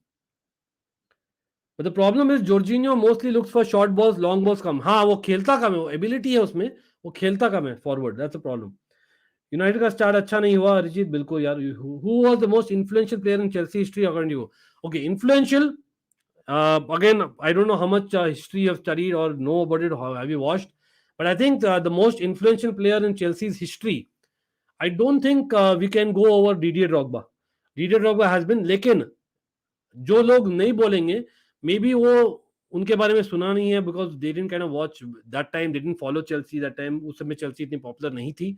But the problem is Jorginho mostly looks for short balls, long balls कम, हाँ वो खेलता कम है, वो एबिलिटी है उसमें, वो खेलता कम है forward, that's a problem. United का स्टार्ट अच्छा नहीं हुआ अरिजीत, बिल्कुल यार। Who was the most influential player in Chelsea history according to you? Okay, influential, again, I don't know how much history you have studied or know about it, how have you watched, but I think the most influential player in Chelsea's history, I don't think we can go over Didier Drogba. Didier Drogba has been, लेकिन जो लोग नहीं बोलेंगे, मे बी वो उनके बारे में सुना नहीं है, because they didn't kind of watch that time, they didn't follow Chelsea that time, उस समय चेल्सी इतनी पॉपुलर नहीं थी,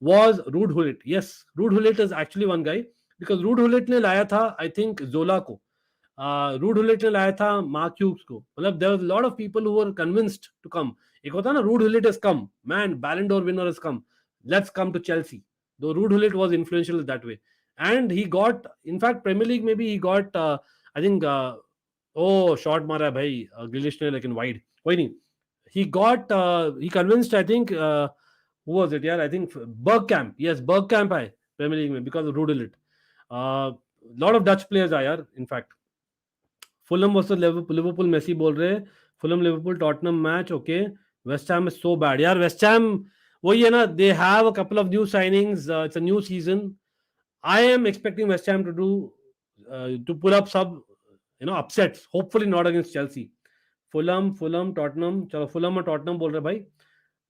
was Ruud Gullit. Yes, Ruud Gullit is actually one guy, because Ruud Gullit ने लाया था आई थिंक जोला को, रूड हुलिट ने लाया था मार्क ह्यूग्स को, मतलब there was lot of people who were convinced to come. एक होता है ना, Ruud Gullit has come, man Ballon d'Or winner has come, let's come to Chelsea. Though Ruud Gullit was influential that way, and he got, in fact premier league में भी he got, I think, oh shot मारा है भाई ग्रिलिश ने, लेकिन वाइड, कोई नहीं. He got, he convinced, I think, who was it? Yeah, I think Bergkamp. Yes, Bergkamp आए Premier League में because of Rudelit. Lot of Dutch players आए यार. In fact, Fulham versus Liverpool. Messi बोल रहे हैं Fulham Liverpool Tottenham match. Okay, West Ham is so bad. यार West Ham वही है ना. They have a couple of new signings. It's a new season. I am expecting West Ham to do, to pull up some, upsets. Hopefully not against Chelsea. Fulham Tottenham, चलो फुलम और टॉटनम बोल रहे भाई.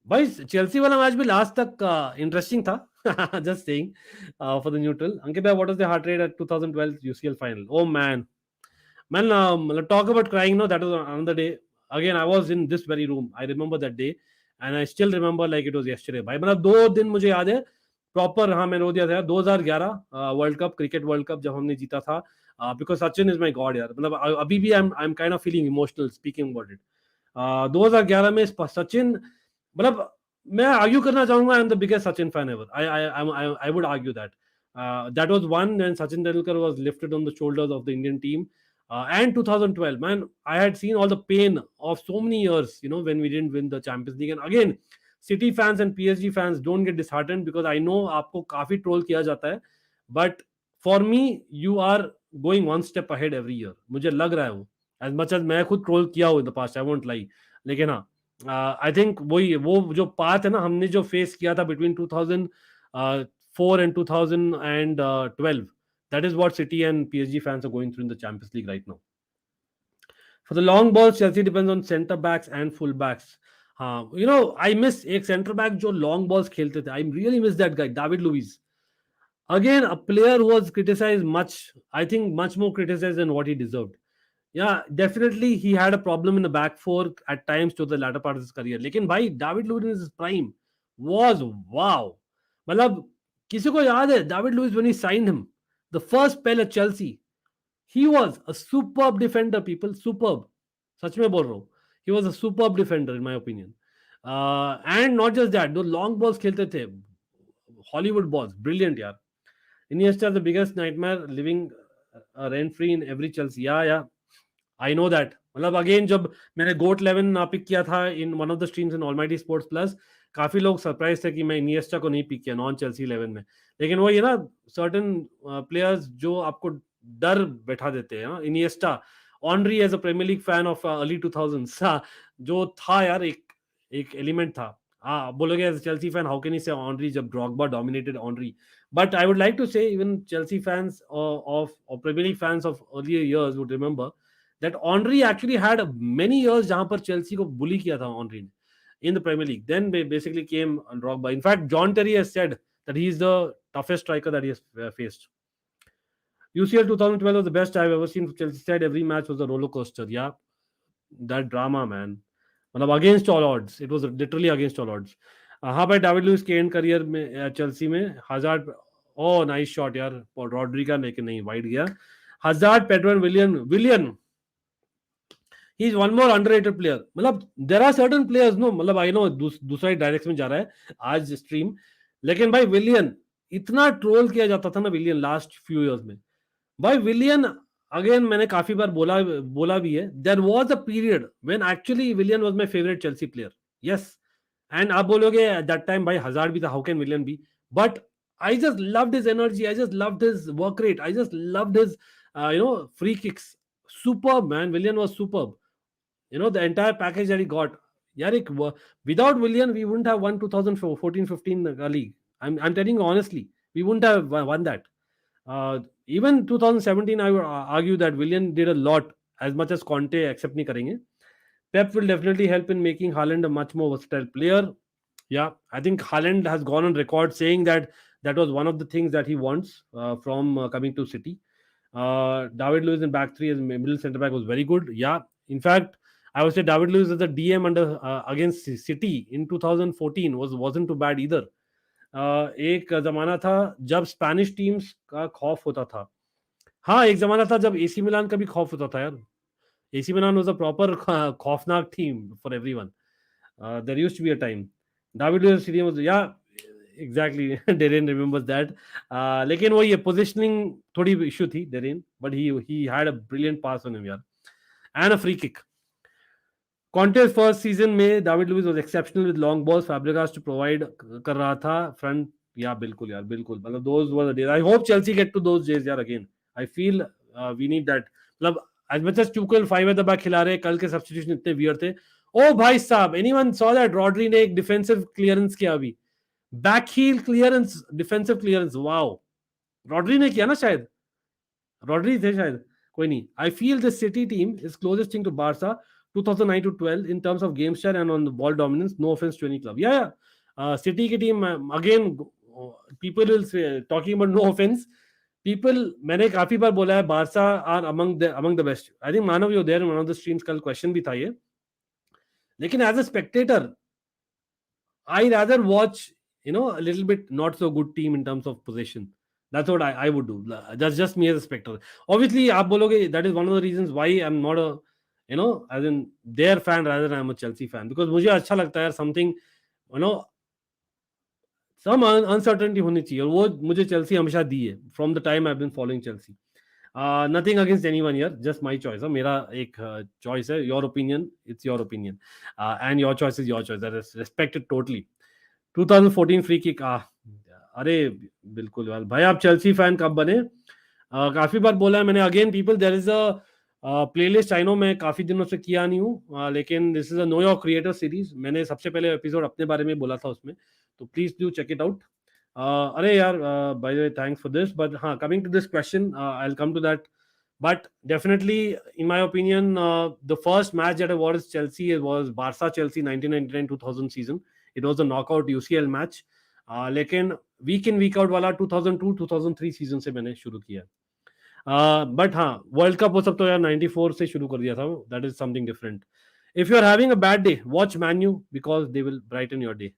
भाई चेल्सी वाला मैच भी लास्ट तक इंटरेस्टिंग था. Just saying for the neutral. Ankit भाई, what was the heart rate at 2012 UCL final? Oh man, talk about crying. No, that was another day. Again, I was in this very room. I remember that day, and I still remember like it was yesterday. भाई मतलब 2 दिन मुझे याद है प्रॉपर. हाँ, मैं रो दिया था 2011 world cup, cricket world cup जब हमने जीता था. Because Sachin is my God यार. मतलब अभी भी आई am kind of feeling emotional speaking about it. 2011 में सचिन, मतलब मैं आर्ग्यू करना चाहूंगा, I am the biggest Sachin fan ever. I would argue that that was one when Sachin Tendulkar was lifted on the shoulders of the Indian team. And 2012, man, I had seen all the pain of so many years, when we didn't win the Champions League. And again, City fans and PSG fans don't get disheartened, because I know आपको काफी ट्रोल किया जाता है, but for me, you are going one step ahead every year. मुझे लग रहा है वो, as much as मैं खुद ट्रोल किया हूँ in the past, I won't lie. लेकिन हाँ, I think वो जो पाथ है ना हमने जो फेस किया था between 2004 and 2012, that is what City and PSG fans are going through in the Champions League right now. For the long balls, Chelsea depends on centre backs and full backs. I miss एक centre back जो long balls खेलते थे. I really miss that guy, David Luiz. Again, a player who was criticized much, I think much more criticized than what he deserved. Yeah, definitely he had a problem in the back four at times to the latter part of his career. लेकिन भाई David Luiz in his prime was wow. मतलब किसी को याद है David Luiz when he signed him, the first spell at Chelsea, he was a superb defender, people. Superb. सच में बोल रहा हूँ. He was a superb defender in my opinion. And not just that, the long balls खेलते थे. Hollywood balls. Brilliant यार. Iniesta the biggest nightmare, living rent free in every Chelsea. Yeah. I know that. मतलब अगेन जब मैंने गोट 11 पिक किया था in one of the streams in almighty sports plus, काफी लोग सरप्राइज थे कि मैं इनिएस्टा को नहीं पिक किया नॉन चेल्सी 11 में. लेकिन वो ये ना सर्टेन प्लेयर्स जो आपको डर बैठा देते हैं. Iniesta, Henry as a premier league fan of early 2000s जो था यार, एक एलिमेंट था. हाँ, बोलोगे as Chelsea fan how can you say Henry जब Drogba dominated Henry. But I would like to say even Chelsea fans of premier league fans of earlier years would remember that Henry actually had many years जहां पर चेल्सी को बुली किया था Henry ने in the Premier League. Then basically came Drogba. In fact, John Terry has said that he is the toughest striker that he has faced. UCL 2012 was the best I've ever seen for Chelsea side. Every match was a roller coaster. Yeah, that drama, man. मतलब against all odds. It was literally against all odds. हाँ भाई, डेविड लुइस के एंड करियर में चेल्सी में हजार्ड, ओ नाइस शॉट यार रॉड्री का, लेकिन नहीं वाइड गया. Hazard, Pedro and Willian. He is one more underrated player. मतलब there are certain players, no, मतलब I know दूसरा डायरेक्शन में जा रहा है आज स्ट्रीम, लेकिन भाई विलियन इतना ट्रोल किया जाता था ना विलियन लास्ट फ्यू इयर्स में. भाई विलियन अगेन मैंने काफी बार बोला भी है, there was a period when actually Willian was my favourite Chelsea player. Yes, and आप बोलोगे एट दैट टाइम भाई हजार्ड भी था, how can Willian be? But I just loved his energy, I just loved his work rate, I just loved his free kicks. Superb, man. Willian was superb. The entire package that he got. Yarik, without Willian, we wouldn't have won 2014-15 league. I'm telling you honestly, we wouldn't have won that. Even 2017, I would argue that Willian did a lot, as much as Conte accept nahi karenge. Pep will definitely help in making Haaland a much more versatile player. Yeah, I think Haaland has gone on record saying that was one of the things that he wants from coming to City. David Luiz in back three as middle centre back was very good. Yeah, in fact, I would say David Luiz as a DM under against City in 2014 wasn't too bad either. एक जमाना था जब स्पेनिश टीम्स का खौफ होता था. हाँ, एक ज़माना था जब एसी मिलान का भी खौफ होता था यार। AC Milan was a proper खौफनाक team for everyone. There used to be a time. David Luiz stadium was, yeah, exactly. Darren remembers that. लेकिन वही है, positioning थोड़ी issue थी Darren, but he had a brilliant pass on him यार, and a free kick. Conte's first season में David Luiz was exceptional with long balls. Fabregas to provide कर रहा था front. या बिल्कुल यार, बिल्कुल, मतलब those were the days. I hope Chelsea get to those days यार again. I feel we need that. मतलब as much as Tuchel 5 at the back खिला रहे, कल के substitution इतने weird थे. ओ भाई साहब, anyone saw that Rodri ने एक defensive clearance किया अभी, back heel clearance, defensive clearance, wow. Rodri ने किया ना शायद, Rodri थे शायद, कोई नहीं. I feel the City team is closest thing to Barca 2009 to 12 in terms of game style and on the ball dominance. No offense to any club. Yeah. City की team again, people will say, talking about no offense. People, मैंने काफी बार बोला है, Barca are among the best. I think Manav, you were there in one of the streams, कल question भी था ये. लेकिन as a spectator, I rather watch, a little bit not so good team in terms of possession. That's what I would do. That's just me as a spectator. Obviously, आप बोलोगे that is one of the reasons why I'm not a, as in their fan rather than I'm a Chelsea fan, because मुझे अच्छा लगता है something, some uncertainty होनी चाहिए, और वो मुझे Chelsea हमेशा दी है from the time I've been following Chelsea. Nothing against anyone here, just my choice. मेरा एक choice है. Your opinion, it's your opinion, and your choice is your choice. That is respected totally. 2014 free kick, अरे बिल्कुल यार भाई, आप चेल्सी फैन कब बने? काफी बार बोला है मैंने. Again people, there is a playlist, I know मैं काफी दिनों से किया नहीं हूँ, लेकिन this is a know your creator series. मैंने सबसे पहले एपिसोड अपने बारे में बोला था उसमें, तो please do check it out. अरे यार, by the way, thanks for this. But हाँ, coming to this question, I will come to that. But definitely, in my opinion, the first match that I watched Chelsea was Barca Chelsea 1999-2000 season. It was a knockout UCL match. लेकिन वीक इन वीक आउट वाला 2002-2003 सीजन से मैंने शुरू किया. बट हाँ, वर्ल्ड कप वो सब तो यार 94 से शुरू कर दिया था. That is something different. If you are having a bad day, watch Man U because they will brighten your day.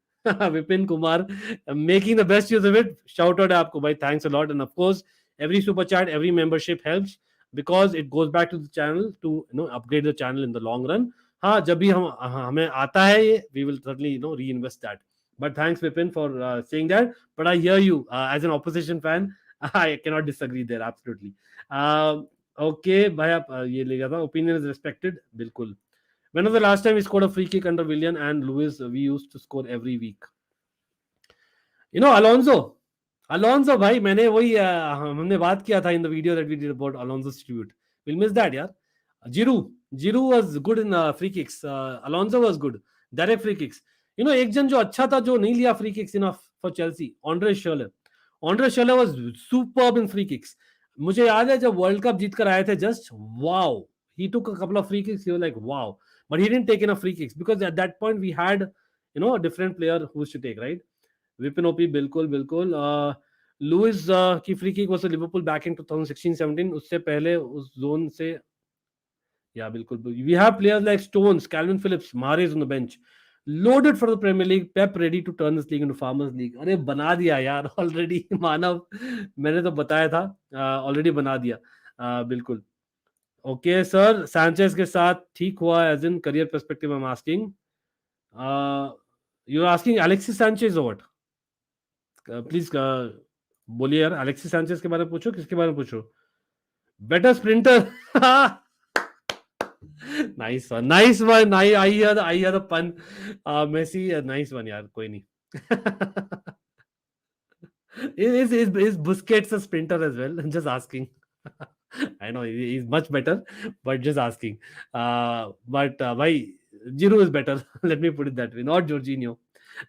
Vipin Kumar, making the best use of it. Shout out है आपको भाई, thanks a lot. And of course every super chat, every membership helps because it goes back to the channel to upgrade the channel in the long run. हाँ, जब भी हमें आता है ये, we will certainly reinvest that. But thanks Vipin for saying that. But I hear you, as an opposition fan. I cannot disagree there, absolutely. Okay भाई, आप ये ले गया था. Opinion is respected, बिल्कुल. When was the last time we scored a free kick under Willian and Luiz? We used to score every week. Alonso भाई, मैंने वही हमने बात किया था in the video that we did about Alonso's tribute. We'll miss that यार. Giroud was good in free kicks. Alonso was good direct free kicks. एक जन जो अच्छा था, जो नहीं लिया free kicks enough for Chelsea, Andre Schürrle was superb in free kicks. मुझे याद है जब वर्ल्ड कप जीत कर आए थे, just wow, he took a couple of free kicks. He was like wow, but he didn't take enough free kicks because at that point we had a different player who was to take, right? Vipin OP, बिल्कुल बिल्कुल. लुइस की free kick was Liverpool back in 2016-17. उससे पहले उस जोन से, या बिल्कुल. We have players like Stones, Calvin Phillips, Mahrez on the bench, loaded for the premiere league. Pep ready to turn this league into farmers league. अरे बना दिया यार ऑलरेडी. मानव, मैंने तो बताया था, ऑलरेडी बना दिया. बिल्कुल. ओके सर, सैंचेज के साथ ठीक हुआ as in career perspective? I am asking, you are asking Alexis Sanchez और व्हाट? प्लीज बोलिए यार. एलेक्सिस सैंचेज के बारे में पूछो, किसके बारे में पूछो? Better sprinter. Nice one. I hear the पन. मेसी, नाइस वन यार. कोई नहीं. is Busquets a sprinter as well? I'm just asking. I know he's much better, but just asking. But why Giroud is better? Let me put it that way. Not Jorginho.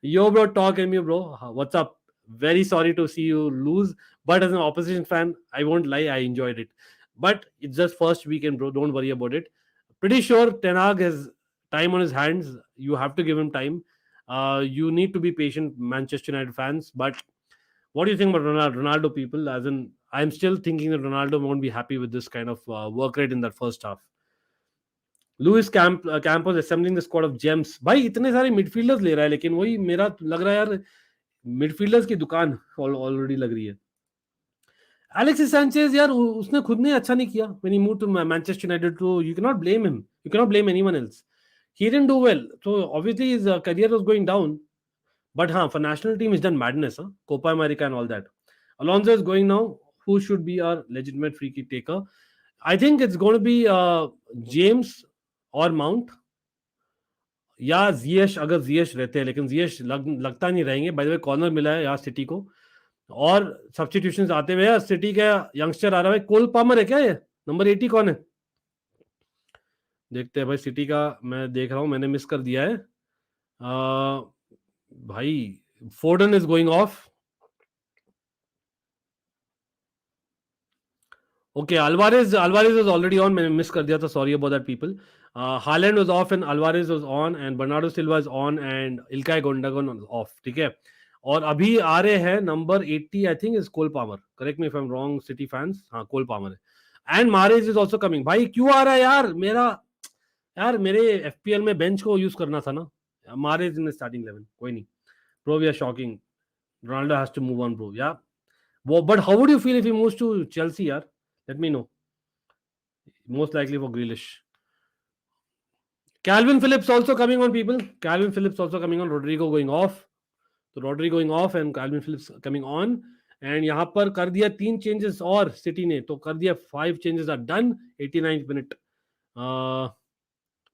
Yo, bro, talk at me, bro. What's up? Very sorry to see you lose, but as an opposition fan, I won't lie, I enjoyed it. But it's just first weekend, bro. Don't worry about it. Pretty sure Ten Hag has time on his hands. You have to give him time. You need to be patient, Manchester United fans. But what do you think about Ronaldo, people? As in, I'm still thinking that Ronaldo won't be happy with this kind of work rate in that first half. Luis Campos assembling the squad of gems. भाई इतने सारे मिडफील्डर्स ले रहा है, लेकिन वही मेरा लग रहा है यार, मिडफील्डर्स की दुकान ऑलरेडी लग रही है. Alexis Sanchez यार उसने खुद ने अच्छा नहीं किया when he moved to Manchester United, to you cannot blame him, you cannot blame anyone else. He didn't do well, so obviously his career was going down. But हाँ, for national team he's done madness, huh? Copa America and all that. Alonso is going now. Who should be our legitimate free kick taker? I think it's going to be James or Mount या जियश, अगर जियश रहते हैं, लेकिन जियश लगता नहीं रहेंगे. बाय द वे कॉर्नर मिला है यार सिटी को, और सब्स्टिट्यूशंस आते हुए सिटी का यंगस्टर आ रहा है. कोल पामर है क्या ये? नंबर 80 कौन है? देखते हैं भाई. सिटी का मैं देख रहा हूँ, मैंने मिस कर दिया है. भाई Foden is going off. Okay, Alvarez is already on. मैंने मिस कर दिया था, sorry about that people. Haaland was off and Alvarez was on and Bernardo Silva is on and Ilkay Gundogan off. ठीक है, और अभी आ रहे हैं number 80 I think is Cole Palmer. Correct me if I am wrong City fans. हाँ, कोल पामर है. And Mahrez is also coming. भाई क्यों आ रहा है यार मेरा? यार मेरे एफपीएल में बेंच को यूज करना था ना. Mahrez in starting 11. कोई नहीं bro, we are shocking. Ronaldo has to move on bro. Yeah वो, but how would you feel if he moves to Chelsea यार? Let me know. Most likely for Grealish. Calvin Phillips also coming on, people. Calvin Phillips also coming on. Rodrigo going off. तो Rodrigo going off and Calvin Phillips coming on. And यहाँ पर कर दिया 3 चेंजेस और सिटी ने, तो कर दिया 5 changes are done 89th minute.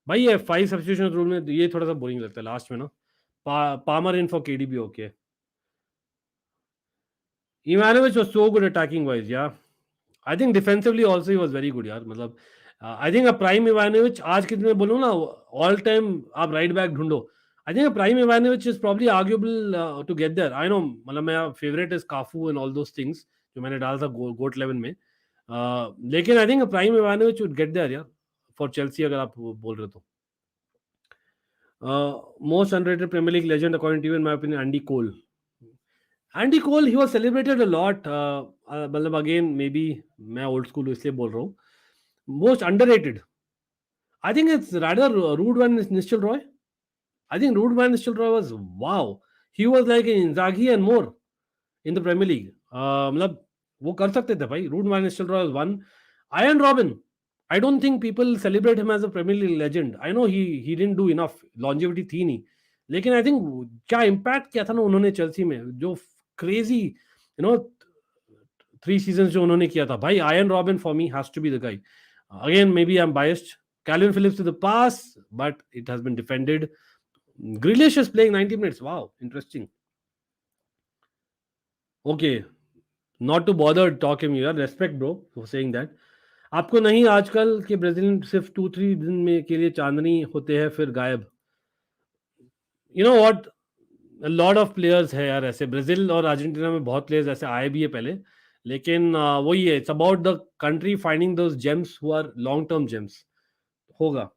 भाई ये 5 सब्स्टिट्यूशन रूल में ये थोड़ा सा बोरिंग लगता है लास्ट में ना. Palmer in for KDB. Okay, Ivanovic was so good attacking wise. Yeah, I think defensively also he was very good यार. मतलब I think a prime Ivanovic आज के दिन में बोलूँ ना, ऑल टाइम आप राइट बैक ढूंढो. I think a prime Ivanovic is probably arguable to get there. I know, मतलब मेरा favourite is Cafu and all those things जो मैंने डाला था गोट 11 में. लेकिन I think a prime Ivanovic would get there यार फॉर चेल्सी, अगर आप बोल रहे हो तो. Most unrated premiere league legend according to you in my opinion Andy Cole. Andy Cole, he was celebrated a lot. मतलब अगेन मे बी मैं ओल्ड स्कूल इसलिए बोल रहा हूँ. Most underrated. I think it's rather Ruud van Nistelrooy. I think Ruud van Nistelrooy was wow. He was like an Inzaghi and more in the Premier League. मतलब वो कर सकते थे भाई. Ruud van Nistelrooy was one. Ian Robin. I don't think people celebrate him as a Premier League legend. I know he didn't do enough. Longevity थी नहीं. लेकिन I think क्या impact किया था ना उन्होंने चेल्सी में, जो crazy, you know, 3 seasons जो उन्होंने किया था भाई. Ian Robin for me has to be the guy. Again, maybe I'm biased. Calvin Phillips to the pass, but it has been defended. Grealish is playing 90 minutes. Wow, interesting. Okay, not to bother talk him here. Respect, bro, for saying that. आपको नहीं आजकल के ब्राजील सिर्फ 2-3 दिन में के लिए चांदनी होते हैं फिर गायब. You know what? A lot of players है यार ऐसे. ब्राजील और अर्जेंटीना में बहुत प्लेयर्स ऐसे आए भी है पहले, लेकिन वही है. It's about the country finding those gems who are long term gems. होगा.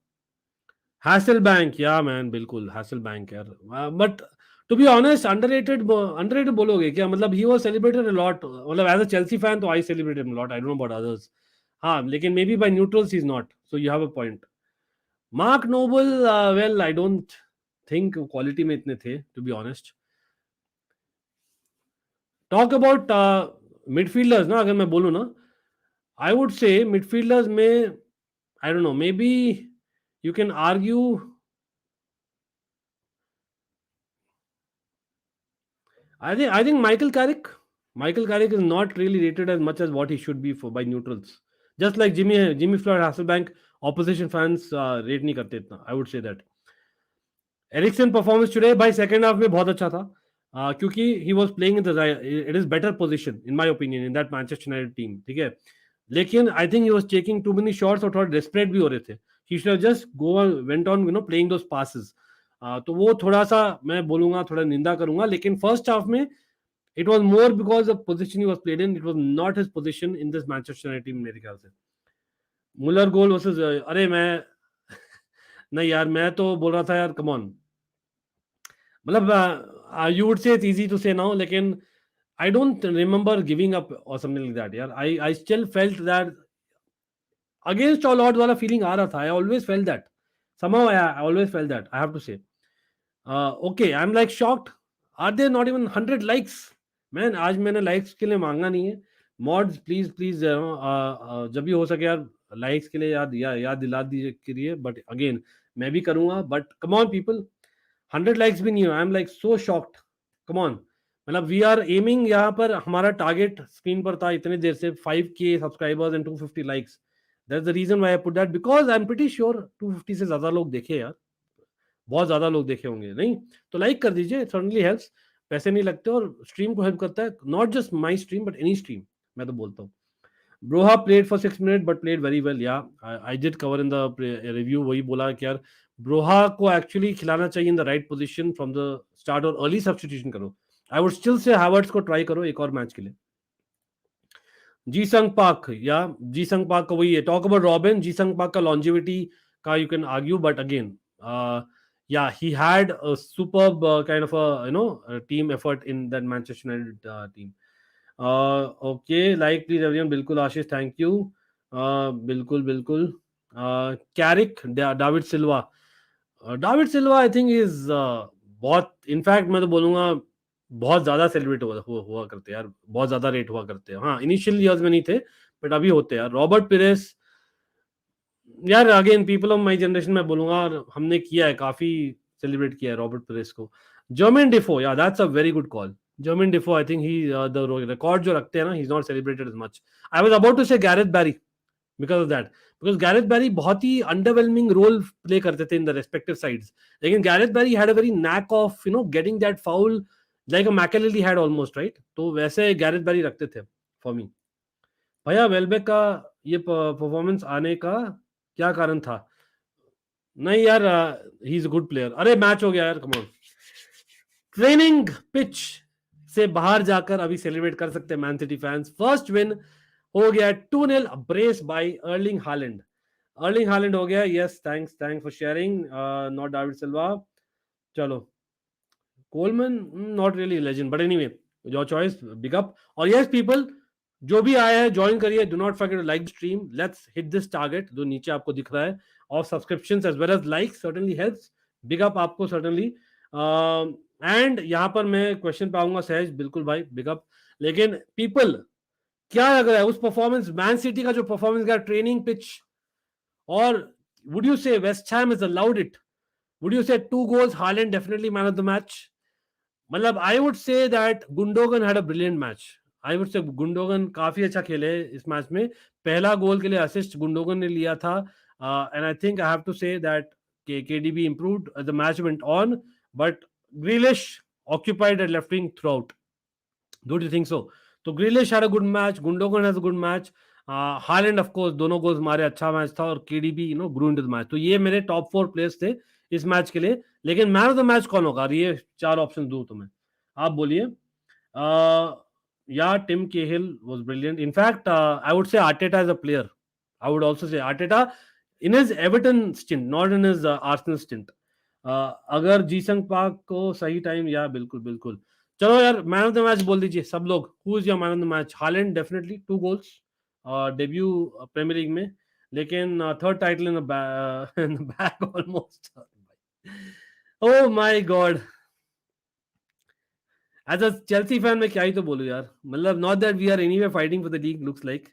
हैसलबैंक, या मैन बिल्कुल हैसलबैंक यार. But to be honest, underrated बोलोगे क्या? मतलब he was celebrated a lot. मतलब एज अ चेल्सी फैन तो I celebrated him a lot. I don't know about others. हाँ, लेकिन maybe by neutrals he is not. So you have a point. Mark Noble, well I don't think quality में इतने थे, to be honest. Talk about midfielders ना, अगर मैं बोलूँ ना, आई वुड से मिडफील्डर्स में आई don't no, may be you can argue. I think Michael Carrick. Michael Carrick is not really rated as much as what he should be for by neutrals. Just like Jimmy Floyd Hasselbank, opposition fans rate नहीं करते इतना. I would say that. Eriksen performance today by second half में बहुत अच्छा था. क्योंकि he was playing in it is better position in my opinion in that Manchester United team. ठीक है. लेकिन I think he was taking too many shots और थोड़ा desperate भी हो रहे थे. He should have just went on playing those passes. तो वो थोड़ा सा मैं बोलूंगा, थोड़ा निंदा करूंगा. लेकिन फर्स्ट हाफ में it was more because of position he was played in. It was not his position in this Manchester United team मेरे ख्याल से. मुलर गोल वर्सेस, अरे मैं नहीं यार, मैं तो बोल रहा था यार, कम ऑन. मतलब you would say it's easy to say now, लेकिन I don't remember giving up or something like that यार. I still felt that against all odds वाला feeling आ रहा था. I always felt that. Somehow I always felt that. I have to say. Okay, I'm like shocked. Are there not even 100 likes? Man, आज मैंने likes के लिए मांगा नहीं है. मॉड्स प्लीज प्लीज जब भी हो सके यार लाइक्स के लिए याद दिला दीजिए करिए, बट अगेन मैं भी करूंगा, but come on people, 100 likes भी नहीं हो, I am like so shocked, come on. मतलब वी आर एमिंग, यहाँ पर हमारा टारगेट स्क्रीन पर था इतने देर से 5K subscribers and 250 likes. That's the reason why I put that, because I am pretty sure 250 से ज्यादा लोग देखे यार, बहुत ज्यादा लोग देखे होंगे, नहीं तो लाइक कर दीजिए, इट सर्टेनली हेल्प्स, पैसे नहीं लगते और स्ट्रीम को हेल्प करता है, not just my stream but any stream, मैं तो बोलता हूँ। Broja played for 6 minute but played very well, yeah I did cover in the review, वही बोला कि यार ब्रोहा को एक्चुअली खिलाना चाहिए in the right position from the start, और अर्ली सब्स्टिट्यूशन करो। आई वुड स्टिल से हावर्ड्स को ट्राई करो एक और मैच के लिए। जी संग पाक, या जी संग पाक का वही है, टॉक अबाउट रॉबिन, जी संग पाक का लॉन्जिविटी का you can argue, but again yeah, he had a superb kind of a team effort in that Manchester United team. Okay, like please everyone, बिल्कुल आशीष, thank you. बिल्कुल बिल्कुल। Carrick David Silva, David Silva I think is बहुत, इनफैक्ट मैं तो बोलूंगा बहुत ज्यादा सेलिब्रेट हुआ करते हैं यार, बहुत ज्यादा रेट हुआ करते हैं। हाँ, इनिशियल ईयर्स में नहीं थे बट अभी होते हैं यार। रॉबर्ट पिरेस, यार again people of my generation में बोलूंगा, और हमने किया है, काफी सेलिब्रेट किया है रॉबर्ट प्रेस को। Jermain Defoe, yeah that's a very good call. Jermain Defoe, I think he the record जो रखते हैं ना, he is not celebrated as much. I was about to say Gareth Barry because of that, because Gareth Barry बहुत ही अंडरवेलमिंग रोल प्ले करते थे इन द रेस्पेक्टिव साइड्स, लेकिन Gareth Barry had a very knack of getting that foul like a मैकेलेली had almost, right? तो वैसे गैरेथ बैरी रखते थे फॉर मी। भैया वेलबेक का ये परफॉर्मेंस आने का क्या कारण था? नहीं यार, he is a good player. अरे मैच हो गया यार, कम ऑन। ट्रेनिंग पिच से बाहर जाकर अभी सेलिब्रेट कर सकते हैं Man City fans, first win हो गया 2-0 brace by Erling Haaland. Erling Haaland हो गया, yes, thanks thanks for sharing, not David Silva. चलो, Coleman not really legend, but anyway your choice, big up. और यस पीपल, जो भी आया है ज्वाइन करिए, do not forget to like stream, let's hit this target जो नीचे आपको दिख रहा है of subscriptions as well as like, certainly helps, big up आपको सर्टेनली। एंड यहाँ पर मैं क्वेश्चन पे आऊंगा सहज, बिल्कुल भाई बिग अप। लेकिन पीपल, क्या लग रहा है उस परफॉर्मेंस, मैन सिटी का जो परफॉर्मेंस का ट्रेनिंग पिच, और would you say West Ham is allowed it? Would you say 2 goals Haaland definitely man of the match? मतलब I would say that Gundogan had a brilliant match. I would say Gundogan काफी अच्छा खेले इस मैच में, पहला गोल के लिए असिस्ट गुंडोगन ने लिया था, and I think I have to say that KDB improved the match went on, but Grealish occupied at left wing throughout. Don't you think so? तो Grealish had a good match, Gundogan has a good match, Haaland of course दोनों गोल्स मारे, अच्छा मैच था, और KDB grew into the match. तो ये मेरे टॉप 4 प्लेयर्स थे इस मैच के लिए। लेकिन मैन ऑफ द मैच कौन होगा? ये 4 ऑप्शन दूं तुम्हें, आप बोलिए। Yeah, Tim Cahill was brilliant. In fact, I would say Arteta as a player. I would also say Arteta in his Everton stint, not in his Arsenal stint. अगर जीसंग पार्क को सही टाइम, या बिल्कुल बिल्कुल। चलो यार, मैन ऑफ द मैच बोल दीजिए सब लोग, who is your man of the match? Haaland definitely, 2 goals, debut premier league में, लेकिन third title in the back almost. Oh my god, as a Chelsea fan मैं क्या ही तो बोलूं यार, मतलब not that we are anyway fighting for the league, looks like,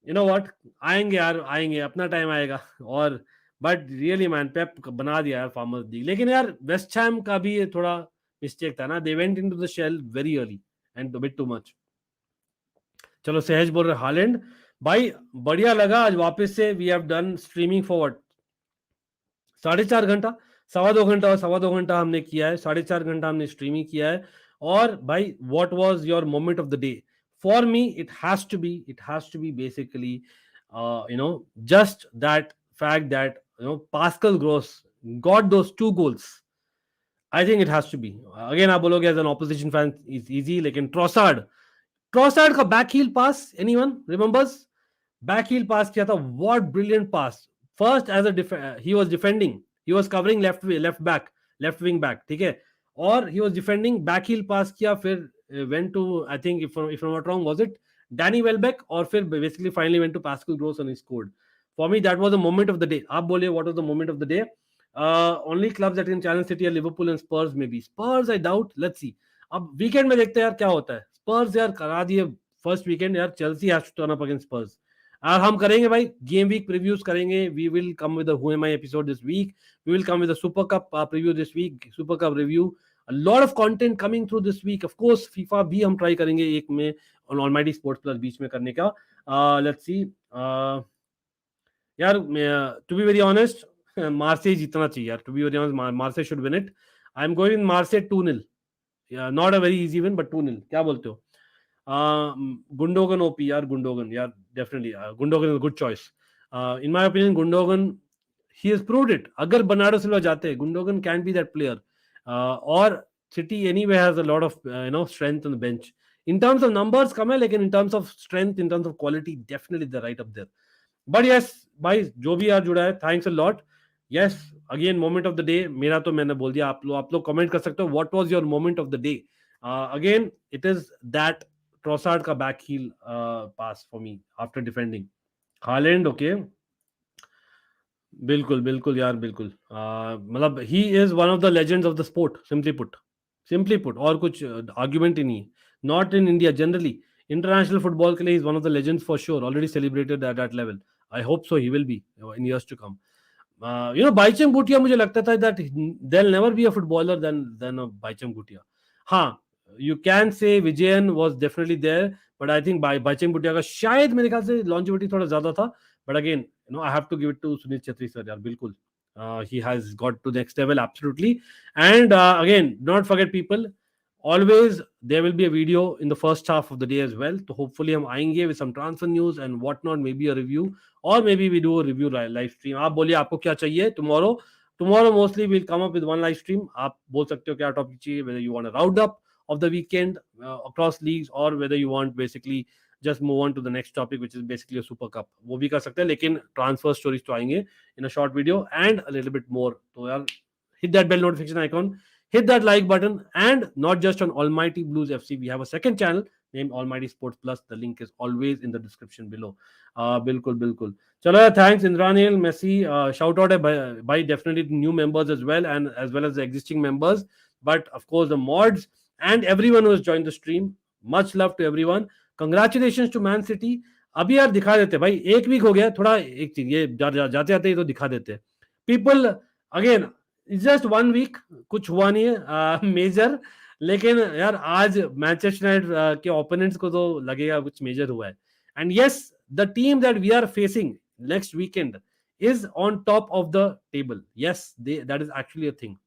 you know what, आएंगे यार आएंगे, अपना टाइम आएगा। और बट रियली मैन, पेप बना दिया यार फार्मर्स लीग। लेकिन यार वेस्ट हैम का भी ये थोड़ा मिस्टेक था ना, they went into the shell very early and bit too much. चलो सहज बोल रहे हालैंड, भाई बढ़िया लगा आज वापस से, we have done streaming for 4.5 घंटा, 2.25 घंटा, और 2.25 घंटा हमने किया है, 4.5 घंटा हमने स्ट्रीमिंग किया है। और भाई what was your moment of the day? For me it has to be basically just that fact that Pascal Gross got those 2 goals. I think it has to be. Again आप बोलोगे as an opposition fan is easy, लेकिन ट्रॉसार्ड का back heel pass, anyone remembers? Back heel pass किया था, what brilliant pass. First as a he was defending, he was covering left wing back, ठीक है, और he was defending, back heel pass किया, फिर went to, I think if I not wrong was it Danny Welbeck, और फिर basically finally went to Pascal Gross and he scored. For me that was the moment of the day. आप बोलिए what was the moment of the day? Only clubs that can challenge City are Liverpool and Spurs, maybe Spurs, I doubt, let's see. अब वीकेंड में देखते हैं यार क्या होता है। स्पर्स यार करा दिए फर्स्ट वीकेंड यार Chelsea has to turn up against Spurs. और हम करेंगे भाई गेम वीक प्रीव्यूज करेंगे। We will come with who am I episode this week, we will come with Super cup preview this week, Super Cup review, a lot of content coming through this week. Of course FIFA भी हम ट्राई करेंगे एक में on Almighty Sports Plus बीच में करने का। Let's see, यार to be very honest मार्से जीतना चाहिए यार, to be very honest मार्से should win it. I'm going in मार्से 2-0, yeah, not a very easy win but 2-0। क्या बोलते हो? Gundogan OP यार, Gundogan यार definitely, Gundogan is a good choice. In my opinion Gundogan, he has proved it। अगर Bernardo Silva जाते हैं Gundogan can be that player। और City anyway has a lot of strength on the bench। In terms of numbers कम है, लेकिन in terms of strength, in terms of quality, definitely they're right up there। But yes भाई जो भी यार जुड़ा है, thanks a lot। Yes again moment of the day मेरा तो मैंने बोल दिया, आप लोग कमेंट कर सकते हो what was your moment of the day। Again it is that Trossard का back heel pass for me after defending Haaland। Okay, बिल्कुल बिल्कुल यार बिल्कुल, मतलब he is one of the legends of the sport, simply put, और कुछ आर्ग्यूमेंट ही नहीं है। Not in India, generally international football के लिए is one of the legends for sure, already celebrated at that level. I hope so he will be in years to come. Bhaichung Bhutia, मुझे लगता था that there will never be a footballer than Bhaichung Bhutia. हाँ, यू कैन से Vijayan was definitely there, but I think Bhaichung Bhutia का शायद मेरे ख्याल से लॉन्जिविटी थोड़ा ज्यादा था। But again I have to give it to Sunil Chhetri sir, yaar, bilkul। He has got to the next level, absolutely। And again, do not forget people, always there will be a video in the first half of the day as well। So hopefully हम आएंगे with some transfer news and whatnot, maybe a review, or maybe we do a review live stream। आप बोलिए आपको क्या चाहिए tomorrow mostly we'll come up with one live stream। आप बोल सकते हो क्या टॉपिक चाहिए, whether you want a roundup of the weekend across leagues, or whether you want basically just move on to the next topic which is basically a super cup, वो भी कर सकते हैं। लेकिन ट्रांसफर स्टोरीज तो आएंगे in a short video and a little bit more। तो यार hit that bell notification icon, hit that like button, and not just on Almighty Blues FC, we have a second channel named Almighty Sports Plus। the link is always in the description below। बिल्कुल चलो यार, thanks Indranil Messi, shout out by definitely new members as well as the existing members, but of course the mods and everyone who has joined the stream, much love to everyone। Congratulations to Man City. अभी यार दिखा देते भाई, एक वीक हो गया, थोड़ा एक चीज ये जाते जाते ही तो दिखा देते people. Again it's just 1 week, कुछ हुआ नहीं है मेजर, लेकिन यार आज मैनचेस्टर यूनाइटेड के ओपोनेंट्स को तो लगेगा कुछ मेजर हुआ है। And yes, the team that we are facing next weekend is on top of the table। yes, that is actually a thing।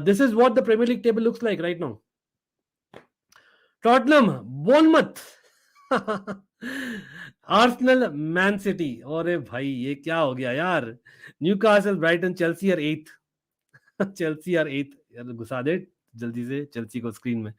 this is what the Premier League table looks like right now। Tottenham, Bournemouth, Arsenal, Man City. अरे भाई ये क्या हो गया यार, Newcastle, Brighton, Chelsea are 8th। Chelsea are 8th यार, घुसा दे जल्दी से चेल्सी को स्क्रीन में।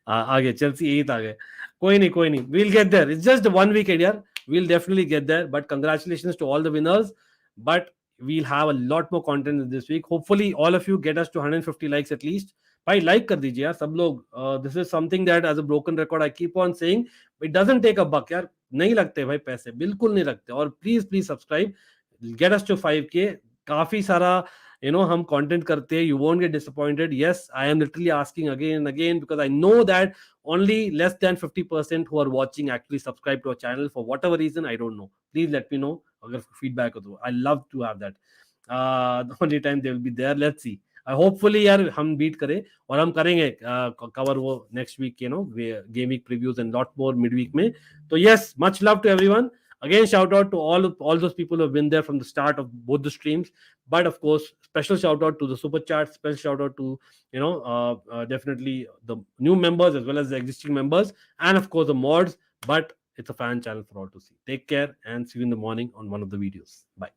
आ गए चेल्सी 8th आ गए। कोई नहीं, we'll get there। it's just 1 weekend यार, we'll definitely get there। but congratulations to all the winners। but we'll have a lot more content this week। hopefully all of you get us to 150 likes at least। भाई लाइक कर दीजिए यार सब लोग। This is something that as a broken record I keep on saying, it doesn't take a buck यार, नहीं लगते भाई पैसे, बिल्कुल नहीं लगते। और please subscribe, get us to 5K। काफी सारा हम कंटेंट करते हैं, you won't get disappointed. Yes, I am literally asking again and again because I know that only less than 50% who are watching actually subscribe to our channel for whatever reason, I don't know। please let me know अगर feedback हो तो, I love to have that। the only time they will be there, let's see। Hopefully यार हम बीट करें, और हम करेंगे कवर वो next week game week previews and lot more mid week में। तो yes, much love to everyone. Again, shout out to all those people who have been there from the start of both the streams। But of course, special shout out to the super chat, special shout out to definitely the new members as well as the existing members, and of course the mods। But it's a fan channel for all to see। Take care and see you in the morning on one of the videos। Bye।